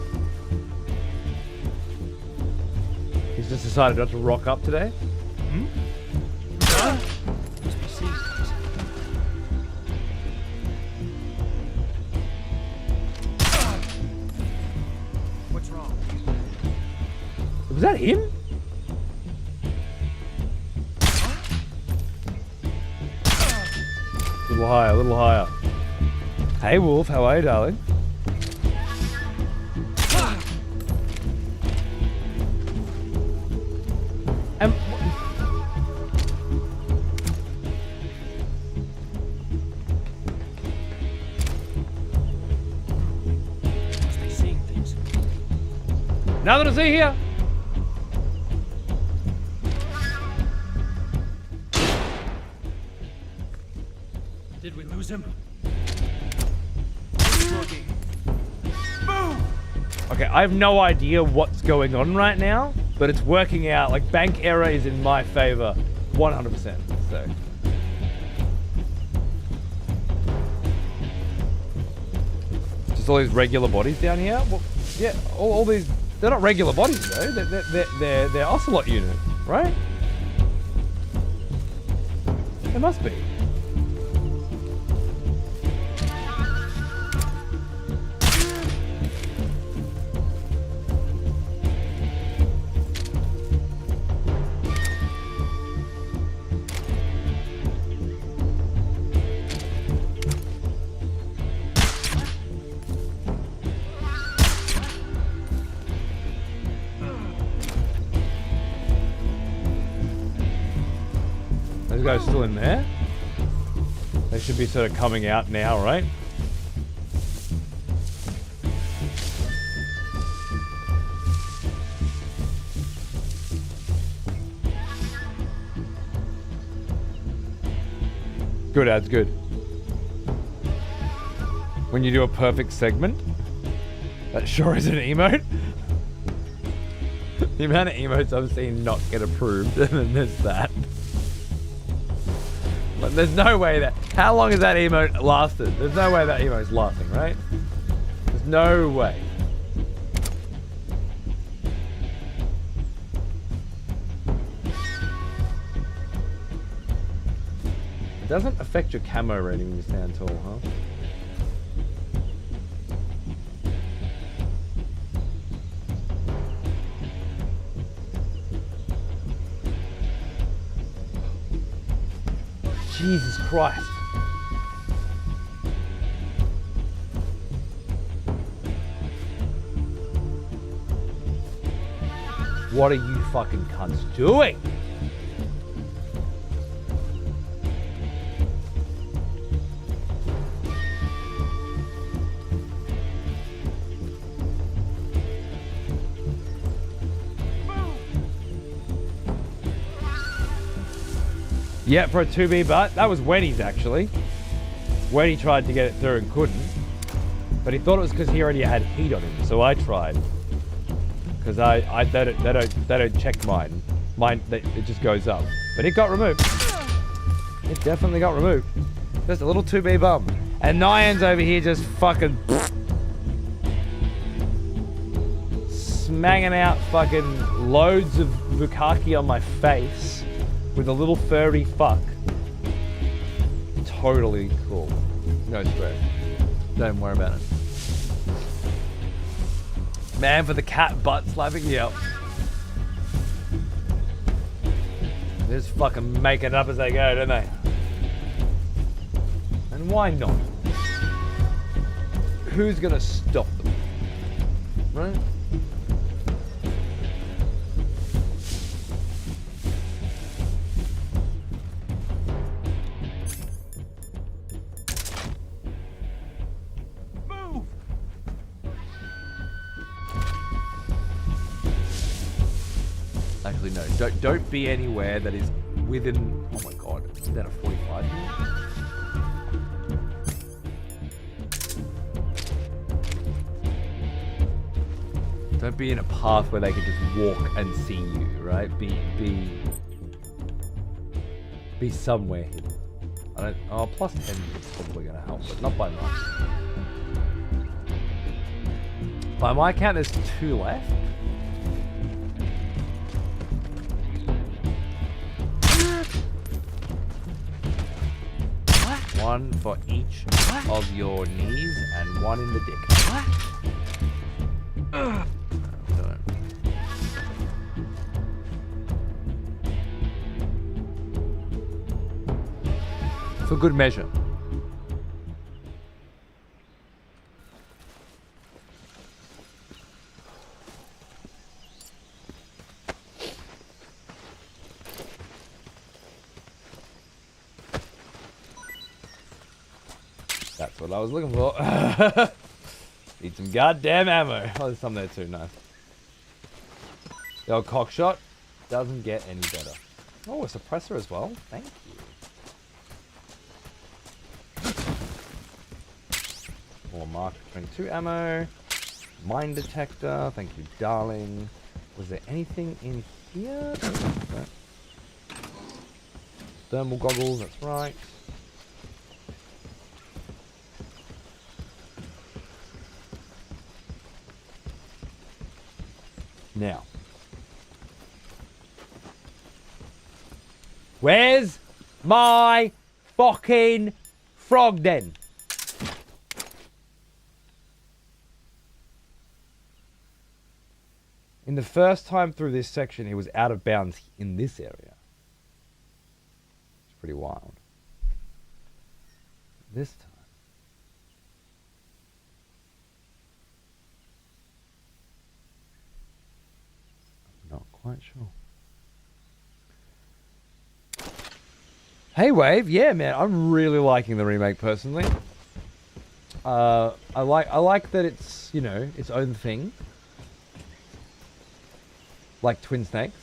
He's just decided not to rock up today? Hmm? What's wrong? Was that him? A little higher, a little higher. Hey Wolf, how are you, darling? Must be seeing things. Nothing to see here. Did we lose him? Okay, I have no idea what's going on right now, but it's working out. Like, bank error is in my favor 100%. So. Just all these regular bodies down here? Well, yeah, all these, they're not regular bodies though. They're Ocelot unit, right? They must be. Those guys still in there? They should be sort of coming out now, right? Good ads, good. When you do a perfect segment, that sure is an emote. The amount of emotes I've seen not get approved, and then there's that. But there's no way that... How long has that emote lasted? There's no way that emote's lasting, right? There's no way. It doesn't affect your camo rating when you stand tall, huh? Jesus Christ. What are you fucking cunts doing? Yeah, for a 2B butt. That was Wenny's, actually. Wenny tried to get it through and couldn't. But he thought it was because he already had heat on him, so I tried. Because they don't check mine. It just goes up. But it got removed. It definitely got removed. Just a little 2B bum. And Nyan's over here just fucking... smanging out fucking loads of bukkake on my face. With a little furry fuck. Totally cool. No stress. Don't worry about it. Man, for the cat butt slapping, yep. They just fucking make it up as they go, don't they? And why not? Who's gonna stop them? Right? Actually, no. Don't be anywhere that is within... Oh my god. Is that a 45 here? Don't be in a path where they can just walk and see you, right? Be somewhere hidden. I don't... Oh, plus 10 is probably going to help, but not by much. By my count, there's 2 left. One for each of your knees and one in the dick. For good measure. That's what I was looking for. Need some goddamn ammo. Oh, there's some there too. Nice. The old cock shot doesn't get any better. Oh, a suppressor as well. Thank you. More Mark 22 ammo. Mine detector. Thank you, darling. Was there anything in here? Thermal goggles. That's right. Now, where's my fucking frog then? In the first time through this section, he was out of bounds in this area. It's pretty wild. This time. Not quite sure. Hey Wave, yeah man, I'm really liking the remake personally. I like that it's, you know, its own thing. Like Twin Snakes.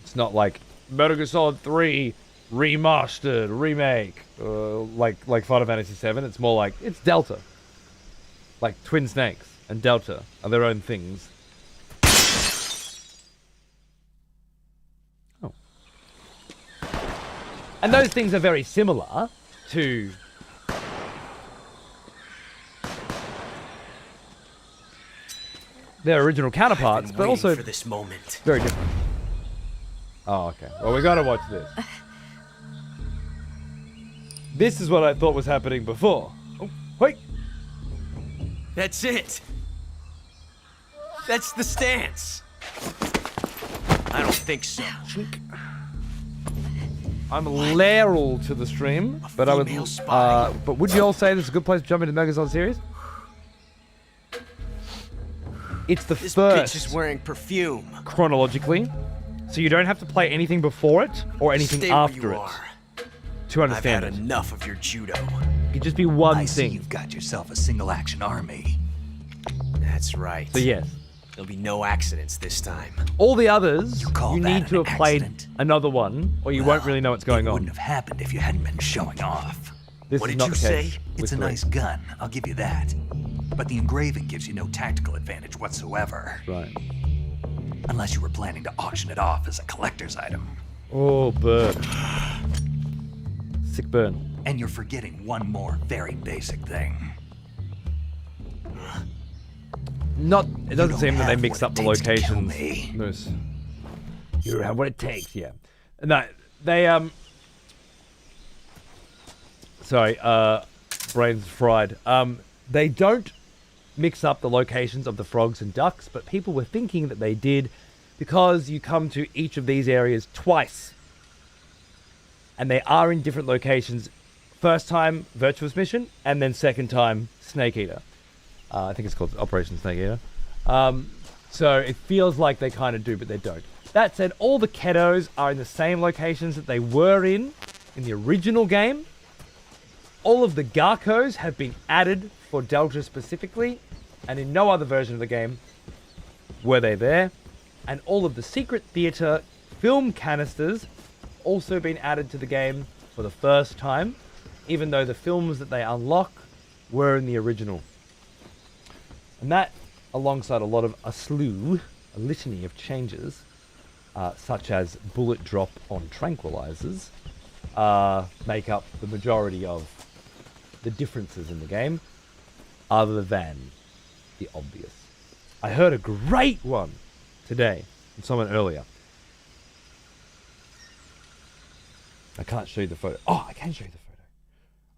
It's not like Metal Gear Solid 3 remastered, remake, like Final Fantasy 7. It's more like, it's Delta. Like Twin Snakes and Delta are their own things. And those things are very similar to their original counterparts, but also for this moment. very different. Oh, okay. Well, we gotta watch this. This is what I thought was happening before. Oh, wait. That's it. That's the stance. I don't think so. I'm lateral to the stream, but I would. But would you all say this is a good place to jump into the Megazord series? It's the This first bitch is wearing perfume. chronologically, so you don't have to play anything before it or anything Stay after where it you are. to I've understand had it. enough of your judo. It could just be one I see thing. you've got yourself a single-action army. That's right. So yes, There'll be no accidents this time. all the others You call you that need to an have played accident? another one, or you won't really know what's going It on. wouldn't have happened if you hadn't been showing off. This What is did not you the case say? with It's a three. nice gun, I'll give you that. But the engraving gives you no tactical advantage whatsoever. Right. Unless you were planning to auction it off as a collector's item. Oh, burn. Sick burn. And you're forgetting one more very basic thing. It doesn't don't seem that they have mix what up it the takes to kill locations. me. Moose. You don't have what it takes, yeah. No, they sorry, brains fried. They don't mix up the locations of the frogs and ducks, but people were thinking that they did because you come to each of these areas twice. And they are in different locations. First time, Virtuous Mission, and then second time, Snake Eater. I think it's called Operation Snake Eater. So it feels like they kind of do, but they don't. That said, all the Ketos are in the same locations that they were in the original game. All of the Garkos have been added for Delta specifically, and in no other version of the game were they there. And all of the Secret Theater film canisters also been added to the game for the first time, even though the films that they unlock were in the original. And that, alongside a litany of changes, such as bullet drop on tranquilizers, make up the majority of the differences in the game, other than the obvious. I heard a great one today from someone earlier. I can't show you the photo. Oh, I can show you the photo.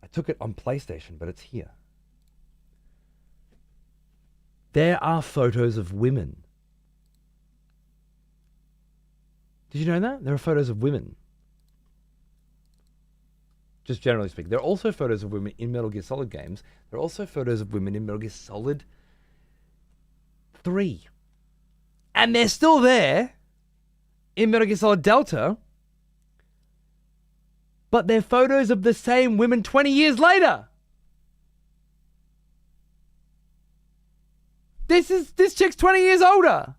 I took it on PlayStation, but it's here. There are photos of women. Did you know that? There are photos of women. Just generally speaking. There are also photos of women in Metal Gear Solid games. There are also photos of women in Metal Gear Solid 3. And they're still there in Metal Gear Solid Delta. But they're photos of the same women 20 years later. This chick's 20 years older.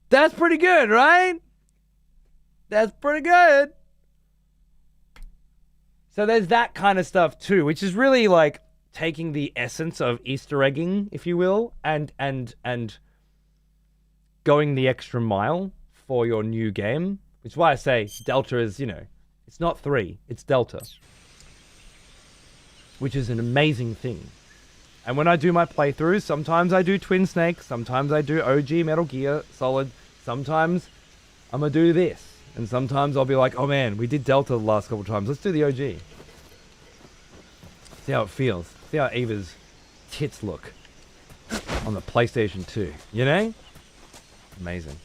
That's pretty good, right? That's pretty good. So there's that kind of stuff too, which is really like taking the essence of Easter egging, if you will, and going the extra mile for your new game. Which is why I say Delta is, it's not 3, it's Delta. Which is an amazing thing. And when I do my playthroughs, sometimes I do Twin Snake, sometimes I do OG Metal Gear Solid, sometimes I'm going to do this. And sometimes I'll be like, oh man, we did Delta the last couple times, let's do the OG. See how it feels. See how Eva's tits look on the PlayStation 2, you know? Amazing.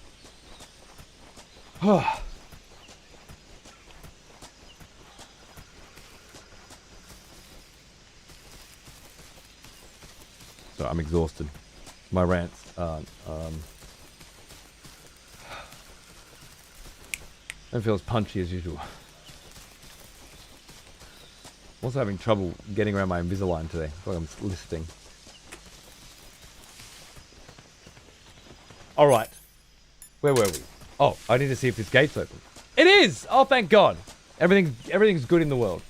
So I'm exhausted. My rants don't feel as punchy as usual. I'm also having trouble getting around my Invisalign today. I feel like I'm listing. Alright. Where were we? Oh, I need to see if this gate's open. It is! Oh, thank God. Everything's good in the world.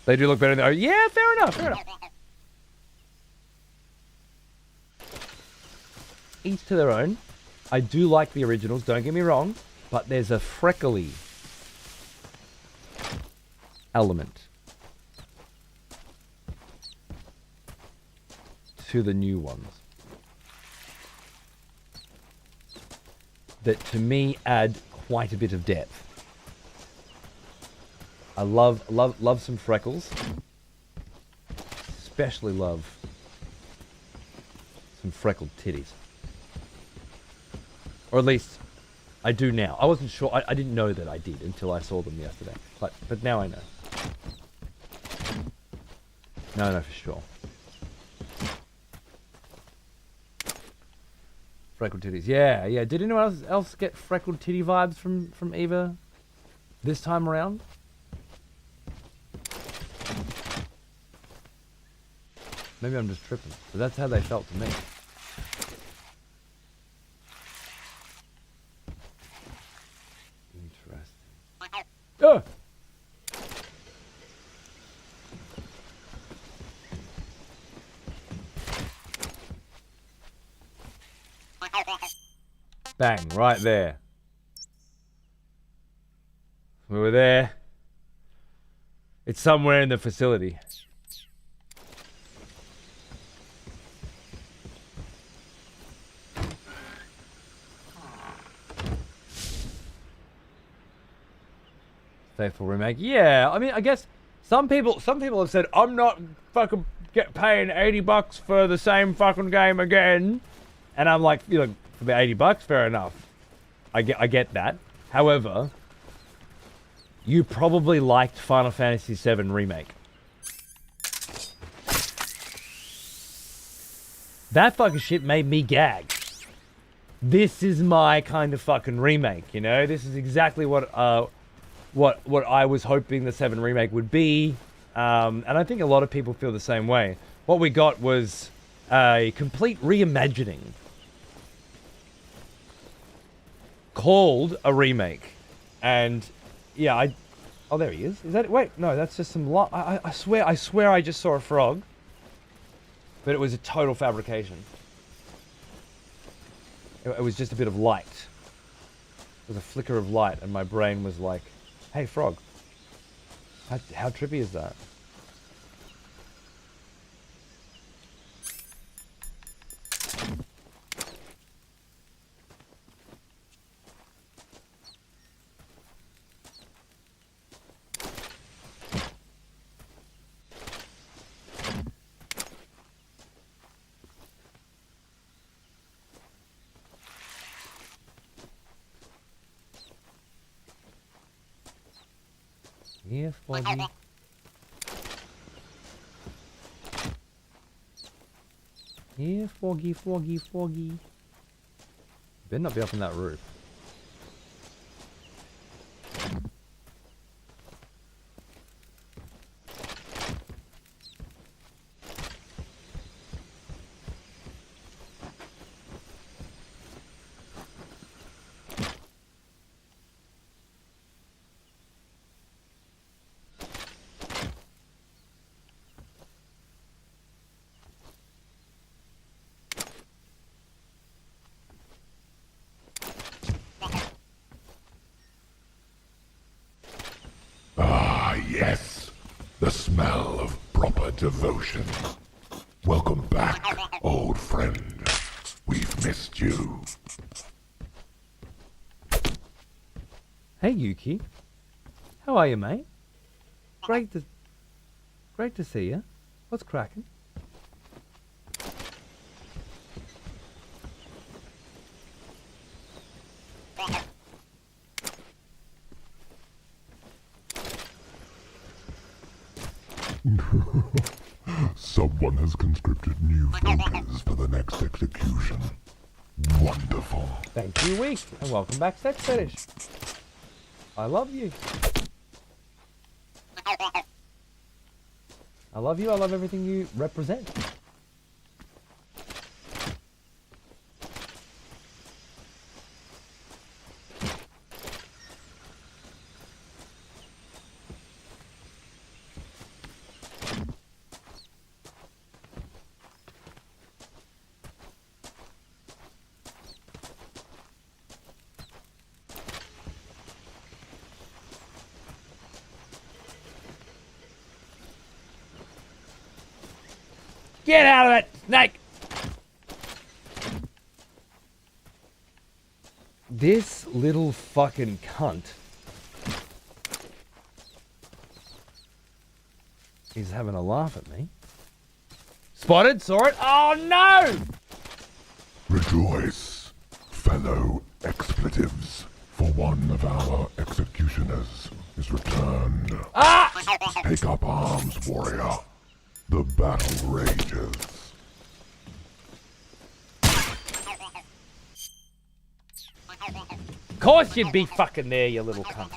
They do look better than... Oh, yeah, fair enough. each to their own. I do like the originals, don't get me wrong, but there's a freckly element to the new ones that to me add quite a bit of depth. I love some freckles. Especially love some freckled titties. Or at least I do now. I wasn't sure. I didn't know that I did until I saw them yesterday. But now I know. Now I know for sure. Freckled titties. Yeah. Did anyone else get freckled titty vibes from Eva this time around? Maybe I'm just tripping. But that's how they felt to me. Interesting. Oh! Bang, right there. We were there. It's somewhere in the facility. Faithful remake. Yeah, I mean, I guess some people have said, I'm not fucking paying $80 for the same fucking game again. And I'm like, you know, for the $80, fair enough. I get that. However, you probably liked Final Fantasy VII Remake. That fucking shit made me gag. This is my kind of fucking remake, you know? This is exactly what I was hoping the 7 remake would be. And I think a lot of people feel the same way. What we got was a complete reimagining called a remake. And yeah, oh, there he is. Is that, wait, no, that's just some I swear I just saw a frog. But it was a total fabrication. It was just a bit of light. It was a flicker of light and my brain was like, hey, frog. How trippy is that? Here, Foggy. Here, Foggy, Foggy, Foggy. Better not be up on that roof. Yes, the smell of proper devotion. Welcome back, old friend. We've missed you. Hey, Yuki. How are you, mate? Great to see you. What's cracking? Someone has conscripted new voters for the next execution. Wonderful. Thank you, Week, and welcome back, Sex Fetish. I love you. I love you. I love everything you represent. Get out of it, snake! This little fucking cunt is having a laugh at me. Spotted, saw it. Oh no! Rejoice, fellow expletives, for one of our executioners is returned. Ah! Take up arms, warrior. The battle rages. Of course you'd be fucking there, you little cunt.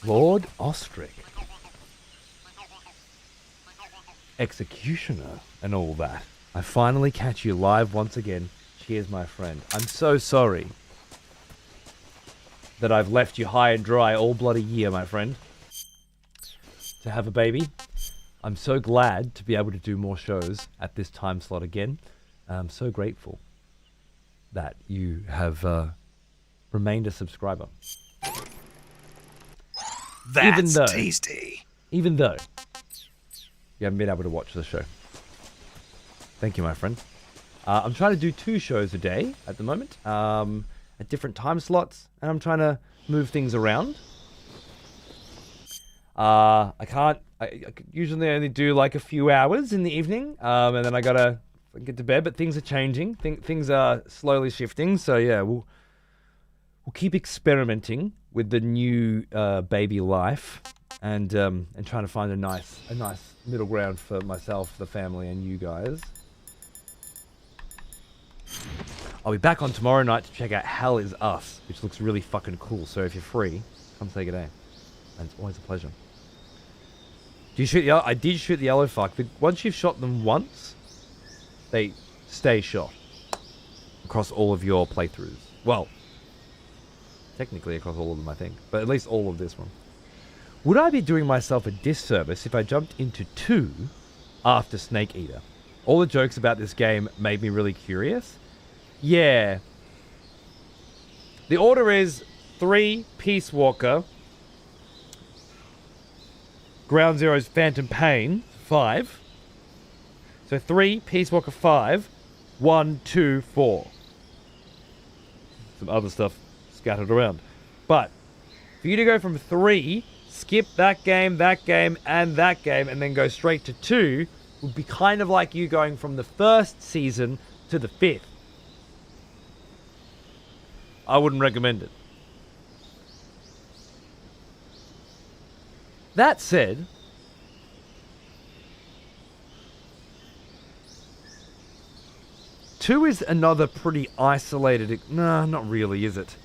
Lord Ostrich. Executioner and all that. I finally catch you live once again. Cheers, my friend. I'm so sorry that I've left you high and dry all bloody year, my friend. To have a baby. I'm so glad to be able to do more shows at this time slot again. I'm so grateful that you have remained a subscriber. That's tasty. Even though you haven't been able to watch the show. Thank you, my friend. I'm trying to do 2 shows a day at the moment, at different time slots, and I'm trying to move things around. I usually only do like a few hours in the evening, and then I gotta get to bed, but things are changing. Things are slowly shifting, so yeah, we'll keep experimenting with the new baby life, and trying to find a nice middle ground for myself, the family, and you guys. I'll be back on tomorrow night to check out Hell Is Us, which looks really fucking cool. So if you're free, come say good day. And it's always a pleasure. Do you shoot the? I did shoot the yellow fuck. Once you've shot them once, they stay shot across all of your playthroughs. Well, technically across all of them, I think, but at least all of this one. Would I be doing myself a disservice if I jumped into 2 after Snake Eater? All the jokes about this game made me really curious. Yeah. The order is 3 Peace Walker, Ground Zero's Phantom Pain 5. So 3 Peace Walker 5, 1, 2, 4. Some other stuff scattered around. But for you to go from 3, skip that game, and then go straight to 2 would be kind of like you going from the 1st season to the 5th. I wouldn't recommend it. That said, two is another pretty isolated... Nah, not really, is it?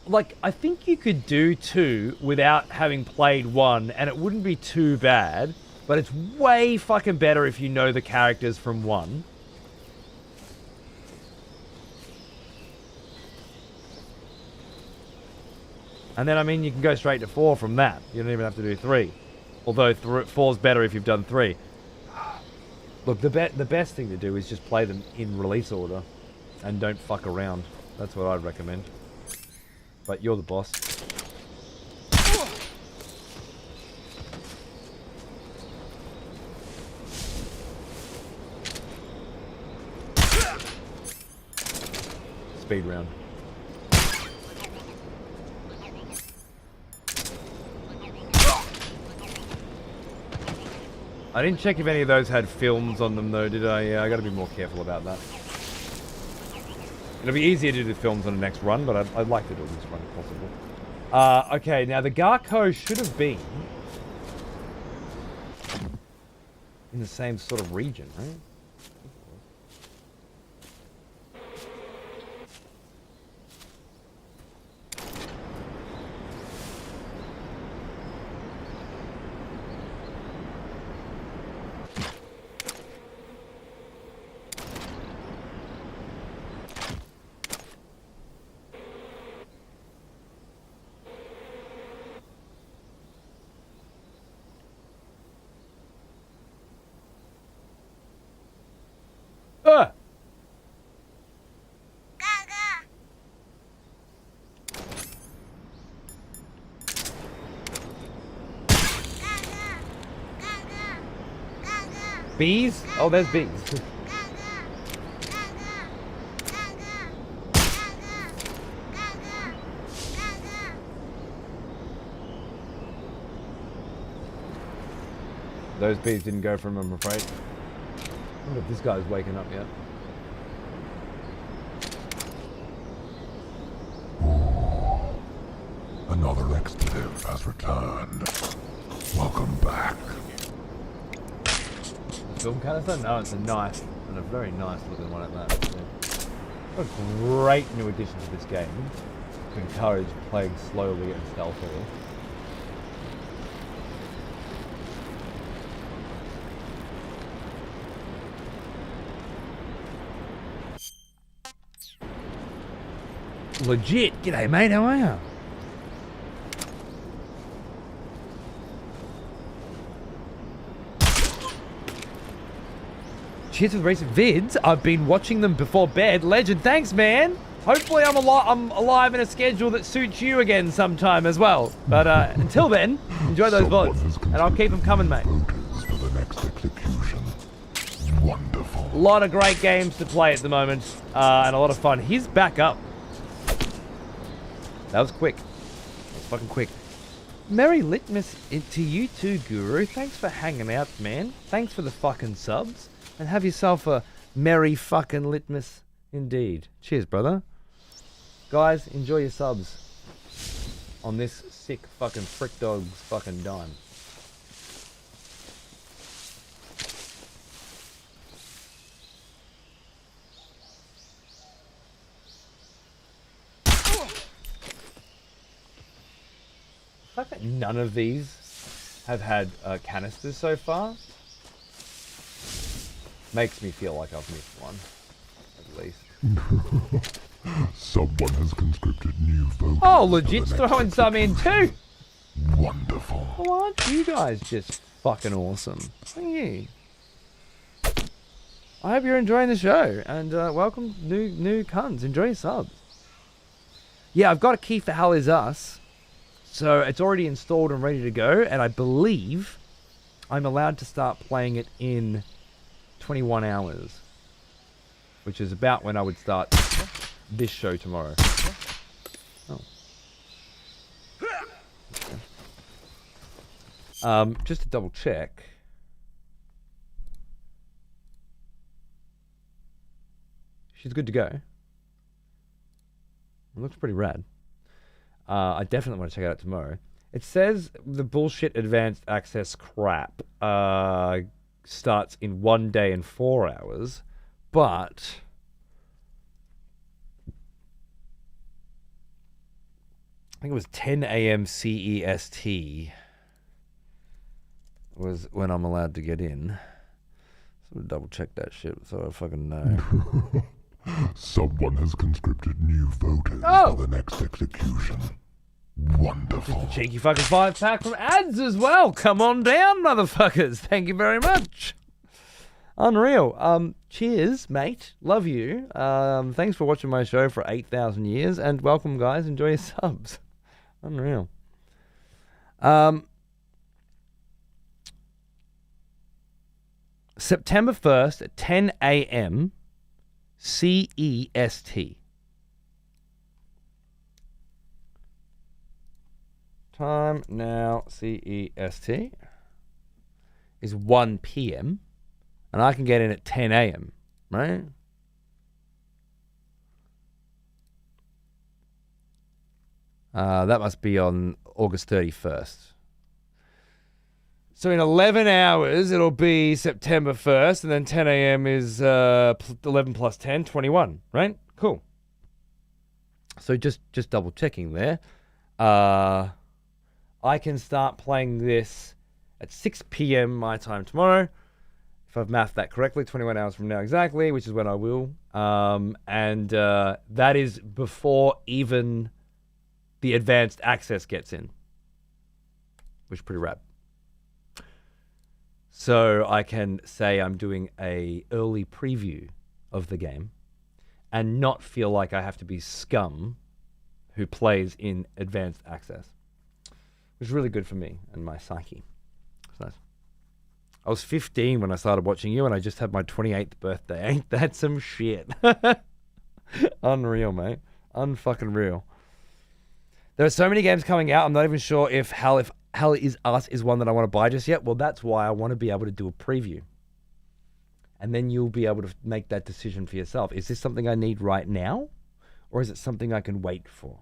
Like, I think you could do 2 without having played 1, and it wouldn't be too bad, but it's way fucking better if you know the characters from 1. And then, I mean, you can go straight to 4 from that. You don't even have to do 3. Although 4's better if you've done 3. Look, the best thing to do is just play them in release order. And don't fuck around. That's what I'd recommend. But you're the boss. Speed round. I didn't check if any of those had films on them though, did I? Yeah, I gotta be more careful about that. It'll be easier to do the films on the next run, but I'd like to do this run if possible. Okay, now the Garco should have been in the same sort of region, right? Bees? Oh, there's bees. Those bees didn't go for him, I'm afraid. I wonder if this guy's waking up yet. Another expletive has returned. Welcome back. Film canister? No, it's a knife, and a very nice looking one at that. What a great new addition to this game to encourage playing slowly and stealthily. Legit. G'day, mate. How are you? Cheers for the recent vids. I've been watching them before bed. Legend. Thanks, man. Hopefully I'm alive in a schedule that suits you again sometime as well. But until then, enjoy those VODs. And I'll keep them coming, mate. For the next execution. Wonderful. A lot of great games to play at the moment. And a lot of fun. He's back up. That was quick. That was fucking quick. Merry Litmus to you too, Guru. Thanks for hanging out, man. Thanks for the fucking subs. And have yourself a merry fucking Litmus indeed. Cheers, brother. Guys, enjoy your subs on this sick fucking frick dog's fucking dime. The fact that none of these have had canisters so far makes me feel like I've missed one, at least. Someone has conscripted new voters. Oh, legit throwing some in too. Wonderful. Well, aren't you guys just fucking awesome? Thank you. I hope you're enjoying the show, and welcome new cunts. Enjoy your subs. Yeah, I've got a key for Hell Is Us, so it's already installed and ready to go, and I believe I'm allowed to start playing it in 21 hours, which is about when I would start this show tomorrow. Oh. Just to double check. She's good to go. It looks pretty rad. I definitely want to check it out tomorrow. It says the bullshit advanced access crap starts in 1 day and 4 hours, but I think it was 10 a.m. CEST was when I'm allowed to get in. So I'm double check that shit so I fucking know. Someone has conscripted new voters for the next execution. Wonderful. Just a cheeky fucking 5-pack from ads as well. Come on down, motherfuckers. Thank you very much. Unreal. Cheers, mate. Love you. Thanks for watching my show for 8,000 years. And welcome, guys. Enjoy your subs. Unreal. September 1st at 10 a.m. CEST. Time now CEST is 1 p.m. and I can get in at 10 a.m. right? That must be on August 31st. So in 11 hours it'll be September 1st, and then 10 a.m. is 11 plus 10, 21, right? Cool. So just double checking there. I can start playing this at 6 p.m. my time tomorrow, if I've mathed that correctly, 21 hours from now exactly, which is when I will. And that is before even the advanced access gets in, which is pretty rad. So I can say I'm doing a early preview of the game and not feel like I have to be scum who plays in advanced access. It was really good for me and my psyche. It's nice. I was 15 when I started watching you, and I just had my 28th birthday. Ain't that some shit? Unreal, mate. Unfucking real. There are so many games coming out. I'm not even sure if Hell Is Us is one that I want to buy just yet. Well, that's why I want to be able to do a preview. And then you'll be able to make that decision for yourself. Is this something I need right now? Or is it something I can wait for?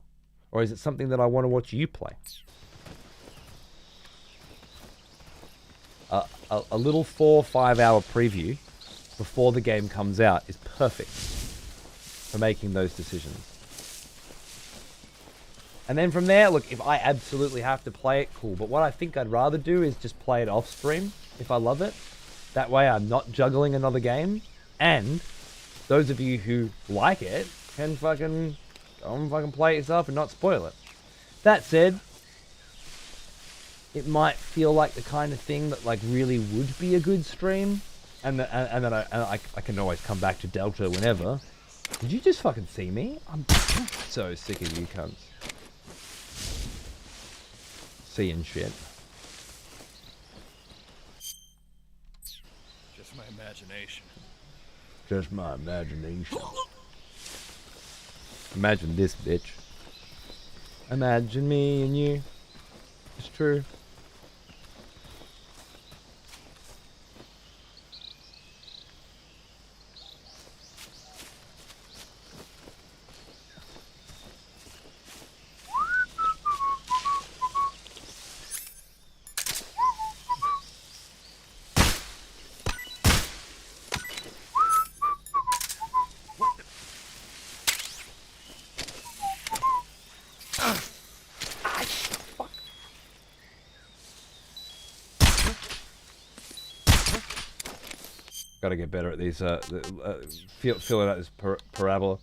Or is it something that I want to watch you play? A little 4 or 5 hour preview before the game comes out is perfect for making those decisions. And then from there, look, if I absolutely have to play it, cool. But what I think I'd rather do is just play it off stream if I love it. That way I'm not juggling another game. And those of you who like it can fucking go and fucking play it yourself and not spoil it. That said, it might feel like the kind of thing that like really would be a good stream. And then I can always come back to Delta whenever. Did you just fucking see me? I'm so sick of you cunts. Seeing shit. Just my imagination. Just my imagination. Imagine this, bitch. Imagine me and you. It's true. Gotta get better at these, filling out this parabola.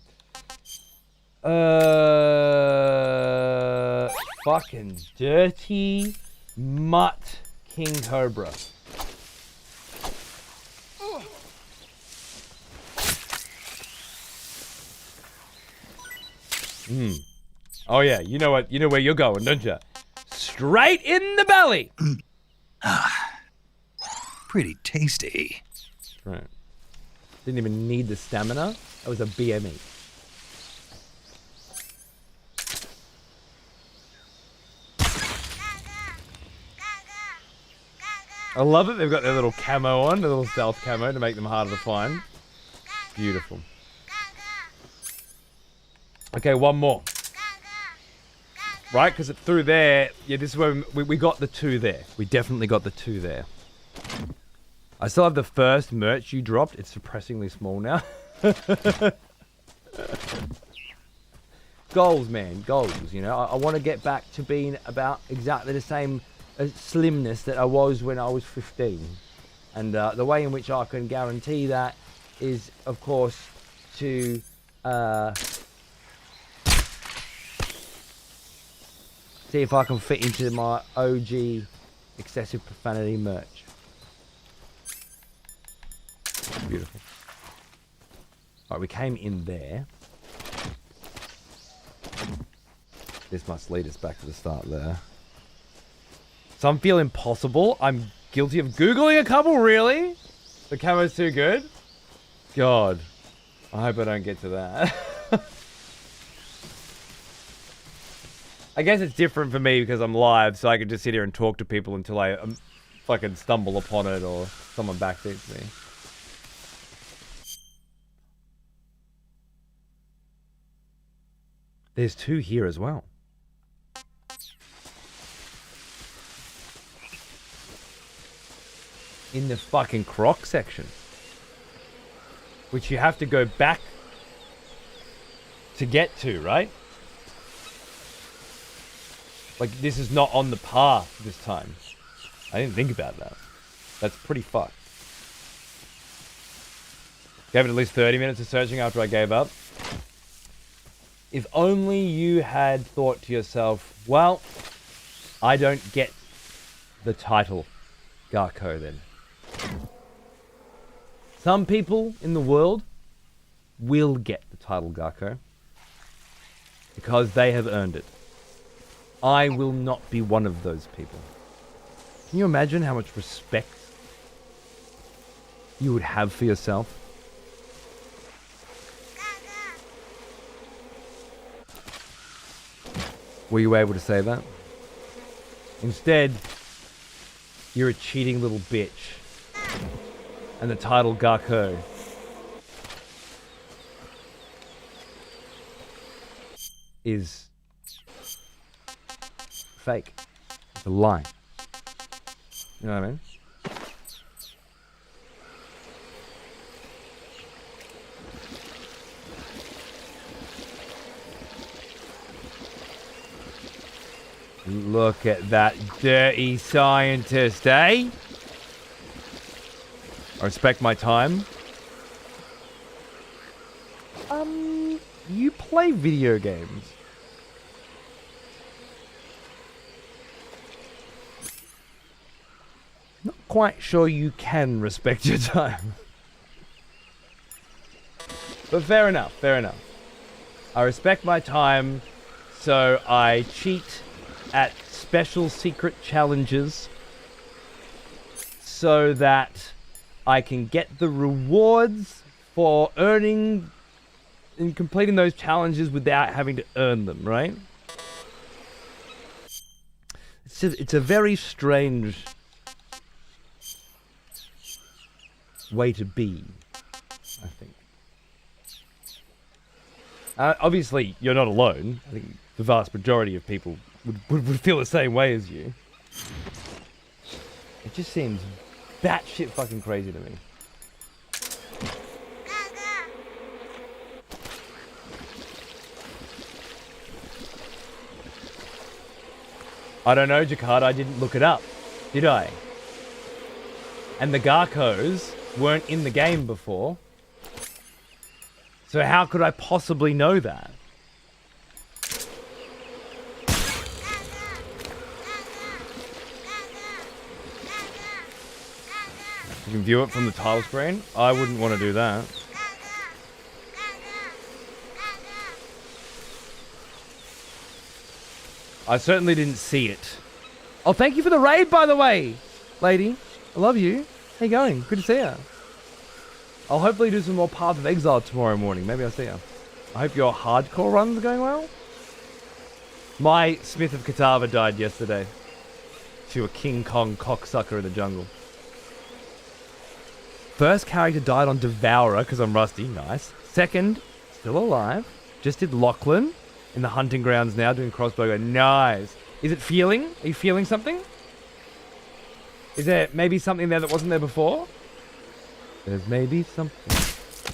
Fucking dirty mutt King Cobra. Oh yeah, you know what? You know where you're going, don't you? Straight in the belly. Pretty tasty. Right. Didn't even need the stamina. That was a BME. I love it. They've got their little camo on, their little stealth camo to make them harder to find. Beautiful. Okay, one more. Right, because through there, yeah, this is where we got the 2 there. We definitely got the 2 there. I still have the first merch you dropped. It's surprisingly small now. Goals, man. Goals, you know. I want to get back to being about exactly the same slimness that I was when I was 15. And the way in which I can guarantee that is, of course, to... see if I can fit into my OG excessive profanity merch. Beautiful. Alright, we came in there. This must lead us back to the start there. Some feel impossible. I'm guilty of Googling a couple, really? The camo's too good? God. I hope I don't get to that. I guess it's different for me because I'm live, so I can just sit here and talk to people until I fucking stumble upon it or someone backseats me. There's 2 here as well. In the fucking croc section. Which you have to go back to get to, right? Like, this is not on the path this time. I didn't think about that. That's pretty fucked. Gave it at least 30 minutes of searching after I gave up. If only you had thought to yourself, well, I don't get the title Garko then. Some people in the world will get the title Garko because they have earned it. I will not be one of those people. Can you imagine how much respect you would have for yourself? Were you able to say that? Instead, you're a cheating little bitch. And the title Garko is fake. It's a lie. You know what I mean? Look at that dirty scientist, eh? I respect my time. You play video games. Not quite sure you can respect your time. But fair enough, fair enough. I respect my time, so I cheat at special secret challenges so that I can get the rewards for earning and completing those challenges without having to earn them, right? It's a very strange way to be, I think. Obviously, you're not alone. I think the vast majority of people would feel the same way as you. It just seems batshit fucking crazy to me. I don't know, Jakarta, I didn't look it up, did I? And the Garkos weren't in the game before. So how could I possibly know that? You can view it from the title screen? I wouldn't want to do that. I certainly didn't see it. Oh, thank you for the raid, by the way, lady. I love you. How you going? Good to see you. I'll hopefully do some more Path of Exile tomorrow morning. Maybe I'll see you. I hope your hardcore runs are going well. My Smith of Katava died yesterday to a King Kong cocksucker in the jungle. First character died on Devourer because I'm rusty. Nice. Second, still alive. Just did Lachlan in the hunting grounds now doing crossbow. Nice. Is it feeling? Are you feeling something? Is there maybe something there that wasn't there before? There's maybe something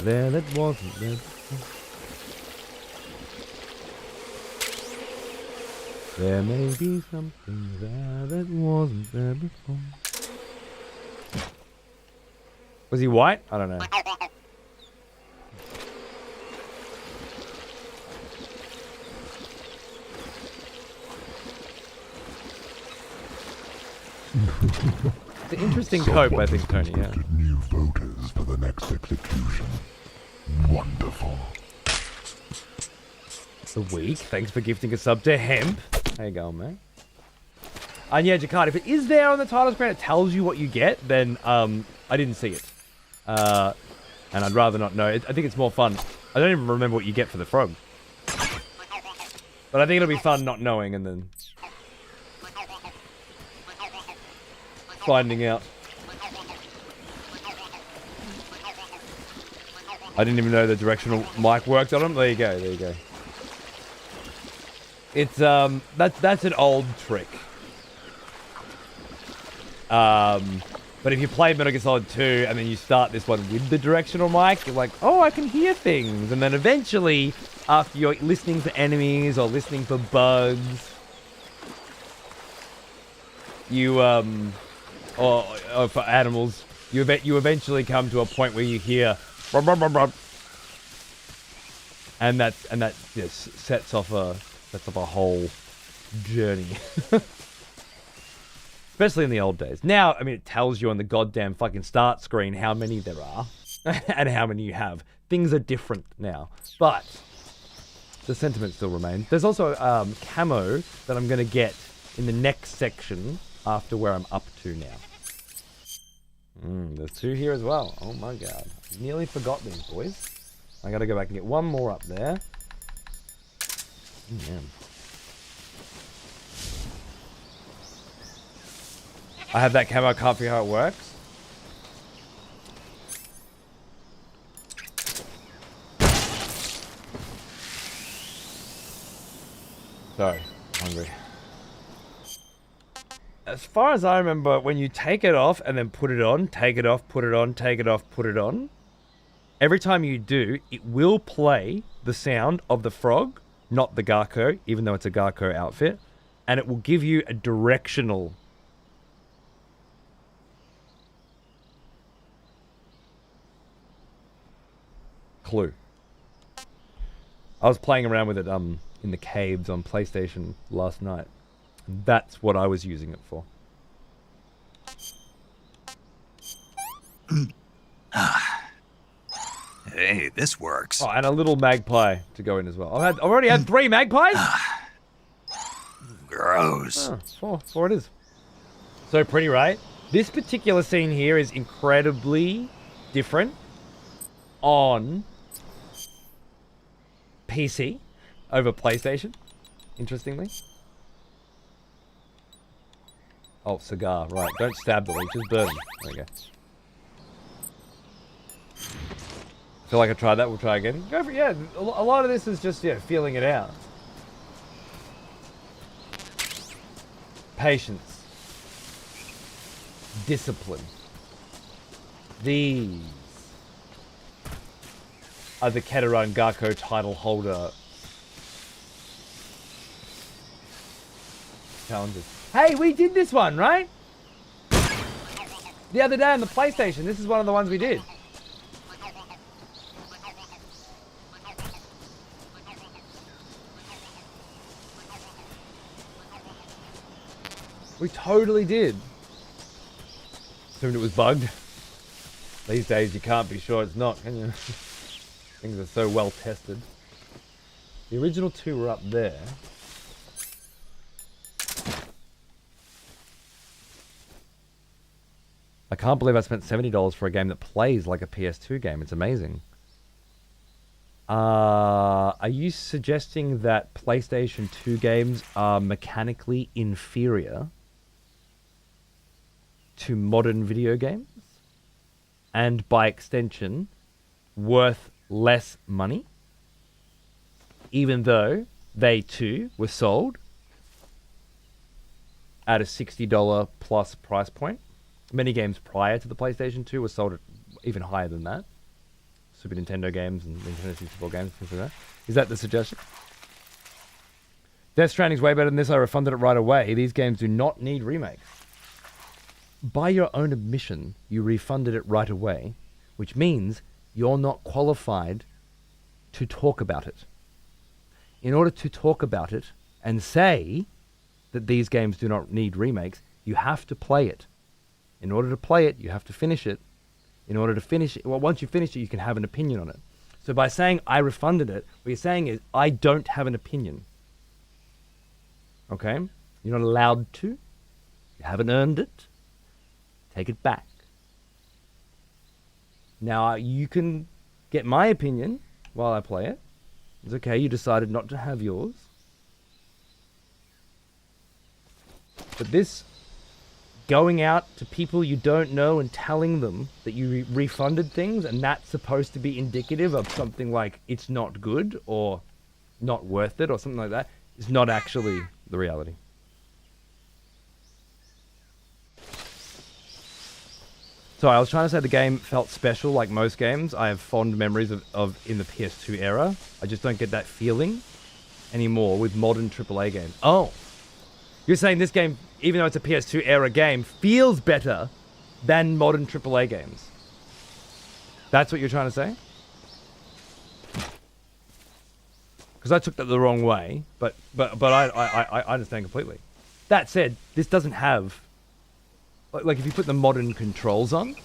there that wasn't there before. There may be something there that wasn't there before. Was he white? I don't know. It's an interesting cope, I think, Tony, yeah. New voters for the next execution. Wonderful. The week. Thanks for gifting a sub to Hemp. How you going, man? And yeah, Jakarta, if it is there on the title screen, it tells you what you get, then I didn't see it. And I'd rather not know. I think it's more fun. I don't even remember what you get for the frog. But I think it'll be fun not knowing and then finding out. I didn't even know the directional mic worked on them. There you go, there you go. It's that's an old trick. But if you play Metal Gear Solid 2 and then you start this one with the directional mic, you're like, oh, I can hear things. And then eventually, after you're listening for enemies or listening for bugs, you or for animals, you eventually come to a point where you hear, and that just sets off a whole journey. Especially in the old days. Now, I mean, it tells you on the goddamn fucking start screen how many there are and how many you have. Things are different now, but the sentiment still remains. There's also camo that I'm going to get in the next section after where I'm up to now. There's 2 here as well. Oh my god. Nearly forgot these, boys. I gotta go back and get one more up there. Man. I have that camo, I can't figure out how it works. Sorry, I'm hungry. As far as I remember, when you take it off and then put it on, take it off, put it on, take it off, put it on, every time you do, it will play the sound of the frog, not the Garko, even though it's a Garko outfit, and it will give you a directional clue. I was playing around with it in the caves on PlayStation last night. That's what I was using it for. Hey, this works. Oh, and a little magpie to go in as well. I've already had 3 magpies? Gross. Oh, 4 it is. So pretty, right? This particular scene here is incredibly different on PC over PlayStation, interestingly. Oh, cigar, right. Don't stab the leeches, burn them. There we go. Feel like I tried that, we'll try again. Go for it, yeah. A lot of this is just, yeah, feeling it out. Patience. Discipline. These are the Keto and Garko title holder challenges. Hey, we did this one, right? The other day on the PlayStation. This is one of the ones we did. We totally did. Assumed it was bugged. These days you can't be sure it's not, can you? Things are so well tested. The original 2 were up there. I can't believe I spent $70 for a game that plays like a PS2 game. It's amazing. Are you suggesting that PlayStation 2 games are mechanically inferior to modern video games? And by extension, worth less money? Even though they too were sold at a $60 plus price point? Many games prior to the PlayStation 2 were sold at even higher than that. Super Nintendo games and Nintendo 64 games, things like that. Is that the suggestion? Death Stranding's way better than this. I refunded it right away. These games do not need remakes. By your own admission, you refunded it right away, which means you're not qualified to talk about it. In order to talk about it and say that these games do not need remakes, you have to play it. In order to play it, you have to finish it. In order to finish it, well, once you finish it, you can have an opinion on it. So by saying I refunded it, what you're saying is I don't have an opinion. Okay? You're not allowed to. You haven't earned it. Take it back. Now, you can get my opinion while I play it. It's okay, you decided not to have yours. But this going out to people you don't know and telling them that you refunded things, and that's supposed to be indicative of something like it's not good or not worth it or something like that, is not actually the reality. So I was trying to say the game felt special like most games. I have fond memories of in the PS2 era. I just don't get that feeling anymore with modern AAA games. Oh, you're saying this game, even though it's a PS2 era game, feels better than modern AAA games. That's what you're trying to say? Because I took that the wrong way, but I understand completely. That said, this doesn't have, like if you put the modern controls on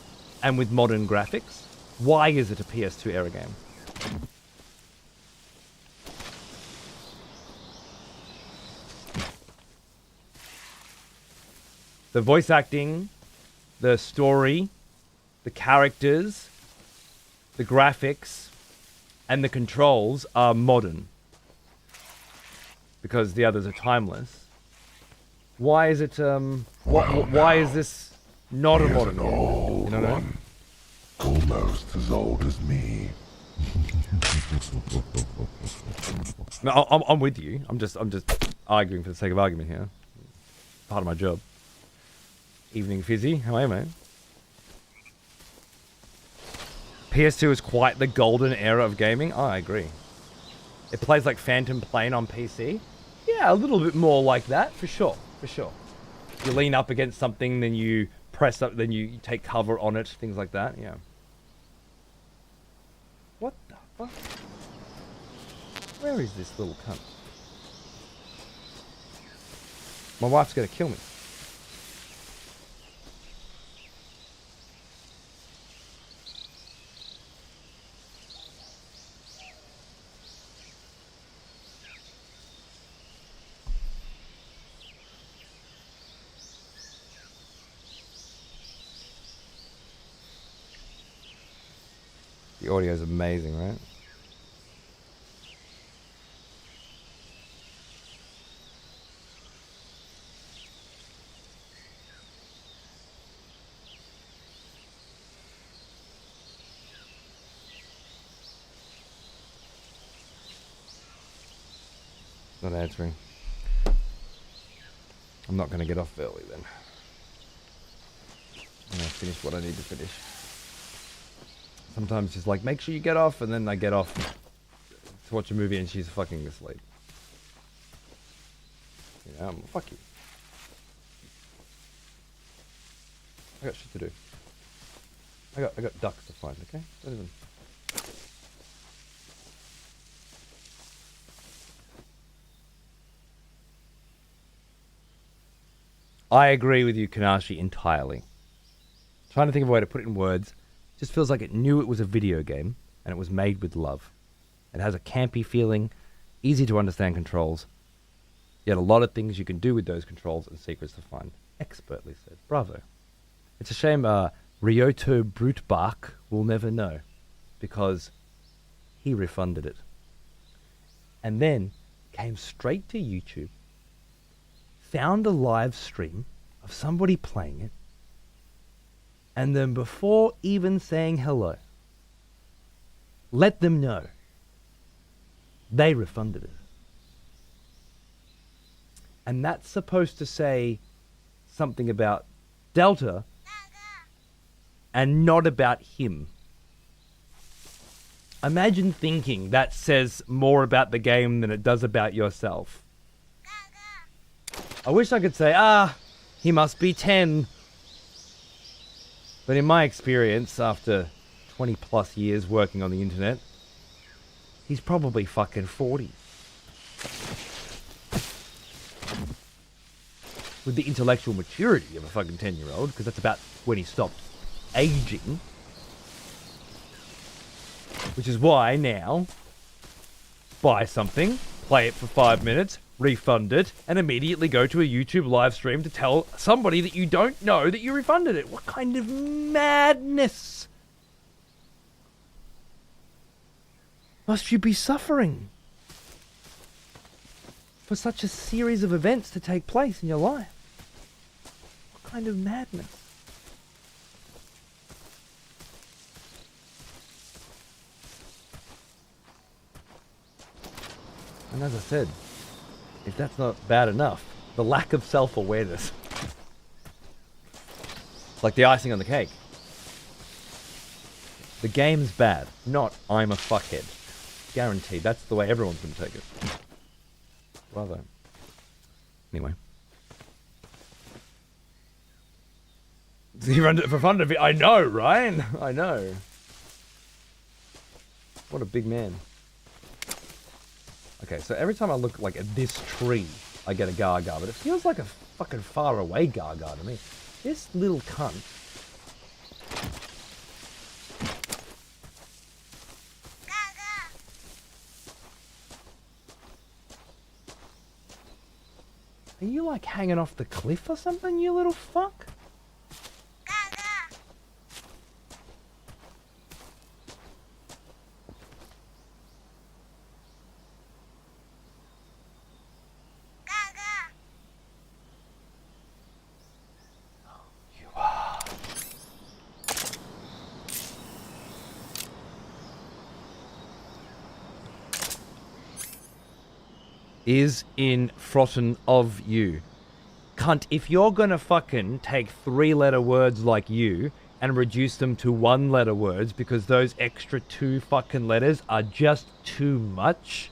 and with modern graphics, why is it a PS2 era game? The voice acting, the story, the characters, the graphics, and the controls are modern. Because the others are timeless. Why is it, why is this not a modern game? You know what I mean? Almost as old as me. No, I'm with you. I'm just arguing for the sake of argument here. Part of my job. Evening Fizzy, how are you, mate? PS2 is quite the golden era of gaming. Oh, I agree. It plays like Phantom Plane on PC. Yeah, a little bit more like that, for sure, for sure. You lean up against something, then you press up, then you take cover on it, things like that, yeah. What the fuck? Where is this little cunt? My wife's gonna kill me. The audio is amazing, right? Not answering. I'm not going to get off early then. I'm going to finish what I need to finish. Sometimes just like, make sure you get off, and then I get off to watch a movie and she's fucking asleep. Yeah, fuck you. I got shit to do. I got ducks to find, okay? Don't even... I agree with you, Kanashi, entirely. Trying to think of a way to put it in words. Just feels like it knew it was a video game, and it was made with love. It has a campy feeling, easy to understand controls, yet a lot of things you can do with those controls and secrets to find. Expertly said. Bravo. It's a shame Ryoto Brutebach will never know, because he refunded it. And then came straight to YouTube, found a live stream of somebody playing it, and then before even saying hello, let them know they refunded it. And that's supposed to say something about Delta and not about him. Imagine thinking that says more about the game than it does about yourself. I wish I could say, he must be 10. But in my experience, after 20 plus years working on the internet, he's probably fucking 40. With the intellectual maturity of a fucking 10-year-old, because that's about when he stopped aging. Which is why now, buy something, play it for 5 minutes, refund it, and immediately go to a YouTube live stream to tell somebody that you don't know that you refunded it. What kind of madness must you be suffering for such a series of events to take place in your life? What kind of madness? And as I said, if that's not bad enough, the lack of self-awareness. It's like the icing on the cake. The game's bad, not I'm a fuckhead. Guaranteed, that's the way everyone's going to take it. Bravo. Anyway. He runs it for fun of it. I know, Ryan. I know. What a big man. Okay, so every time I look like at this tree, I get a Gaga, but it feels like a fucking far away Gaga to me. This little cunt. Gaga. Are you like hanging off the cliff or something, you little fuck? Gaga. is in frotten of you. Cunt, if you're gonna fucking take 3-letter words like you and reduce them to 1-letter words because those extra 2 fucking letters are just too much,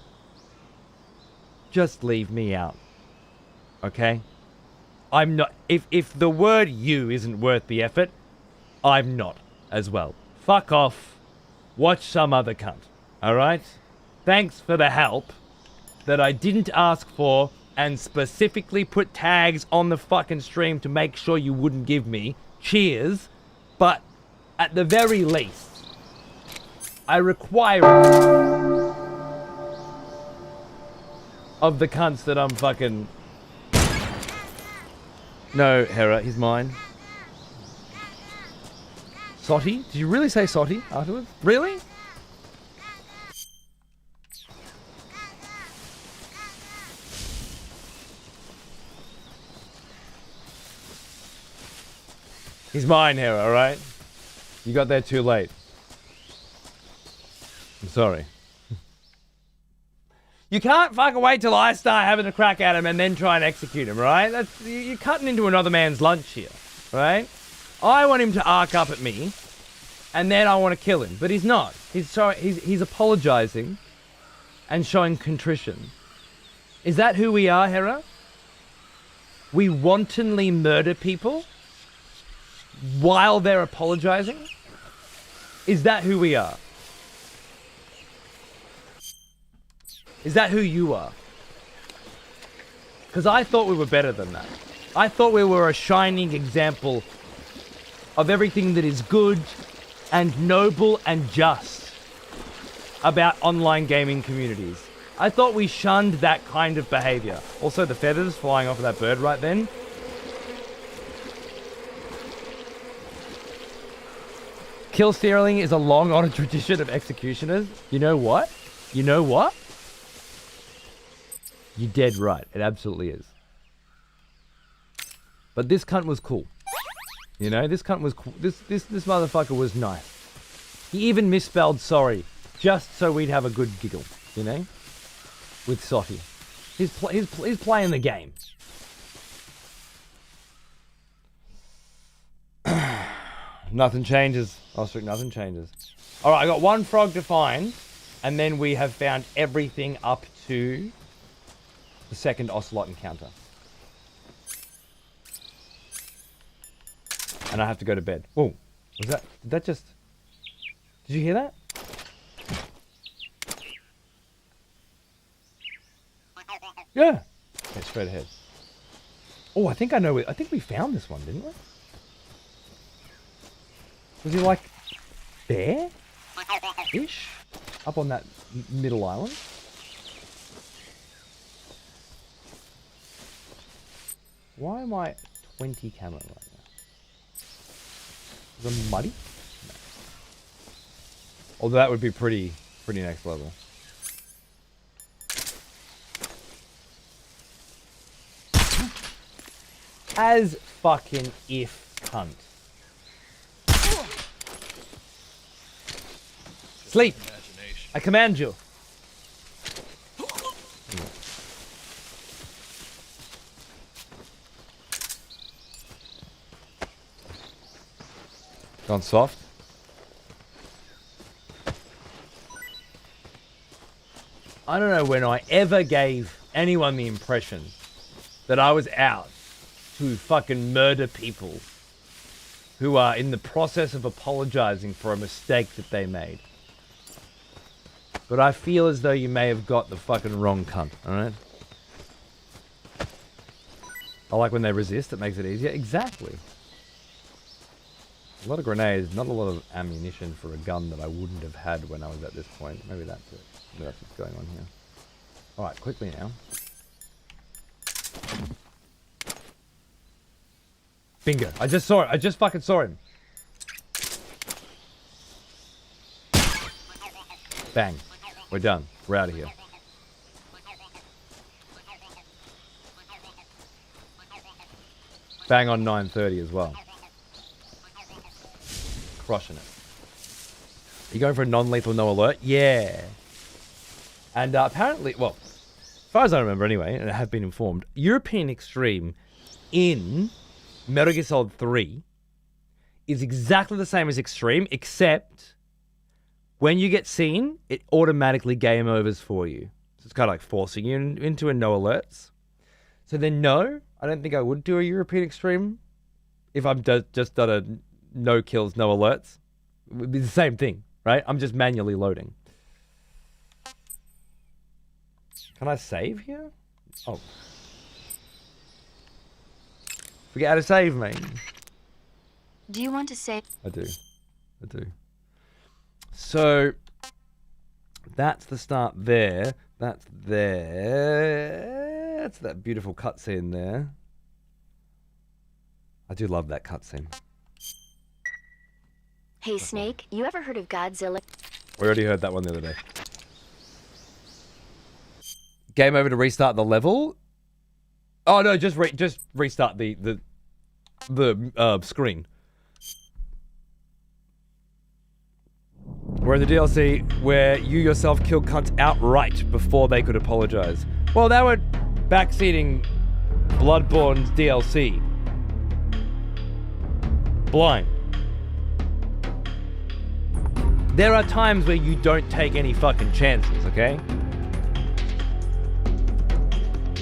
just leave me out. Okay? I'm not... If the word you isn't worth the effort, I'm not as well. Fuck off. Watch some other cunt. Alright? Thanks for the help that I didn't ask for and specifically put tags on the fucking stream to make sure you wouldn't give me. Cheers. But at the very least, I require it of the cunts that I'm fucking... No, Hera, he's mine. Soti? Did you really say Soti afterwards? Really? He's mine, Hera, alright? You got there too late. I'm sorry. You can't fucking wait till I start having a crack at him and then try and execute him, right? You're cutting into another man's lunch here, right? I want him to arc up at me, and then I want to kill him, but he's not. He's apologizing and showing contrition. Is that who we are, Hera? We wantonly murder people while they're apologizing? Is that who we are? Is that who you are? Because I thought we were better than that. I thought we were a shining example of everything that is good and noble and just about online gaming communities. I thought we shunned that kind of behavior. Also, the feathers flying off of that bird right then. Kill stealing is a long-honored tradition of executioners. You know what? You know what? You're dead right. It absolutely is. But this cunt was cool. You know, this cunt was cool. This motherfucker was nice. He even misspelled sorry, just so we'd have a good giggle, you know? With Soti. He's playing the game. Nothing changes. Ostrich, nothing changes. Alright, I got one frog to find, and then we have found everything up to the second ocelot encounter. And I have to go to bed. Whoa, was that, did that just... Did you hear that? Yeah. Okay, straight ahead. Oh, I think I know. I think we found this one, didn't we? Was he like there-ish? Up on that middle island? Why am I 20 camo right now? Is it muddy? No. Although that would be pretty next level. As fucking if, cunt. Sleep! I command you. Gone soft. I don't know when I ever gave anyone the impression that I was out to fucking murder people who are in the process of apologizing for a mistake that they made. But I feel as though you may have got the fucking wrong cunt, alright? I like when they resist, it makes it easier. Exactly. A lot of grenades, not a lot of ammunition for a gun that I wouldn't have had when I was at this point. Maybe that's it. Maybe that's what's going on here. Alright, quickly now. Bingo. I just saw it. I just fucking saw him. Bang. We're done. We're out of here. Bang on 9:30 as well. Crushing it. You going for a non-lethal no alert? Yeah. And apparently, well, as far as I remember anyway, and I have been informed, European Extreme in Metal Gear Solid 3 is exactly the same as Extreme, except when you get seen, it automatically game overs for you. So it's kind of like forcing you into a no alerts. So then no, I don't think I would do a European Extreme if I'm just done a no kills, no alerts. It would be the same thing, right? I'm just manually loading. Can I save here? Oh. Forget how to save, mate. Do you want to save? I do. So, that's the start there. That's there. That's that beautiful cutscene there. I do love that cutscene. Hey, Snake, you ever heard of Godzilla? We already heard that one the other day. Game over to restart the level? Oh no, just restart the screen. We're in the DLC where you yourself killed cunts outright before they could apologize. Well, they were backseating Bloodborne's DLC. Blind. There are times where you don't take any fucking chances, okay?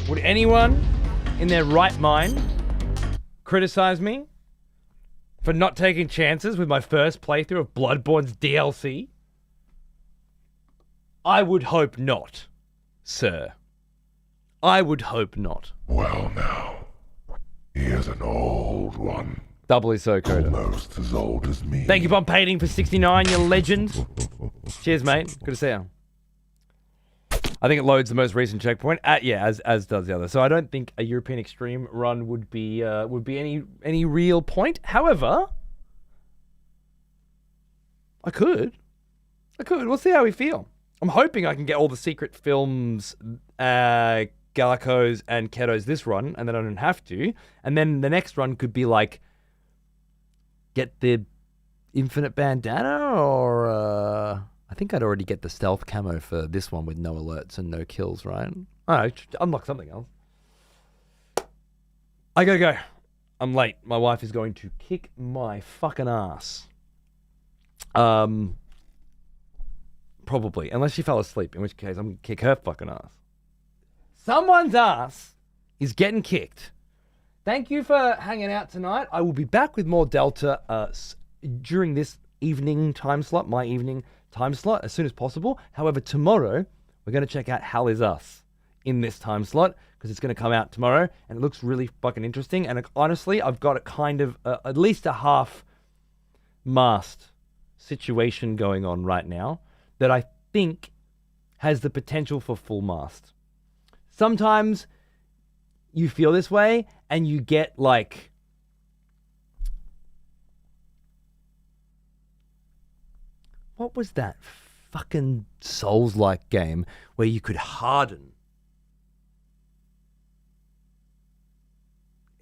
Would anyone in their right mind criticize me for not taking chances with my first playthrough of Bloodborne's DLC? I would hope not, sir. I would hope not. Well now, here's an old one. Doubly so, Coda. Almost as old as me. Thank you, Bob Painting, for 69, you legend. Cheers, mate. Good to see you. I think it loads the most recent checkpoint. Yeah, as does the other. So I don't think a European Extreme run would be any real point. However, I could. We'll see how we feel. I'm hoping I can get all the secret films, Galacos and Ketos this run, and then I don't have to. And then the next run could be like, get the infinite bandana, or I think I'd already get the stealth camo for this one with no alerts and no kills, right? All right, unlock something else. I gotta go. I'm late. My wife is going to kick my fucking ass. Probably, unless she fell asleep, in which case I'm gonna kick her fucking ass. Someone's ass is getting kicked. Thank you for hanging out tonight. I will be back with more Delta during this evening time slot, my evening time slot, as soon as possible. However, tomorrow, we're going to check out Hell Is Us in this time slot, because it's going to come out tomorrow, and it looks really fucking interesting. And honestly, I've got a kind of, at least a half-mast situation going on right now that I think has the potential for full mast. Sometimes you feel this way, and you get like, what was that fucking Souls-like game where you could harden?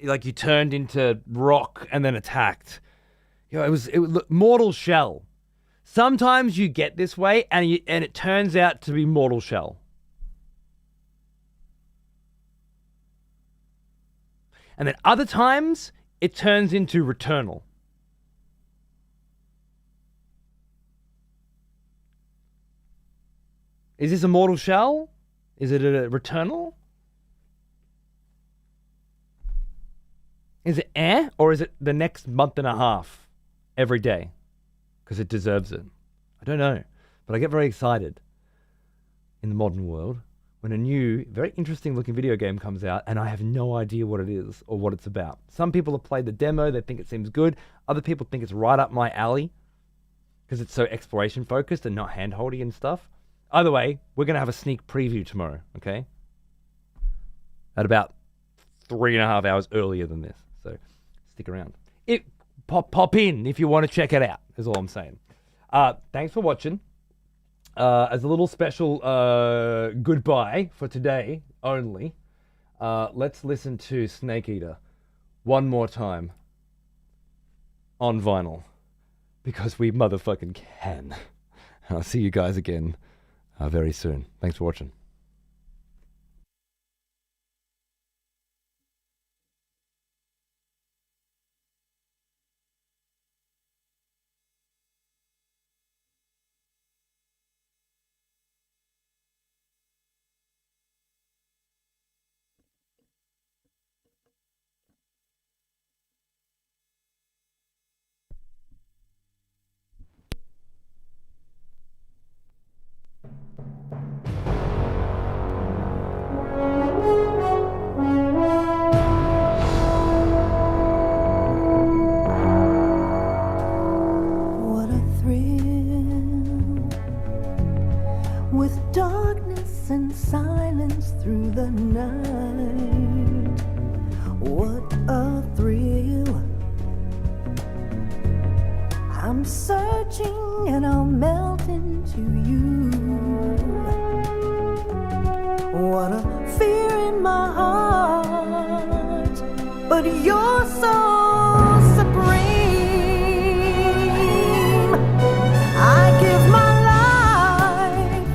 Like you turned into rock and then attacked. You know, it was Mortal Shell. Sometimes you get this way, and it turns out to be Mortal Shell. And then other times, it turns into Returnal. Is this a Mortal Shell? Is it a Returnal? Is it or is it the next month and a half every day? Because it deserves it. I don't know. But I get very excited in the modern world when a new, very interesting looking video game comes out and I have no idea what it is or what it's about. Some people have played the demo, they think it seems good. Other people think it's right up my alley because it's so exploration focused and not hand-holdy and stuff. Either way, we're going to have a sneak preview tomorrow, okay? At about 3.5 hours earlier than this. So stick around. Pop in if you want to check it out, is all I'm saying. Thanks for watching. As a little special goodbye for today only, let's listen to Snake Eater one more time on vinyl, because we motherfucking can. I'll see you guys again very soon. Thanks for watching. thrill with darkness and silence through the night. What a thrill. I'm searching and I'll melt into you. What a fear in my heart, but you're so supreme. I give my life,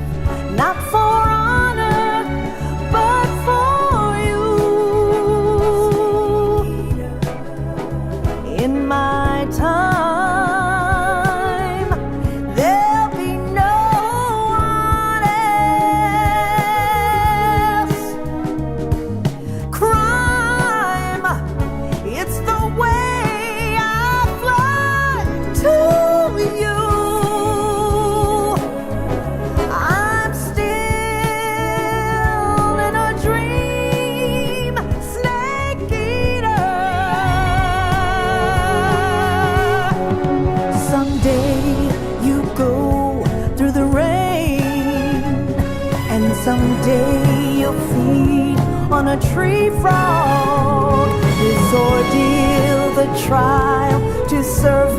not for honor, but for you. In my time, there'll be no one else. Crime, it's the way I fly to you. I'm still in a dream, snake eater. Someday you go through the rain, and someday you'll feed on a tree frog. This ordeal, the trial to serve